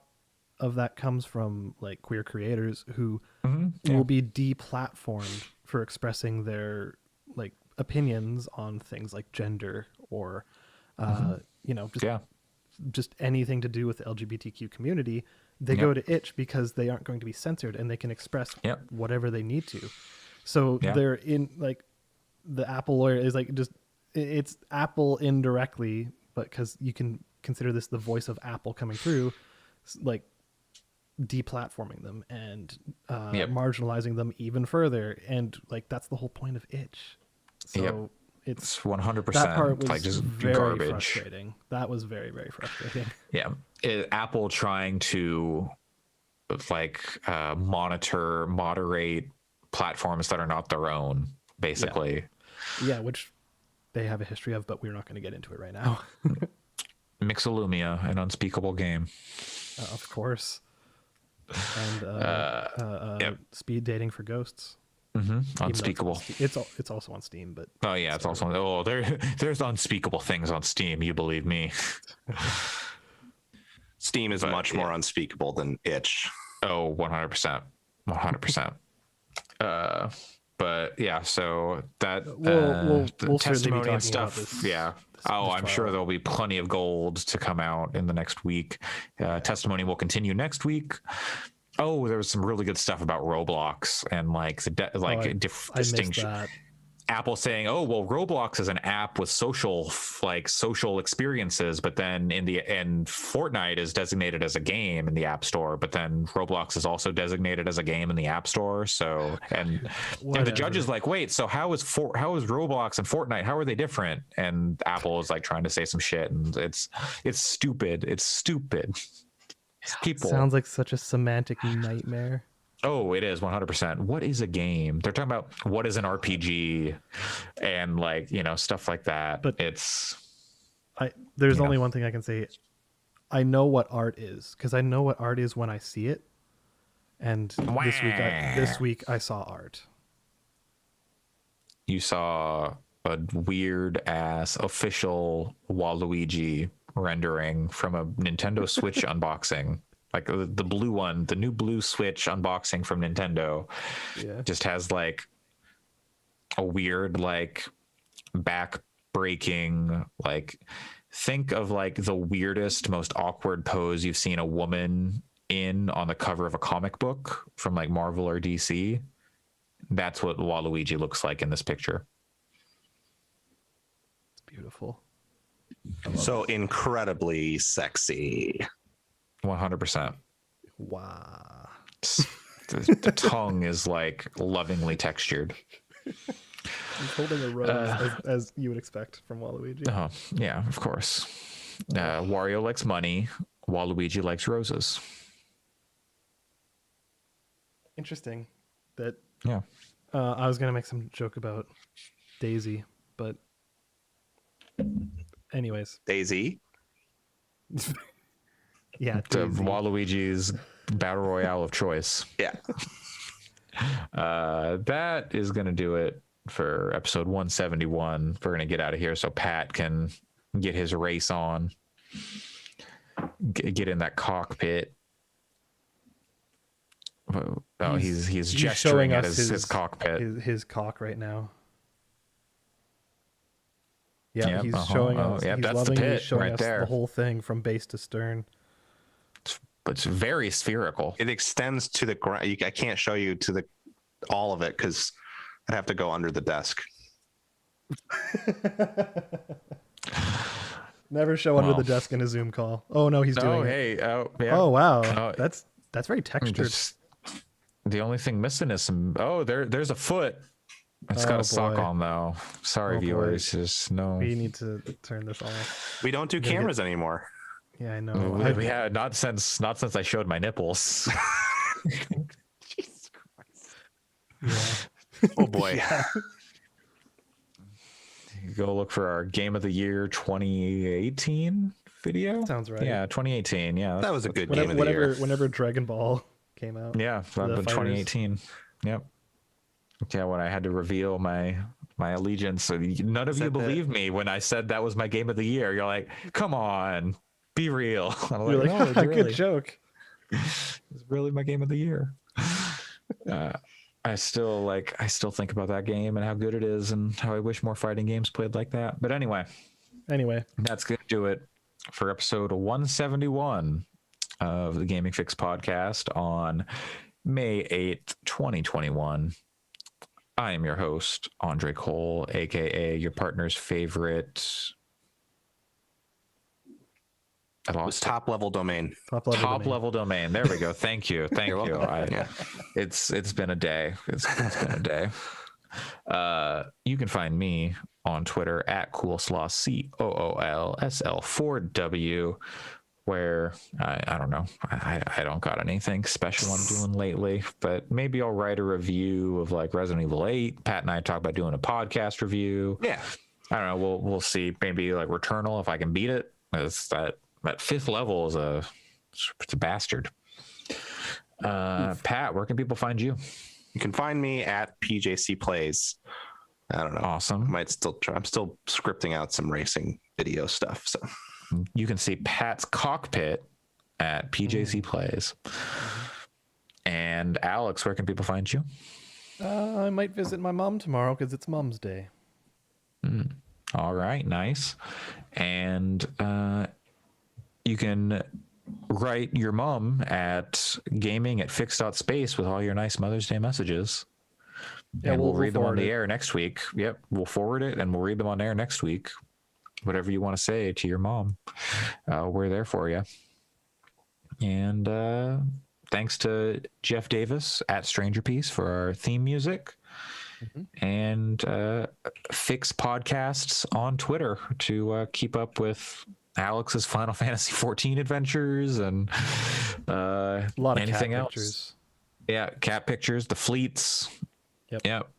of that comes from like queer creators who will be deplatformed for expressing their like opinions on things like gender or you know, just anything to do with the LGBTQ community. They go to itch because they aren't going to be censored and they can express whatever they need to. So they're in like the Apple lawyer is like just it's Apple indirectly, but because you can consider this the voice of Apple coming through, like deplatforming them and marginalizing them even further, and like that's the whole point of itch. So it's 100% that part was like just very garbage. frustrating. That was very, very frustrating. Apple trying to like moderate platforms that are not their own, basically. Which they have a history of, but we're not going to get into it right now. Mixolumia, an unspeakable game. Of course. And speed dating for ghosts. Unspeakable. It's also on Steam, but it's also on, there's unspeakable things on Steam, you believe me. Steam is much more unspeakable than itch. Oh, 100%. But yeah, so that We'll the certainly be testimony talking and about stuff. this. Yeah. Oh, I'm sure there'll be plenty of gold to come out in the next week. Testimony will continue next week. Oh, there was some really good stuff about Roblox and like the I missed distinction. that. Apple saying, "Oh, well, Roblox is an app with social experiences, but then and Fortnite is designated as a game in the App Store, but then Roblox is also designated as a game in the App Store." So, and the judge is like, "Wait, so how is Roblox and Fortnite? How are they different?" And Apple is like trying to say some shit, and it's stupid. It's stupid. People Sounds like such a semantic nightmare. Oh, it is 100%. What is a game? They're talking about what is an RPG and like, stuff like that. But there's only one thing I can say. I know what art is because I know what art is when I see it. And this week I saw art. You saw a weird ass official Waluigi rendering from a Nintendo Switch unboxing. Like the blue one, the new blue Switch unboxing from Nintendo, just has like a weird, like back breaking, like think of like the weirdest, most awkward pose you've seen a woman in on the cover of a comic book from like Marvel or DC. That's what Waluigi looks like in this picture. It's beautiful. So incredibly sexy. 100%. Wow. The tongue is like lovingly textured. He's holding a rose as you would expect from Waluigi. Oh, yeah, of course. Wario likes money. Waluigi likes roses. Interesting. That. Yeah. I was gonna make some joke about Daisy, but anyways. Daisy. Yeah. Daisy. Waluigi's battle royale of choice. Yeah. That is gonna do it for episode 171. We're gonna get out of here so Pat can get his race on. Get in that cockpit. Oh, he's gesturing at his cockpit. His cock right now. Yeah, yep, he's showing us. Yep, he's that's loving the pit showing right us there. the whole thing from base to stern. It's very spherical. It extends to the ground. I can't show you to all of it because I'd have to go under the desk. Never show under the desk in a Zoom call. Oh no, he's doing it. Oh, yeah. Oh wow, that's very textured. The only thing missing is some. Oh, there's a foot. It's got a sock on though. Sorry, viewers. Just no. We need to turn this off. We don't do cameras anymore. Yeah, I know. We had not since I showed my nipples. Jesus Christ. Yeah. Oh boy. Yeah. Go look for our Game of the Year 2018 video. Sounds right. Yeah, 2018. Yeah, that was a good game of the year. Whenever Dragon Ball came out. Yeah, 2018. Yep. Yeah, when I had to reveal my allegiance, so none of you believed me when I said that was my game of the year. You're like, come on, be real. I'm You're like, no, good joke. It's really my game of the year. I still think about that game and how good it is and how I wish more fighting games played like that. But anyway, that's gonna do it for episode 171 of the Gaming Fix podcast on May 8th, 2021. I am your host, Andre Cole, aka your partner's favorite. I lost top level domain. Top level domain. There we go. Thank you. Thank you. It's been a day. It's been a day. You can find me on Twitter at Coolslaw, COOLSL4W, where I don't know. I don't got anything special I'm doing lately, but maybe I'll write a review of like Resident Evil 8. Pat and I talk about doing a podcast review. Yeah. I don't know. We'll see. Maybe like Returnal if I can beat it. It's that 5th level is it's a bastard. Pat, where can people find you? You can find me at PJC Plays. I don't know. Awesome. I'm still scripting out some racing video stuff. So you can see Pat's cockpit at PJC Plays. And Alex, where can people find you? I might visit my mom tomorrow because it's Mom's Day. All right, nice. And you can write your mom at gaming@fix.space with all your nice Mother's Day messages. Yeah, and we'll read them on forward the it. air next week. Yep, we'll forward it and we'll read them on air next week. Whatever you want to say to your mom, we're there for you. And thanks to Jeff Davis at Stranger Piece for our theme music. And Fix Podcasts on Twitter to keep up with Alex's Final Fantasy 14 adventures and A lot of anything cat else. pictures. Yeah, cat pictures, the fleets. Yep.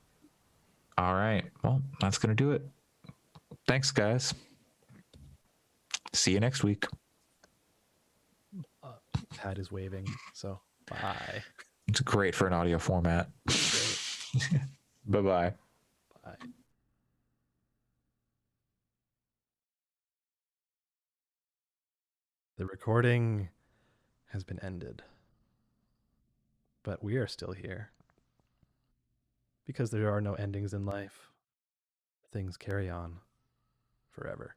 All right. Well, that's going to do it. Thanks, guys. See you next week. Pat is waving, so bye. It's great for an audio format. Bye-bye. Bye. The recording has been ended, but we are still here because there are no endings in life. Things carry on forever.